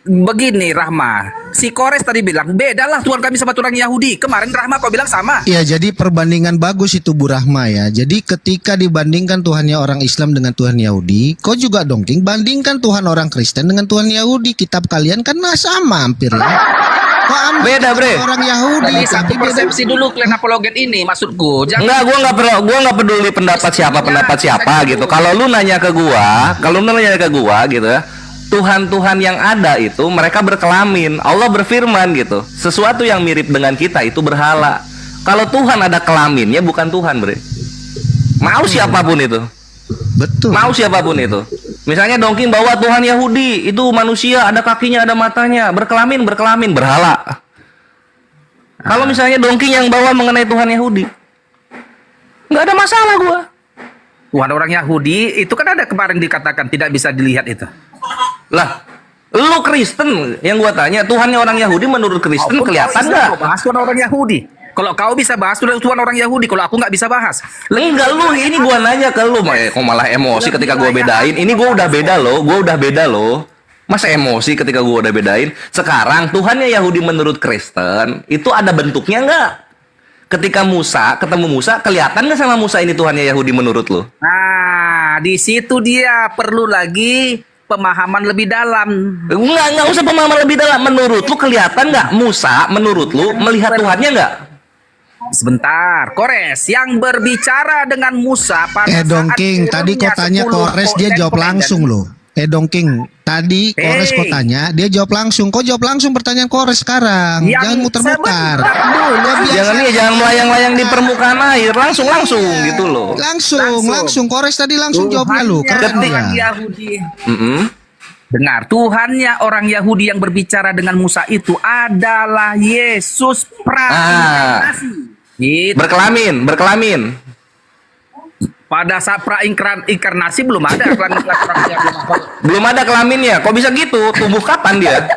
Begini Rahma, si Kores tadi bilang bedalah Tuhan kami sama Tuhan Yahudi. Kemarin Rahma kau bilang sama. Ya, jadi perbandingan bagus itu Bu Rahma ya. Jadi ketika dibandingkan Tuhannya orang Islam dengan Tuhan Yahudi, kau juga dongking bandingkan Tuhan orang Kristen dengan Tuhan Yahudi. Kitab kalian kan sama hampir ya. Kok Beda, Bre. Orang Yahudi. Tadi satu persepsi dulu kalian apologet ini maksudku. Enggak, gua nggak peduli pendapat siapa gitu. Kalau lu nanya ke gua gitu ya, Tuhan yang ada itu mereka berkelamin. Allah berfirman gitu, sesuatu yang mirip dengan kita itu berhala. Kalau Tuhan ada kelaminnya bukan Tuhan, Bre. Mau siapapun itu. Betul. Mau siapapun itu. Misalnya Dongking bawa Tuhan Yahudi, itu manusia, ada kakinya, ada matanya, berkelamin, berhala. Kalau misalnya Dongking yang bawa mengenai Tuhan Yahudi, nggak ada masalah gua. Tuhan orang Yahudi itu kan ada kemarin dikatakan tidak bisa dilihat itu. Lah, lu Kristen yang gua tanya, Tuhannya orang Yahudi menurut Kristen kelihatan nggak? Bahas Tuhan orang Yahudi. Kalau kau bisa bahas Tuhan orang Yahudi, kalau aku nggak bisa bahas. Enggak, lu ini gua nanya ke lu, kok malah emosi ketika gua bedain. Ini gua udah beda loh. Masa emosi ketika gua udah bedain? Sekarang Tuhannya Yahudi menurut Kristen itu ada bentuknya nggak? Ketika ketemu Musa, kelihatan nggak sama Musa ini Tuhannya Yahudi menurut lu? Nah, di situ dia perlu lagi pemahaman lebih dalam. Nggak usah pemahaman lebih dalam. Menurut lu kelihatan nggak Musa? Menurut lu melihat Tuhannya nggak? Sebentar, Kores yang berbicara dengan Musa pada Dongking, tadi kau tanya Kores, dia jawab langsung loh. Dongking, tadi Kores kau tanya, dia jawab langsung. Kau jawab langsung pertanyaan Kores sekarang. Jangan muter-muter. Jangan melayang-layang di permukaan air, langsung gitu loh. Langsung. Kores tadi langsung jawabnya lu. Orang Yahudi. Dengar, Tuhannya orang Yahudi yang berbicara dengan Musa itu adalah Yesus prainkarnasi. Gitu. Berkelamin. Pada saat prainkarnasi belum ada kelamin. Belum ada kelaminnya. Kok bisa gitu? Tubuh kapan dia?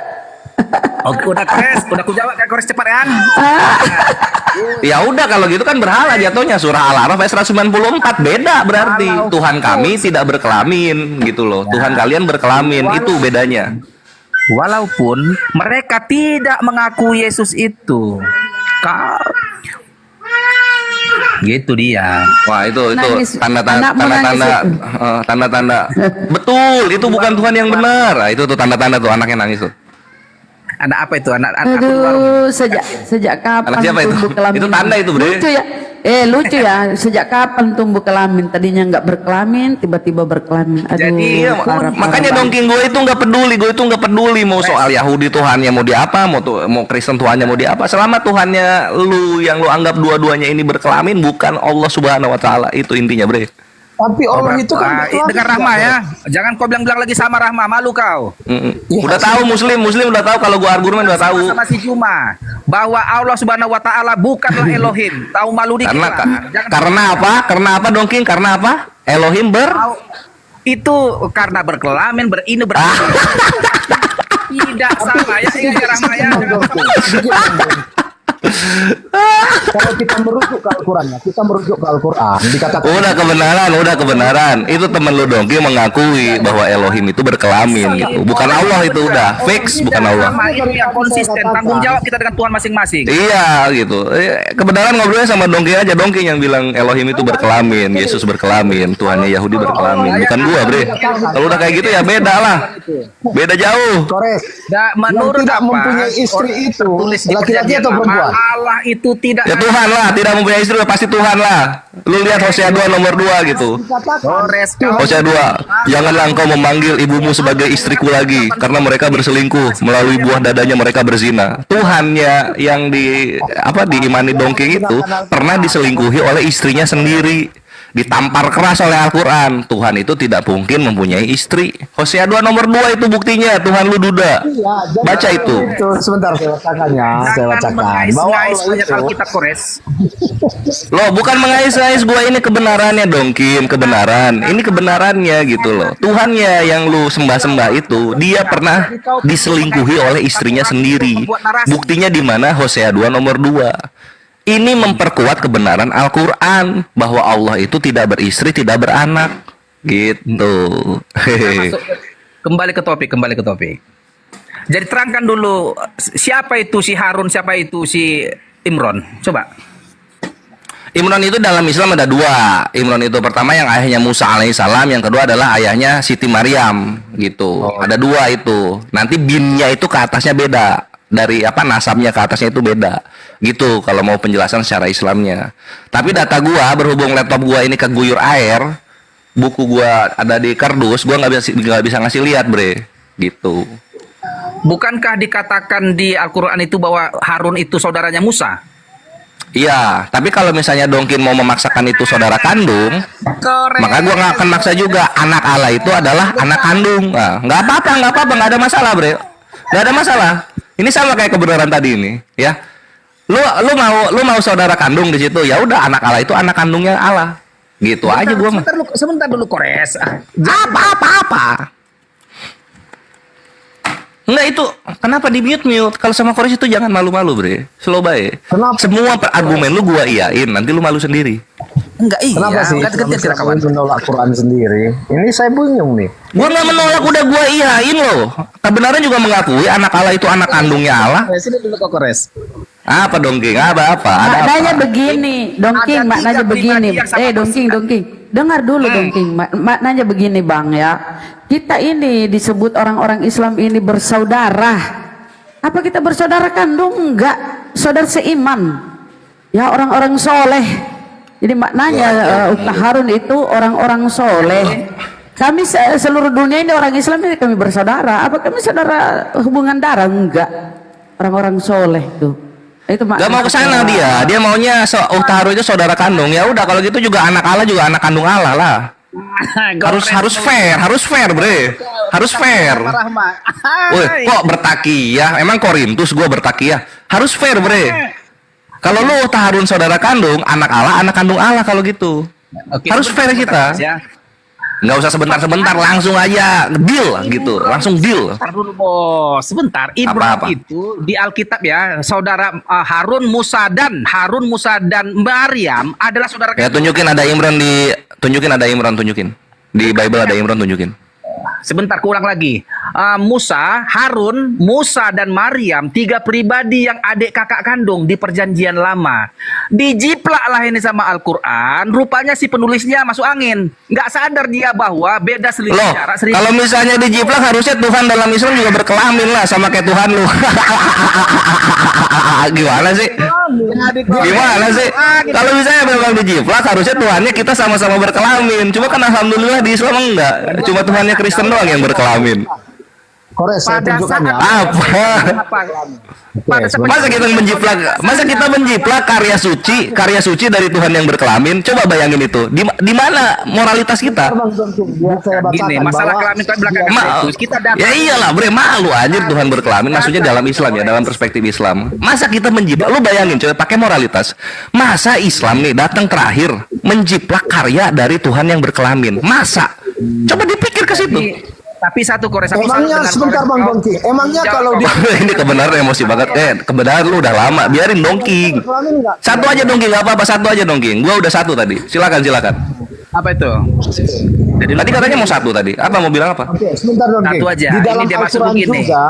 Udah aku jawab kayak Kores cepat kan? Ya udah kalau gitu kan berhala jatuhnya. Surah Al-Araf ayat 194 beda berarti. Tuhan kami tidak berkelamin gitu loh. Tuhan kalian berkelamin, itu bedanya. Walaupun mereka tidak mengaku Yesus itu. Gitu dia. Wah, itu tanda-tanda. Betul, itu bukan Tuhan yang benar. Nah, itu tuh tanda-tanda tuh anaknya nangis tuh. Anak apa itu? Anak Aduh, sejak kapan anak siapa itu? tumbuh kelamin? Itu tanda itu, Bre. Lucu ya. Lucu ya. Sejak kapan tumbuh kelamin? Tadinya nggak berkelamin, tiba-tiba berkelamin. Aduh. Jadi makanya Dongking gue itu nggak peduli mau soal Yahudi Tuhannya mau di apa, mau Kristen Tuhannya mau di apa. Selama Tuhannya lu yang lu anggap dua-duanya ini berkelamin bukan Allah Subhanahu wa taala, itu intinya, Bre. Tapi Allah itu kan dengan Rahma ya. Jangan kau bilang lagi sama Rahma, malu kau. Udah tahu muslim udah tahu kalau gua argumen udah tahu. Sama si Juma bahwa Allah Subhanahu wa taala bukanlah Elohim. Tahu malu dikit lah. Karena apa Dongking? Karena apa? Elohim itu karena berkelamin, tidak sama ya Rahma ya. Kalau kita merujuk ke Al-Quran, dikatakan udah kebenaran. Itu temen lu Dongking mengakui bahwa Elohim itu berkelamin gitu. Bukan Allah, itu udah fix bukan Allah. Itu yang konsisten, tanggung jawab kita dengan Tuhan masing-masing. Iya gitu. Kebenaran ngobrolnya sama Dongking aja. Dongking yang bilang Elohim itu berkelamin, Yesus berkelamin, Tuhannya Yahudi berkelamin. Bukan gua, Bre. Kalau udah kayak gitu ya beda lah. Beda jauh. Menurut tidak mempunyai istri itu laki-laki atau perempuan? Allah itu tidak. Ya Tuhan lah, tidak mempunyai istri pasti Tuhan lah. Lu lihat Hosea 2 nomor 2 gitu. Hosea 2, janganlah engkau memanggil ibumu sebagai istriku lagi, karena mereka berselingkuh, melalui buah dadanya mereka berzina. Tuhannya yang diimani Dongking itu pernah diselingkuhi oleh istrinya sendiri. Ditampar keras oleh Al-Quran. Tuhan itu tidak mungkin mempunyai istri. Hosea 2 nomor 2 itu buktinya. Tuhan lu duda. Baca itu. Sebentar saya bacakan. Bahwa Alkitab Kores. Loh, bukan mengais-ngais gua, ini kebenarannya Dongkin, kebenaran. Ini kebenarannya gitu loh. Tuhannya yang lu sembah-sembah itu, dia pernah diselingkuhi oleh istrinya sendiri. Buktinya di mana? Hosea 2 nomor 2. Ini memperkuat kebenaran Al-Quran bahwa Allah itu tidak beristri, tidak beranak, gitu. Kembali ke topik. Jadi terangkan dulu siapa itu si Harun, siapa itu si Imron. Coba. Imron itu dalam Islam ada dua. Imron itu pertama yang ayahnya Musa alaihissalam, yang kedua adalah ayahnya Siti Maryam, gitu. Ada dua itu. Nanti binnya itu ke atasnya beda. dari apa nasabnya ke atasnya itu beda. Gitu kalau mau penjelasan secara Islamnya. Tapi data gua berhubung laptop gua ini keguyur air, buku gua ada di kardus, gua nggak bisa ngasih lihat, bre. Gitu. Bukankah dikatakan di Al-Quran itu bahwa Harun itu saudaranya Musa? Iya, tapi kalau misalnya Dongkin mau memaksakan itu saudara kandung, maka gua nggak akan maksa juga. Anak Allah itu adalah anak kandung. Nah, nggak apa-apa, nggak ada masalah, bre. Nggak ada masalah. Ini sama kayak kebenaran tadi ini, ya. Lu mau saudara kandung di situ, ya udah anak Allah itu anak kandungnya Allah. Gitu aja gua mah. Sebentar dulu Kores. Apa? Enggak itu, kenapa di mute? Kalau sama Kores itu jangan malu-malu, bre. Slow bae. Semua argumen lu gua iyain, nanti lu malu sendiri. Enggak iya. Kenapa sih? Kamu menolak Quran sendiri. Ini saya bingung nih. Gua nggak menolak, udah gua iyain loh. Kebenaran juga mengakui anak Allah itu anak kandungnya Allah. Sini dulu kok Kores. Apa Dongking? Apa? Ada Maknanya apa? begini, Dongking, maknanya begini. Dongking. Dengar dulu Dongking. Maknanya begini Bang ya. Kita ini disebut orang-orang Islam ini bersaudara. Apa kita bersaudara kandung? Enggak. Saudara seiman. Ya orang-orang soleh. Jadi maknanya Ustaz Harun itu orang-orang soleh. Kami seluruh dunia ini orang Islam ini kami bersaudara. Apa kami saudara hubungan darah? Enggak. Orang-orang soleh tuh. Itu Gak mau ke sana dia maunya Ustaz Harun itu saudara kandung. Ya udah kalau gitu juga anak Allah juga anak kandung Allah lah. harus fair, bre. Harus fair. Woi, kok bertakiyah? Emang Korintus gua bertakiyah. Harus fair, bre. Kalau lu Ustaz Harun saudara kandung, anak Allah, anak kandung Allah kalau gitu. Harus fair kita. Nggak usah sebentar-sebentar, langsung aja deal gitu, langsung deal. Sebentar dulu bos, sebentar. Imran itu di Alkitab ya, saudara Harun Musa dan Maryam adalah saudara. Ya tunjukin ada Imran tunjukin. Di Bible ada Imran tunjukin. Sebentar, kurang lagi. Harun, Musa dan Maryam, 3 pribadi yang adik kakak kandung di perjanjian lama. Dijiplaklah ini sama Al-Quran. Rupanya si penulisnya masuk angin. Nggak sadar dia bahwa beda selisih jarak. Kalau misalnya dijiplak harusnya Tuhan dalam Islam juga berkelamin lah sama kayak Tuhan lu. Gimana sih? Kalau misalnya memang dijiplak harusnya Tuhannya kita sama-sama berkelamin. Cuma kan alhamdulillah di Islam enggak. Cuma Tuhannya Kristen doang yang berkelamin. Kores, saya tunjukkan ya. Masa kita menjiplak karya suci dari Tuhan yang berkelamin? Coba bayangin itu. Di mana moralitas kita? Gini, masalah kelamin kan belakangan kita ya iyalah, bre, malu aja Tuhan berkelamin. Maksudnya dalam Islam ya, dalam perspektif Islam. Masa kita menjiplak? Lu bayangin, coba pakai moralitas. Masa Islam nih datang terakhir menjiplak karya dari Tuhan yang berkelamin? Masa? Coba dipikir ke situ. Tapi satu Kores, emangnya sebentar Bang Dongking, emangnya kalau di ini kebenaran emosi banget. Kebenaran lu udah lama, biarin Dongking. Satu aja Dongking, nggak apa-apa, satu aja Dongking. Gua udah satu tadi. Silakan. Apa itu? Jadi tadi katanya mau satu tadi. Apa mau bilang apa? Oke, sebentar Dongking. Satu aja. Di dalam Ini dia masuk Al-Quran begini. juga.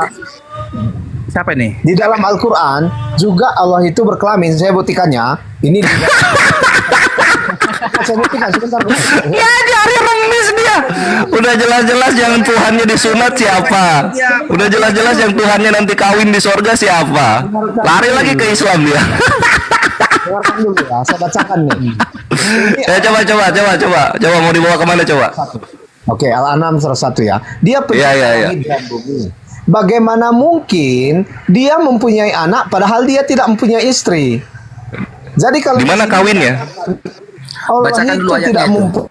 Siapa ini? Di dalam Al-Quran juga Allah itu berkelamin. Saya buktikannya. Ini saya buktikan sebentar. Ya jari remis dia. Udah jelas-jelas yang Tuhannya disunat siapa? Udah jelas-jelas yang Tuhannya nanti kawin di sorga siapa? Lari lagi ke Islam dia. Dengarkan dulu ya, saya bacakan nih. Coba mau dibawa kemana coba? Oke, Al-An'am 101 ya. Dia punya langit dan bumi. Bagaimana mungkin dia mempunyai anak padahal dia tidak mempunyai istri? Jadi kalau di mana kawinnya? Allah bacakan dulu tidak mempunyai.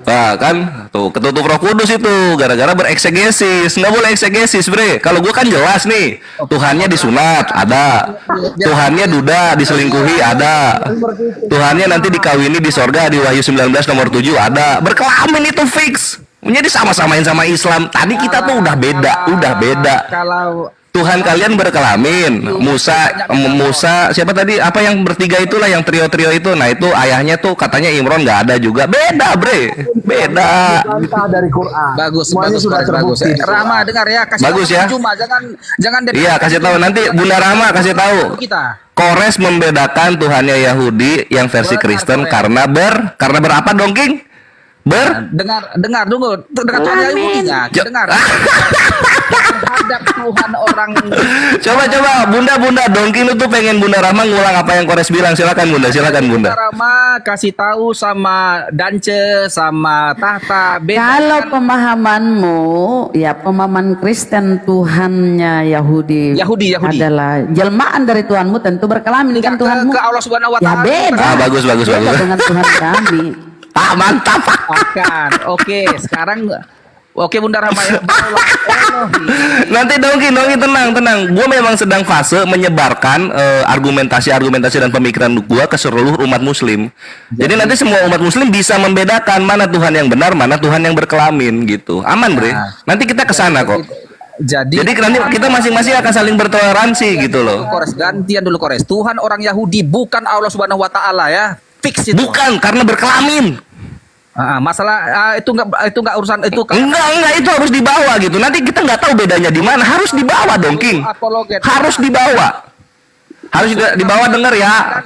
Nah kan tuh ketutup Roh Kudus itu gara-gara bereksegesis. Nggak boleh eksegesis, bre. Kalau gua kan jelas nih, Tuhannya disunat ada, Tuhannya duda diselingkuhi ada, Tuhannya nanti dikawini di sorga di Wahyu 19 nomor 7 ada. Berkelamin itu fix. Jadi sama-samain sama Islam. Tadi kita tuh udah beda. Kalau Tuhan kalian berkelamin. Musa siapa tadi? Apa yang bertiga itulah yang trio-trio itu. Nah itu ayahnya tuh katanya Imron nggak ada juga. Beda, bre. Beda. Dari Quran. Bagus, semuanya sudah terbukti. Rama dengar ya, kasih bagus tahu ya. Cuma jangan Iya, kasih tahu nanti Bunda Rama kasih tahu. Kores membedakan Tuhannya Yahudi yang versi Kristen karena berapa Dongking? Dengar dulu, dengar Tuhan Yahudinya, dengar. Terhadap Tuhan orang. Coba Bunda Dongkin itu pengen Bunda Rahma ngulang apa yang Kores bilang. Silakan Bunda. Bunda Rahma kasih tahu sama Dance sama Tahta. Kalau pemahamanmu, ya pemahaman Kristen Tuhannya Yahudi adalah jelmaan dari Tuhanmu, tentu berkelamin dengan Tuhanmu. Ke Allah Subhanahu Wa Taala. Ya beda. Bagus. Beda dengan Tuhan kami. Mantap. Oke, sekarang Bunda Rahma ya. Nanti Dongkin tenang. Gue memang sedang fase menyebarkan argumentasi dan pemikiran gue ke seluruh umat Muslim. Jadi nanti semua umat Muslim bisa membedakan mana Tuhan yang benar, mana Tuhan yang berkelamin gitu. Aman, Bre. Nanti kita ke sana kok. Jadi nanti kita masing-masing akan saling bertoleransi gitu loh. Gantian dulu Kores. Tuhan orang Yahudi bukan Allah Subhanahu Wa Taala ya. Fix itu. Bukan, karena berkelamin. Masalah itu enggak urusan itu. Enggak, itu harus dibawa gitu. Nanti kita nggak tahu bedanya di mana. Harus dibawa dong, King. Harus dibawa. Harus dibawa, denger ya.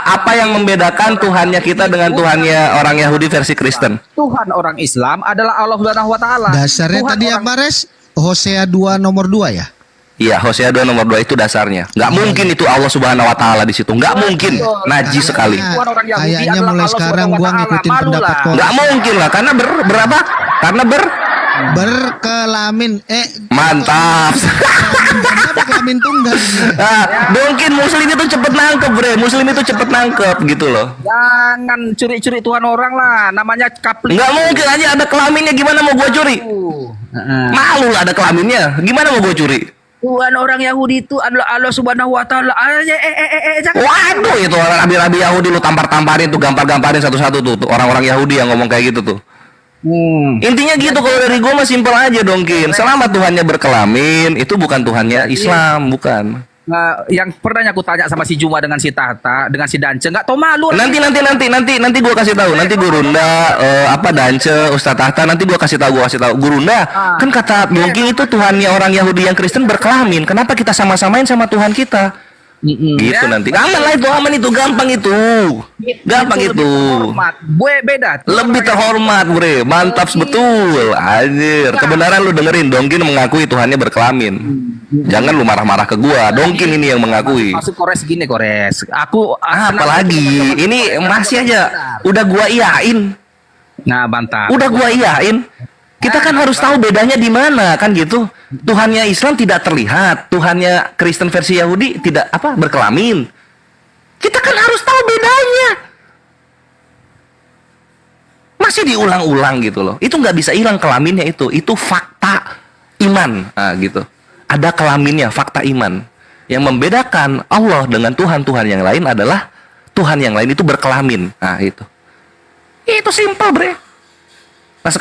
Apa yang membedakan Tuhannya kita dengan Tuhannya orang Yahudi versi Kristen? Tuhan orang Islam adalah Allah Subhanahu Wa Taala. Dasarnya Tuhan tadi apa, Res? Hosea 2 nomor 2 ya? Iya, Hosea 2 nomor 2 itu dasarnya. Nggak mungkin itu Allah Subhanahu Wa Taala di situ. Nggak mungkin. Najis sekali. Kayaknya mulai sekarang gua ngikutin pendapat kok. Nggak mungkin lah, karena berapa? Karena berkelamin. Mantap. Berkelamin tunggal. Mungkin Muslim itu cepet nangkep, Bre. Muslim itu cepet nangkep gitu loh. Jangan curi-curi Tuhan orang lah. Namanya kapling. Nggak mungkin aja ada kelaminnya. Gimana mau gua curi? Malu lah ada kelaminnya. Gimana mau gua curi? Tuhan orang Yahudi itu adalah Allah Subhanahu Wa Taala. Waduh, itu orang rabi-rabi Yahudi lu tampar-tamparin tuh, gampar-gamparin satu-satu tuh orang-orang Yahudi yang ngomong kayak gitu tuh. Intinya gitu, kalau dari gue mah simpel aja dong, Kin. Selama Tuhannya berkelamin, itu bukan Tuhannya Islam, bukan. Yang pernah aku tanya sama si Juma dengan si Tahta, dengan si Dance, nggak tahu malu. Nanti gue kasih tahu. Nanti Gurunda, Dance, Ustadz Tahta, nanti gue kasih tahu. Gurunda, kan kata mungkin itu Tuhannya orang Yahudi yang Kristen berkelamin. Kenapa kita sama-samain sama Tuhan kita? Gitu nanti. Aman itu, gampang itu. Gue beda. Lebih terhormat, Bre. Mantap betul. Anjir. Kebenaran lu dengerin, Dongkin mengakui Tuhannya berkelamin. Jangan lu marah-marah ke gua. Dongkin ini yang mengakui. Maksud Kores gini, Kores. Apalagi ini masih aja udah gua iyain. Nah, bantah. Udah gua iyain. Kita kan harus tahu bedanya di mana, kan gitu. Tuhannya Islam tidak terlihat, Tuhannya Kristen versi Yahudi tidak berkelamin. Kita kan harus tahu bedanya. Masih diulang-ulang gitu loh. Itu nggak bisa hilang kelaminnya itu. Itu fakta iman, gitu. Ada kelaminnya, fakta iman. Yang membedakan Allah dengan Tuhan-Tuhan yang lain adalah Tuhan yang lain itu berkelamin. Nah, itu. Itu simpel, Bre. Nah,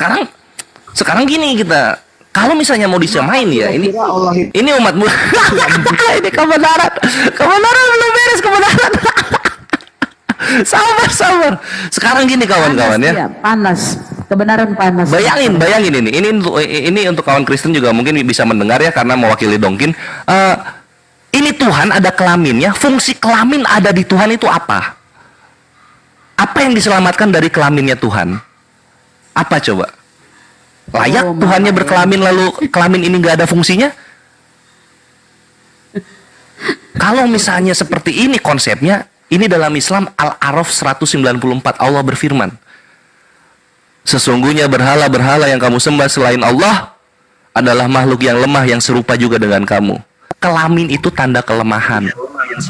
sekarang gini kita, kalau misalnya mau disamain ya, ini umat ini kebenaran belum beres kebenaran. sabar. Sekarang gini kawan-kawan ya. Panas, kebenaran panas. Bayangin ini untuk kawan Kristen juga mungkin bisa mendengar ya, karena mewakili Dongkin. Ini Tuhan ada kelaminnya, fungsi kelamin ada di Tuhan itu apa? Apa yang diselamatkan dari kelaminnya Tuhan? Apa coba? Layak Tuhannya berkelamin lalu kelamin ini nggak ada fungsinya? Kalau misalnya seperti ini konsepnya, ini dalam Islam Al-A'raf 194 Allah berfirman, sesungguhnya berhala-berhala yang kamu sembah selain Allah adalah makhluk yang lemah yang serupa juga dengan kamu. Kelamin itu tanda kelemahan. Kelamin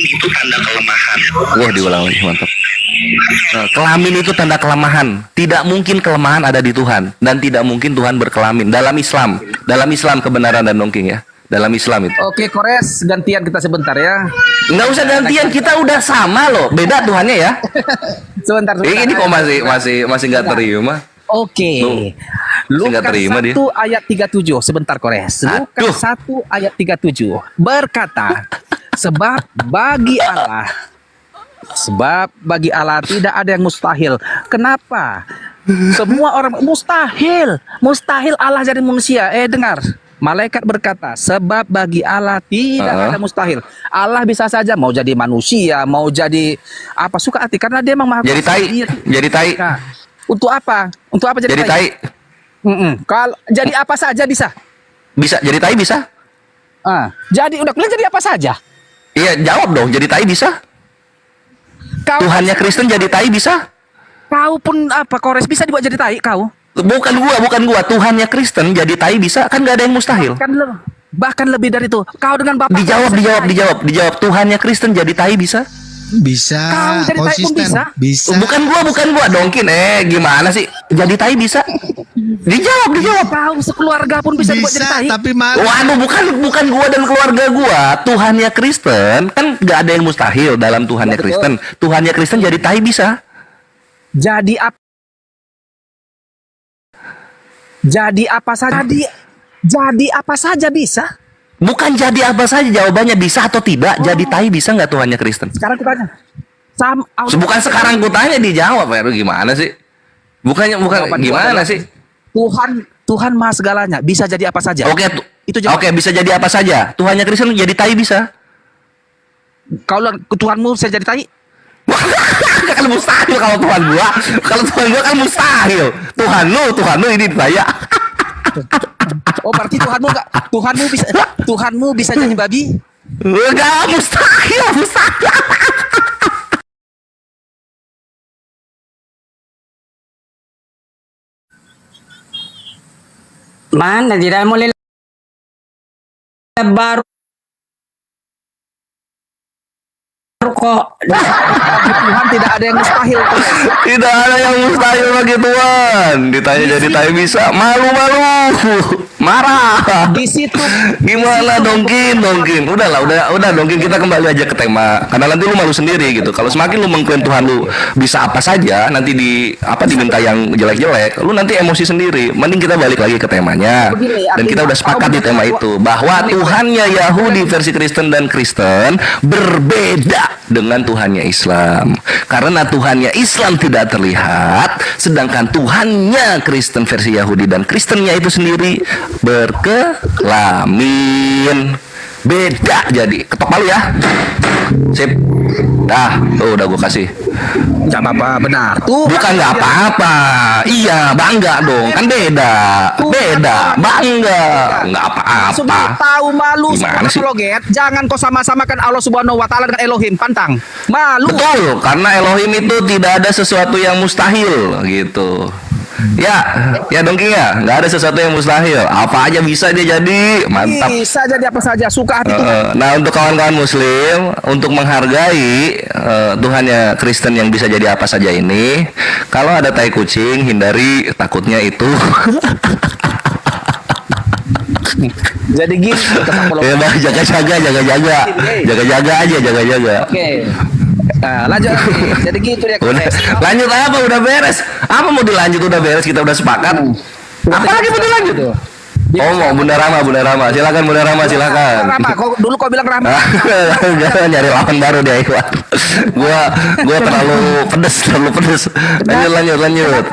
itu tanda kelemahan. Wah, diulang lagi, mantap. Kelamin itu tanda kelemahan. Tidak mungkin kelemahan ada di Tuhan, dan tidak mungkin Tuhan berkelamin dalam Islam kebenaran dan Dongking ya. Dalam Islam itu. Oke, Kores, gantian kita sebentar ya. Nggak usah gantian, kita udah sama loh. Beda Tuhannya ya. Sebentar. Ini kok masih nggak terima. Oke. Lukas 1 ayat 37. Sebentar, Kores. Lukas 1 ayat 37 berkata, sebab bagi Allah tidak ada yang mustahil. Kenapa? Semua orang mustahil Allah jadi manusia. Dengar. Malaikat berkata, sebab bagi Allah tidak ada mustahil. Allah bisa saja mau jadi manusia, mau jadi apa suka hati, karena dia memang maha Jadi kuasa. tai, jadi tai. Nah, untuk apa? Untuk apa Jadi tai. Kalau jadi apa saja bisa. Bisa jadi tai bisa? Jadi udah kuliah jadi apa saja. Iya, jawab dong. Jadi tai bisa? Tuhannya Kristen jadi tai bisa? Kau pun apa Kores bisa dibuat jadi tai kau? Bukan gua. Tuhannya Kristen jadi tai bisa? Kan nggak ada yang mustahil. Bahkan lebih dari itu. Kau dengan bapak. Dijawab. Tuhannya Kristen jadi tai bisa? Bisa. Kau jadi tai pun Konsisten. bisa. Bukan gua dongkin. Gimana sih? Jadi tai bisa? Dijawab. Kau sekeluarga pun bisa dibuat jadi tai. Tapi malu. Waduh, bukan gua dan keluarga gua. Tuhannya Kristen kan nggak ada yang mustahil dalam Tuhannya Kristen. Tuhannya Kristen jadi tai bisa? Jadi apa? Jadi apa saja? Jadi apa saja bisa? Bukan jadi apa saja, jawabannya bisa atau tidak. Jadi tai bisa nggak Tuhannya Kristen? Sekarang aku tanya. Bukan sekarang ku tanya, dijawab ya. Gimana sih? Bukan gimana sih? Tuhan Maha segalanya, bisa jadi apa saja. Oke, bisa jadi apa saja. Tuhannya Kristen jadi tai bisa? Kalau Tuhanmu bisa jadi tai? Kan mustahil kalau Tuhan gua. Kalau Tuhan gua kan mustahil. Tuhan lu ini saya. Oh, berarti Tuhanmu bisa jadi babi? Enggak, mustahil. Mana tidak mulai baru kok. Tuhan tidak ada yang mustahil. Tidak ada yang mustahil bagi Tuhan. Ditanya jadi tai bisa, malu. Marah. Di situ gimana dongkin? Udah dongkin, kita kembali aja ke tema. Karena nanti lu malu sendiri gitu. Kalau semakin lu mengklaim Tuhan lu bisa apa saja, nanti diminta yang jelek-jelek, lu nanti emosi sendiri. Mending kita balik lagi ke temanya. Dan kita udah sepakat di tema itu bahwa Tuhannya Yahudi versi Kristen dan Kristen berbeda dengan Tuhannya Islam. Karena Tuhannya Islam tidak terlihat, sedangkan Tuhannya Kristen versi Yahudi dan Kristennya itu sendiri berkelamin. Beda jadi. Ketok palu ya. Sip. Udah gue kasih. Gak apa-apa, benar. Bukan nggak apa-apa. Iya, bangga dong. Kan beda. Bangga. Nggak apa-apa. Sudah tahu malu Gimana sih? Loget. Jangan kau sama-samakan Allah Subhanahu wa taala dengan Elohim, pantang. Malu. Betul, karena Elohim itu tidak ada sesuatu yang mustahil gitu. Ya dongking ya, nggak ada sesuatu yang mustahil. Apa aja bisa dia jadi, mantap. Bisa jadi apa saja, suka hati. Nah, untuk kawan-kawan Muslim, untuk menghargai Tuhannya Kristen yang bisa jadi apa saja ini, kalau ada tai kucing, hindari, takutnya itu. Jadi gitu. Ya, jaga-jaga. Oke. Nah, lanjut lagi. Jadi gitu ya. Lanjut apa? Udah beres. Apa mau dilanjut? Udah beres, kita udah sepakat. Apa lagi mau dilanjut? Mau Bunda Rama. Silakan Bunda Rama, silakan. Rama, dulu kau bilang Rama. Jangan nyari lawan baru dia Iwan. Gua terlalu pedes. Lanjut.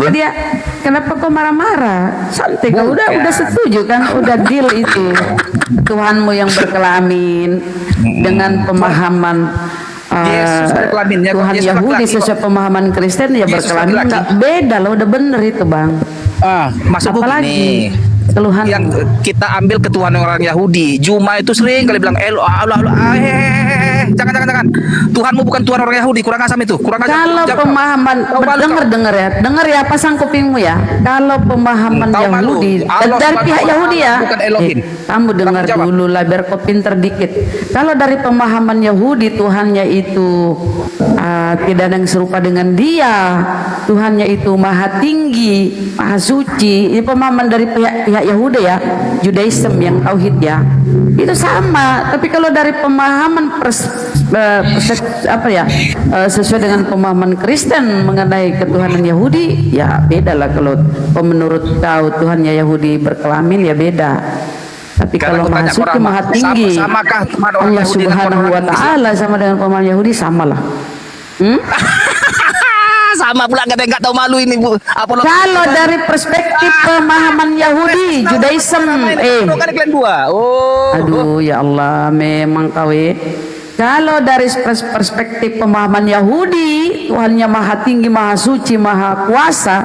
Kenapa kau marah-marah? Santai kau udah setuju kan? Udah deal itu. Tuhanmu yang berkelamin dengan pemahaman Tuhan Yahudi sesuai pemahaman Kristen ya berkelamin, nggak beda loh, udah bener itu bang. Maksud gue gini, keluhan yang kita ambil ketuhanan orang Yahudi. Juma itu sering kali bilang jangan. Tuhanmu bukan Tuhan orang Yahudi, kurang asam itu. Kalau pemahaman dengar ya pasang kupingmu ya. Kalau pemahaman Yahudi dari pihak Yahudi ya, kamu dengar dulu lah biar kau pinter dikit. Kalau dari pemahaman Yahudi Tuhannya itu tidak ada yang serupa dengan dia, Tuhannya itu maha tinggi, maha suci. Ini pemahaman dari pihak Yahudi ya, Judaism yang tauhid ya, itu sama. Tapi kalau dari pemahaman sesuai dengan pemahaman Kristen mengenai ketuhanan Yahudi ya beda lah. Kalau menurut kau Tuhannya Yahudi berkelamin ya beda. Tapi kalau maha suci maha tinggi Allah Subhanahu wa taala sama dengan pemahaman Yahudi samalah. sama pula kata nggak tahu malu ini Bu. Apologi. Kalau dari perspektif pemahaman Yahudi, Judaism, Kan kalian dua. Oh. aduh ya Allah, memang kau kalau dari perspektif pemahaman Yahudi, Tuhannya maha tinggi, maha suci, maha kuasa,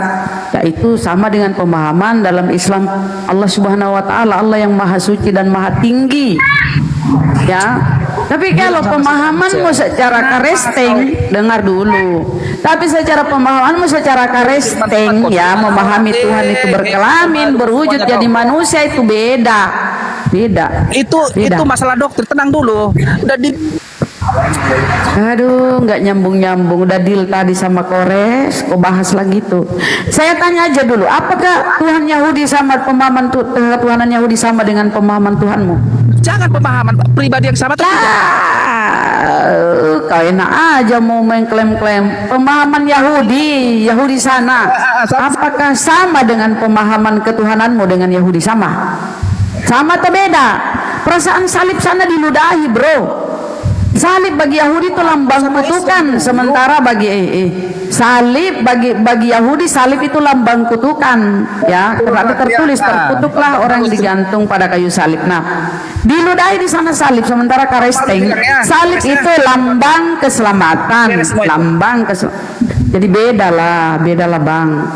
yaitu sama dengan pemahaman dalam Islam Allah Subhanahu wa taala, Allah yang maha suci dan maha tinggi. Ya. Tapi kalau pemahamanmu secara karesteng, dengar dulu. Tapi secara pemahamanmu secara karesteng, ya, memahami Tuhan itu berkelamin, berwujud jadi manusia, itu beda. Beda. Itu masalah dokter, tenang dulu. Udah di Aduh, nggak nyambung-nyambung. Udah deal tadi sama Kores, kok bahas lagi tuh. Saya tanya aja dulu, apakah Tuhan Yahudi sama pemahaman Tuhanan Yahudi sama dengan pemahaman Tuhanmu? jangan pemahaman pribadi yang sama tapi kau enak aja mau mengklaim-klaim pemahaman Yahudi sana. Apakah sama dengan pemahaman ketuhananmu dengan Yahudi? Sama atau beda? Perasaan salib sana diludahi, bro. Salib bagi Yahudi itu lambang kutukan, sementara bagi salib bagi Yahudi salib itu lambang kutukan, ya. Karena tertulis terkutuklah orang digantung pada kayu salib. Nah, diludahi di sana salib, sementara karesteng salib itu lambang keselamatan, jadi bedalah Bang.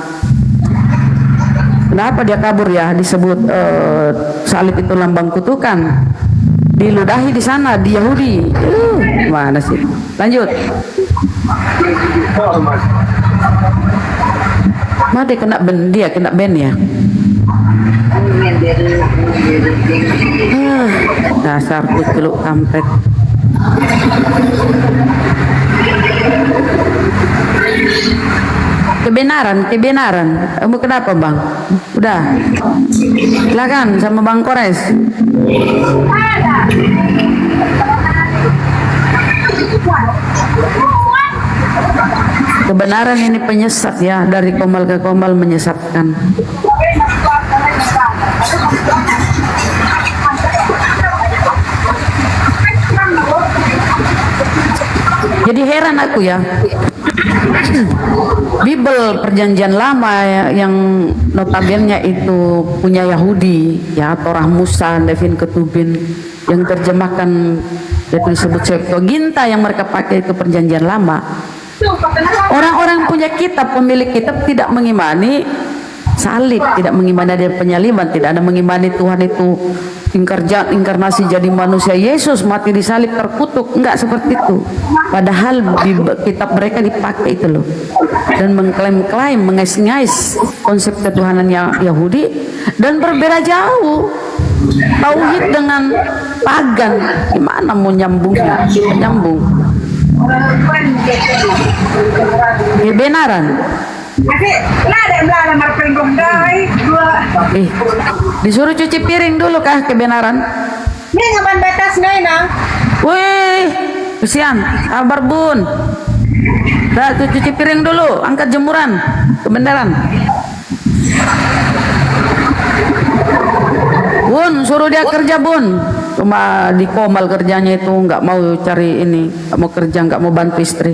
Kenapa dia kabur ya? Disebut salib itu lambang kutukan. Diludahi di sana di Yahudi. Mana sih? Lanjut. Mana dia kena ben ya? Dasar kuculuk kampret. Kebenaran. Kamu kenapa, Bang? Udah. Silakan sama Bang Kores. Kebenaran ini penyesat ya, dari komal ke komal menyesatkan. Jadi heran aku ya. Bible Perjanjian Lama yang notabene itu punya Yahudi ya, Torah Musa, Devin Ketubin yang terjemahkan itu disebut Septuaginta yang mereka pakai ke Perjanjian Lama. Orang-orang punya kitab, pemilik kitab tidak mengimani salib, tidak mengimani ada penyaliban, tidak ada mengimani Tuhan itu inkarnasi jadi manusia, Yesus mati di salib terkutuk, enggak seperti itu. Padahal di kitab mereka dipakai itu loh, dan mengklaim-klaim, mengais-ngais konsep ketuhanan Yahudi, dan berbeda jauh tauhid dengan pagan. Gimana mau nyambungnya? Nyambung. Kebenaran. Disuruh cuci piring dulu kah kebenaran? Ini ngapain batas nang? Wih, kesian, kabar Bun. Dah tuh cuci piring dulu, angkat jemuran, kebenaran. Bun, suruh dia kerja Bun. Cuma di komal kerjanya itu, nggak mau cari ini, nggak mau kerja, nggak mau bantu istri.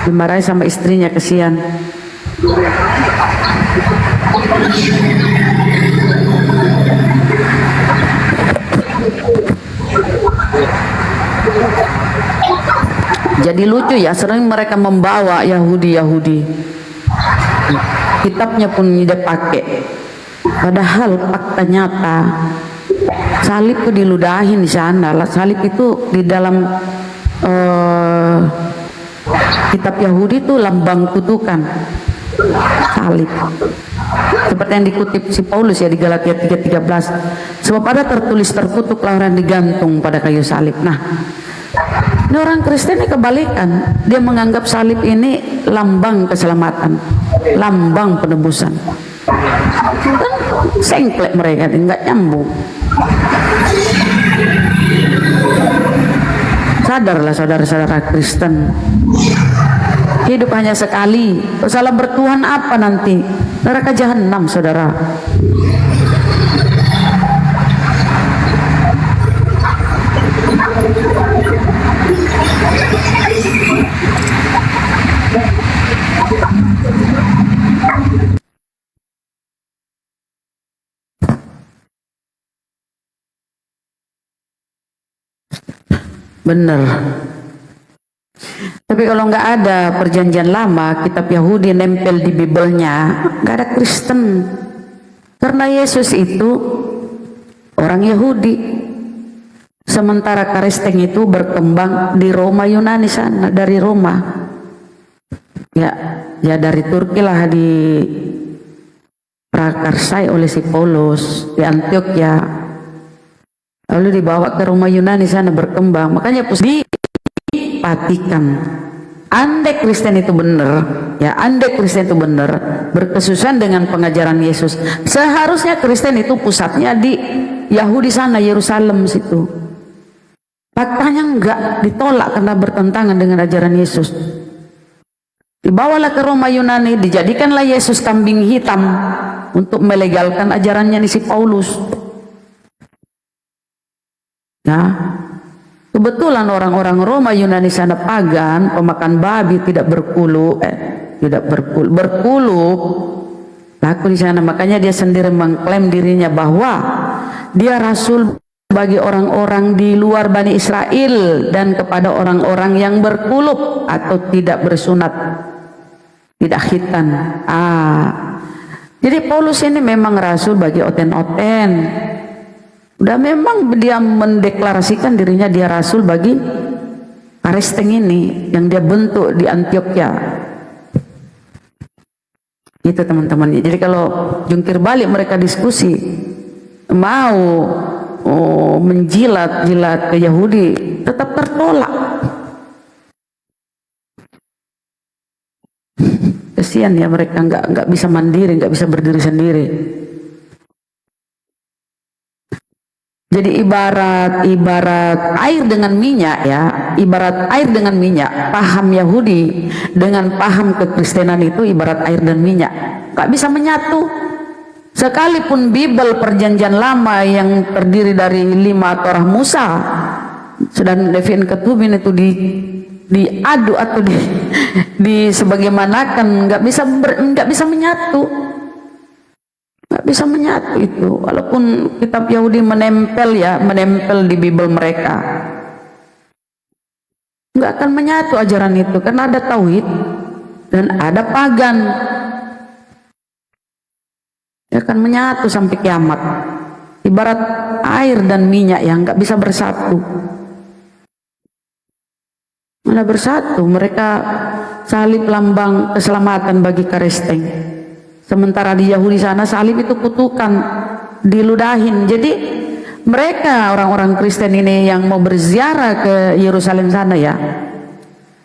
Dimarahi sama istrinya, kesian. Jadi lucu ya, sering mereka membawa Yahudi kitabnya pun dia pakai, padahal fakta nyata salib itu diludahin di sana. Salib itu di dalam kitab Yahudi itu lambang kutukan, salib. Seperti yang dikutip si Paulus ya di Galatia 3:13, sebab ada tertulis terkutuklah orang digantung pada kayu salib. Nah, ini orang Kristen ini kebalikan, dia menganggap salib ini lambang keselamatan, lambang penebusan. Kan sengklek mereka, nggak nyambung. Sadarlah saudara-saudara Kristen, hidup hanya sekali. Salah bertuhan apa nanti? Neraka jahanam, saudara. Bener. Tapi kalau nggak ada perjanjian lama, kitab Yahudi nempel di Bibelnya, nggak ada Kristen. Karena Yesus itu orang Yahudi. Sementara Kristen itu berkembang di Roma, Yunani sana, dari Roma. Ya dari Turki lah, di prakarsai oleh si Paulus di Antioquia. Lalu dibawa ke Roma, Yunani sana berkembang. Makanya dipatikan. Andai Kristen itu benar, ya andai Kristen itu benar, berkesusahan dengan pengajaran Yesus, seharusnya Kristen itu pusatnya di Yahudi sana, Yerusalem situ. Faktanya enggak, ditolak karena bertentangan dengan ajaran Yesus. Dibawalah ke Roma, Yunani, dijadikanlah Yesus kambing hitam untuk melegalkan ajarannya di si Paulus. Ya, kebetulan orang-orang Roma, Yunani sana pagan, pemakan babi, tidak berkulu, berkulu laku di sana. Makanya dia sendiri mengklaim dirinya bahwa dia rasul bagi orang-orang di luar Bani Israel dan kepada orang-orang yang berkulub atau tidak bersunat, tidak khitan. Jadi Paulus ini memang rasul bagi oten-oten. Udah memang dia mendeklarasikan dirinya dia rasul bagi Kristen ini yang dia bentuk di Antioquia. Itu teman-teman. Jadi kalau jungkir balik mereka diskusi mau menjilat-jilat ke Yahudi, tetap tertolak. Kesian ya mereka nggak bisa mandiri, nggak bisa berdiri sendiri. Jadi ibarat air dengan minyak ya, ibarat air dengan minyak. Paham Yahudi dengan paham kekristenan itu ibarat air dan minyak, nggak bisa menyatu. Sekalipun Bible perjanjian lama yang terdiri dari 5 Torah Musa dan Levin Ketubin itu diadu atau di sebagaimanakan, nggak bisa menyatu. Nggak bisa menyatu itu, walaupun kitab Yahudi menempel di Bible mereka, nggak akan menyatu ajaran itu karena ada tauhid dan ada pagan. Ya akan menyatu sampai kiamat, ibarat air dan minyak yang nggak bisa bersatu. Mana bersatu, mereka salib lambang keselamatan bagi Kristen. Sementara di Yahudi sana salib itu kutukan, diludahin. Jadi mereka orang-orang Kristen ini yang mau berziarah ke Yerusalem sana ya,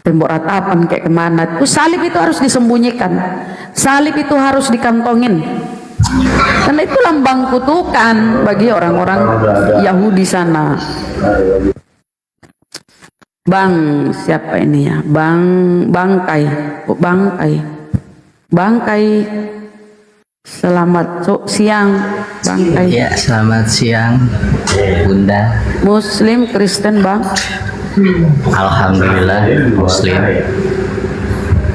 tembok ratapan kayak kemana, itu salib itu harus disembunyikan, salib itu harus dikantongin, karena itu lambang kutukan bagi orang-orang Yahudi sana. Bang siapa ini ya, Bangkai. Selamat siang Bangkai. Ya, selamat siang Bunda. Muslim Kristen Bang? Alhamdulillah Muslim.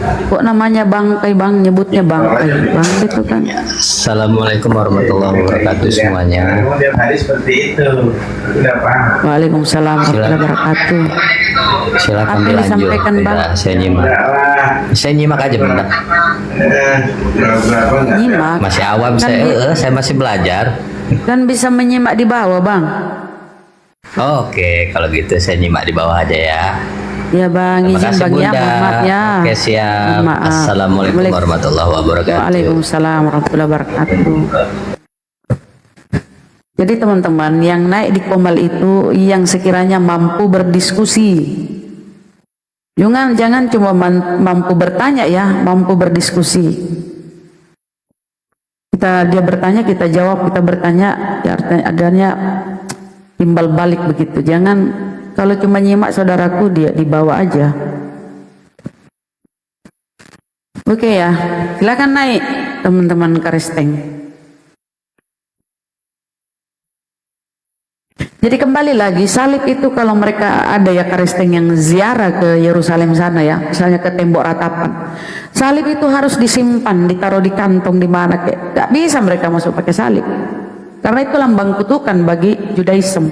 Kok namanya Bangkai Bang, nyebutnya Bangkai Bang gitu kan? Assalamualaikum warahmatullahi wabarakatuh semuanya. Waalaikumsalam warahmatullahi wabarakatuh. Silakan Apa dilanjut. disampaikan Bang? Saya nyimak aja Bunda. Nyimak. Masih awam Kan saya masih belajar. Kan bisa menyimak di bawah Bang. Oke, kalau gitu saya nyimak di bawah aja ya. Ya Bang, Terima izin kasih bagi Bunda. maaf ya. Oke siap. Maaf. Assalamualaikum warahmatullahi wabarakatuh. Waalaikumsalam warahmatullahi wabarakatuh. Jadi teman-teman yang naik di Komal itu yang sekiranya mampu berdiskusi. Jangan cuma mampu bertanya ya, mampu berdiskusi. Dia bertanya, kita jawab, kita bertanya, ya artinya adanya timbal balik begitu. Jangan kalau cuma nyimak saudaraku dia dibawa aja. Oke ya, silakan naik teman-teman Kristen. Jadi kembali lagi, salib itu kalau mereka ada ya Kristen yang ziarah ke Yerusalem sana ya, misalnya ke tembok ratapan, salib itu harus disimpan, ditaruh di kantong di mana, kayak gak bisa mereka masuk pakai salib, karena itu lambang kutukan bagi Judaism.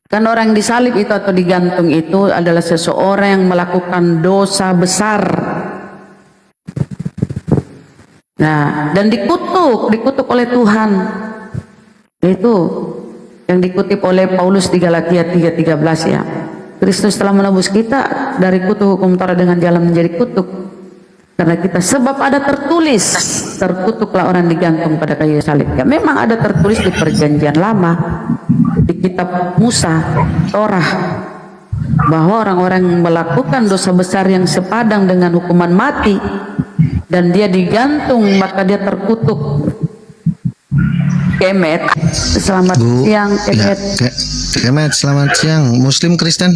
Kan orang disalib itu atau digantung itu adalah seseorang yang melakukan dosa besar. Nah, dan dikutuk oleh Tuhan. Itu yang dikutip oleh Paulus di Galatia 3:13 ya. Kristus telah menebus kita dari kutuk hukum Taurat dengan jalan menjadi kutuk. Karena kita sebab ada tertulis, terkutuklah orang digantung pada kayu salib. Ya, memang ada tertulis di Perjanjian Lama, di kitab Musa, Torah, bahwa orang-orang yang melakukan dosa besar yang sepadang dengan hukuman mati dan dia digantung, maka dia terkutuk. Kemet, selamat siang Kemet. Ya, Kemet, selamat siang. Muslim Kristen?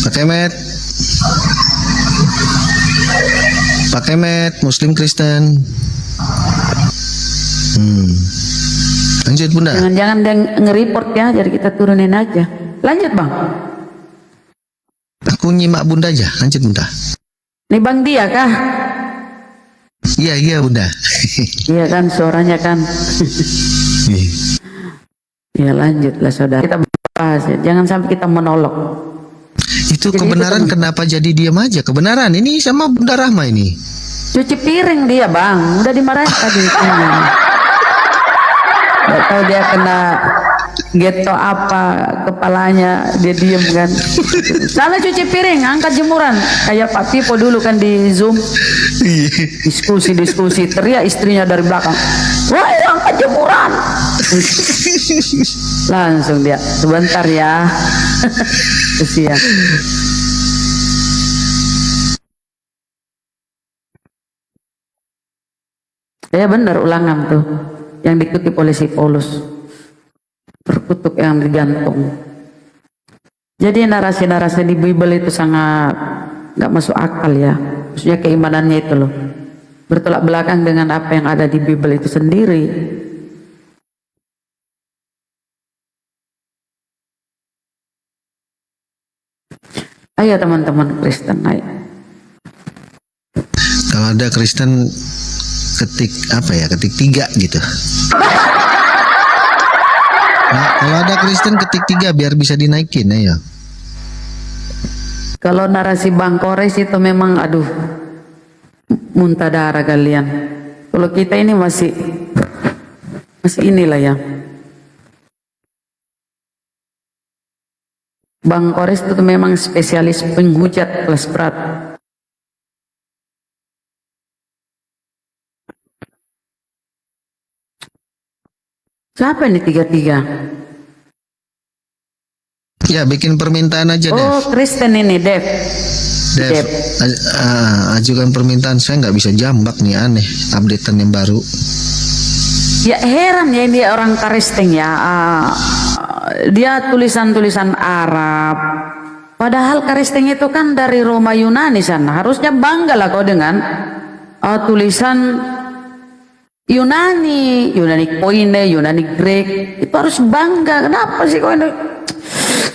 Pak Kemet. Pak Kemet, Muslim Kristen. Lanjut Bunda. Jangan-jangan dia nge-report ya, jadi kita turunin aja. Lanjut Bang. Aku nyimak Bunda aja, lanjut Bunda. Nih Bang Dia kah? Iya Bunda. Iya kan suaranya kan. Ya lanjutlah saudara. Kita bahas ya. Jangan sampai kita menolak. Itu jadi kebenaran itu, kenapa jadi diam aja? Kebenaran ini sama Bunda Rahma ini. Cuci piring dia Bang. Udah dimarahin tadi. Gak tahu dia kena geto apa kepalanya, dia diem kan. Sana cuci piring, angkat jemuran, kayak Pak Pipo dulu kan di Zoom diskusi teriak istrinya dari belakang, wah angkat jemuran. Langsung dia, sebentar ya. Kesian. Ya benar ulangan tuh yang dikutip oleh si Paulus, terkutuk yang digantung. Jadi narasi-narasi di Bible itu sangat nggak masuk akal ya, maksudnya keimanannya itu loh bertolak belakang dengan apa yang ada di Bible itu sendiri. Ayo teman-teman Kristen, ayo. Kalau ada Kristen ketik apa ya, ketik 3 gitu. Nah, kalau ada Kristen ketik 3 biar bisa dinaikin, ayo. Kalau narasi Bang Kores itu memang aduh muntah darah kalian. Kalau kita ini masih inilah ya. Bang Kores itu memang spesialis penghujat kelas berat. Siapa ini 3-3? Ya bikin permintaan aja Dev. Oh Kristen ini Dev. Ajukan permintaan, saya nggak bisa jambak nih, aneh updatean yang baru. Ya heran ya ini orang Kristen ya. Dia tulisan-tulisan Arab. Padahal Kristen itu kan dari Roma Yunani sana. Harusnya bangga lah kau dengan tulisan Yunani Koine, Yunani Grek. Itu harus bangga. Kenapa sih kau ini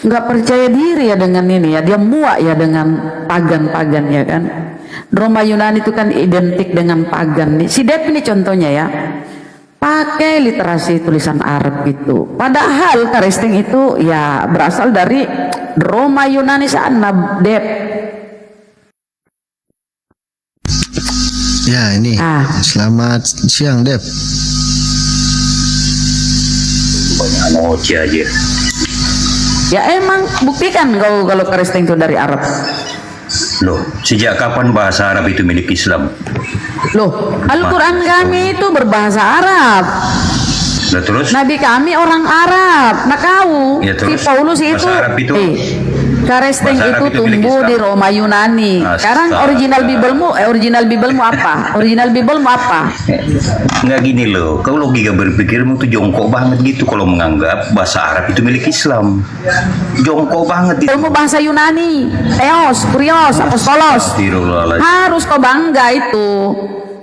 nggak percaya diri ya dengan ini ya? Dia muak ya dengan pagan-pagan ya kan. Roma Yunani itu kan identik dengan pagan. Si Dep ini contohnya ya. Pakai literasi tulisan Arab gitu. Padahal Kristen itu ya berasal dari Roma Yunani sana, Dep. Ya ini, selamat siang Dep. Banyak emoji aja. Ya emang buktikan kau kalau Kristen itu dari Arab. Loh, sejak kapan bahasa Arab itu milik Islam? Loh, Al-Quran kami itu berbahasa Arab. Nah, terus? Nabi kami orang Arab. Nah kau, Ya, si Paulus itu, Kristen itu tumbuh di Roma Yunani. Sekarang original Biblemu apa? Original Biblemu apa? Nggak gini loh, kau logika berpikirmu tuh jongkok banget gitu kalau menganggap bahasa Arab itu milik Islam. Jongkok banget itu. Ilmu bahasa Yunani, Theos, Kurios, Apostolos. Harus kau bangga itu.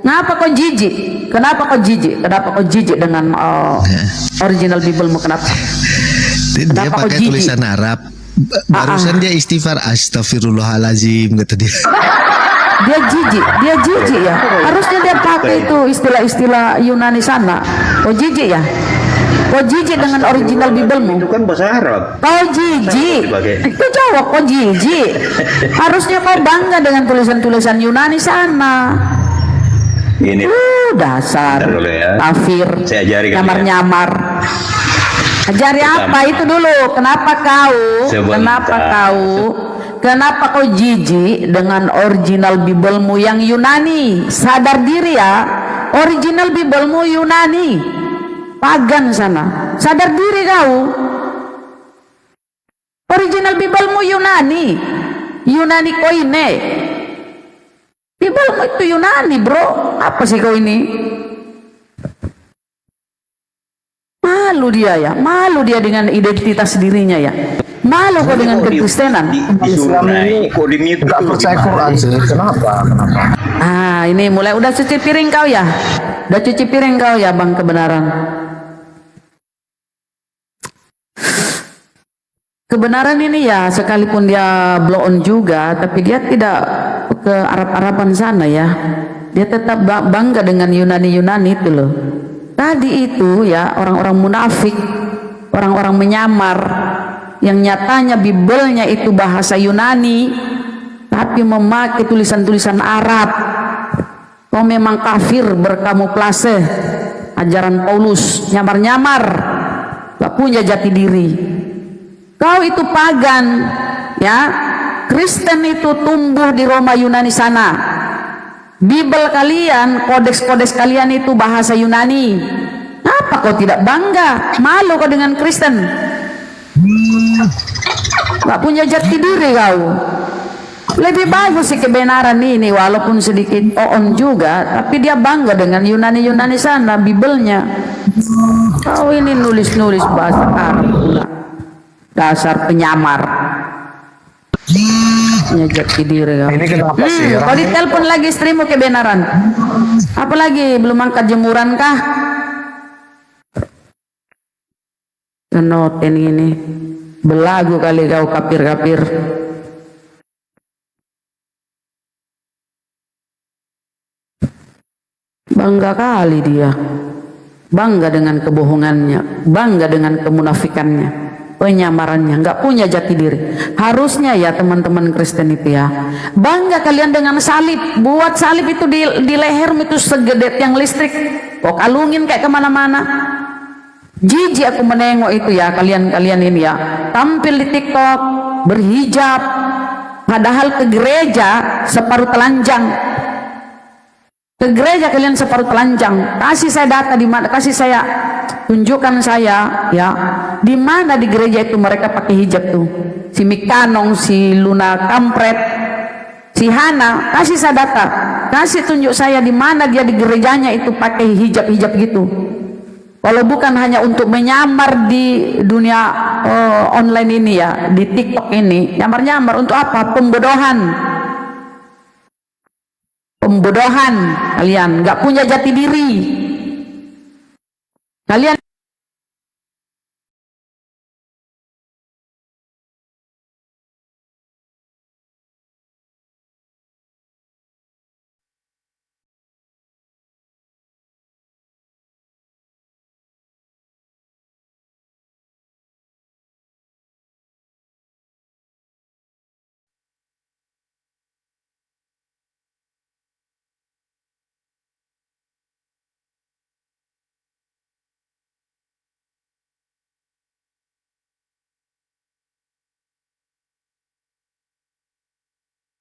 Ngapa kau jijik? Kenapa kau jijik? Kenapa kau jijik dengan original Bible-mu? Kenapa? Dia Kenapa kau pakai jijik? tulisan Arab. Barusan dia istighfar, astagfirullahalazim kata dia. Dia jijik ya. Harusnya dia pakai itu istilah-istilah Yunani sana. Kau jijik ya? Kau jijik dengan original Bible-mu? Itu kan bahasa Arab. Kau jijik. Itu jawab, kau jijik. Harusnya kau bangga dengan tulisan-tulisan Yunani sana. Ini dasar kafir, nyamar-nyamar. Ajari apa itu dulu? Kenapa kau jijik dengan original Bible-mu yang Yunani? Sadar diri ya, original Bible-mu Yunani, pagan sana. Sadar diri kau. Original Bible-mu Yunani koine. Bible-mu itu Yunani, bro. Apa sih kau ini? Malu dia dengan identitas dirinya ya. Malu kok dengan kekristenan. Islam ini nggak percaya Quran sih. Kenapa? Ini mulai udah cuci piring kau ya. Bang Kebenaran. Kebenaran ini ya, sekalipun dia blow on juga, tapi dia tidak ke Arab-Araban sana ya. Dia tetap bangga dengan Yunani itu loh. Tadi itu ya, orang-orang munafik, orang-orang menyamar, yang nyatanya Bible-nya itu bahasa Yunani, tapi memakai tulisan-tulisan Arab. Kau memang kafir berkamuflase ajaran Paulus, nyamar-nyamar, gak punya jati diri. Kau itu pagan, ya. Kristen itu tumbuh di Roma Yunani sana. Bible kalian, kodeks-kodeks kalian itu bahasa Yunani. Apa kau tidak bangga? Malu kau dengan Kristen? Gak punya jati diri kau. Lebih bagus sih kebenaran ini, walaupun sedikit on juga, tapi dia bangga dengan Yunani sana, Bible-nya. Kau ini nulis-nulis bahasa Arab pula. Dasar penyamar. Punya jati diri kau. Ini kenapa sih? Kau ditelepon lagi istrimu kebenaran. Apalagi belum angkat jemuran kah? Kenoten ini. Belagu kali kau kafir-kafir. Bangga kali dia. Bangga dengan kebohongannya, bangga dengan kemunafikannya, penyamarannya, nggak punya jati diri. Harusnya ya teman-teman Kristen itu ya, bangga kalian dengan salib. Buat salib itu di lehermu itu segede yang listrik, kok kalungin kayak kemana-mana. Jijik aku menengok itu ya, kalian ini ya, tampil di TikTok berhijab, padahal ke gereja separuh telanjang. Ke gereja kalian separuh telanjang. Kasih saya data di mana, tunjukkan saya ya, di mana di gereja itu mereka pakai hijab tuh. Si Mikanong, si Luna Kampret, si Hana, kasih saya data, kasih tunjuk saya di mana dia di gerejanya itu pakai hijab gitu. Kalau bukan hanya untuk menyamar di dunia online ini ya, di TikTok ini, nyamar-nyamar untuk apa? Pembodohan kalian, nggak punya jati diri kalian.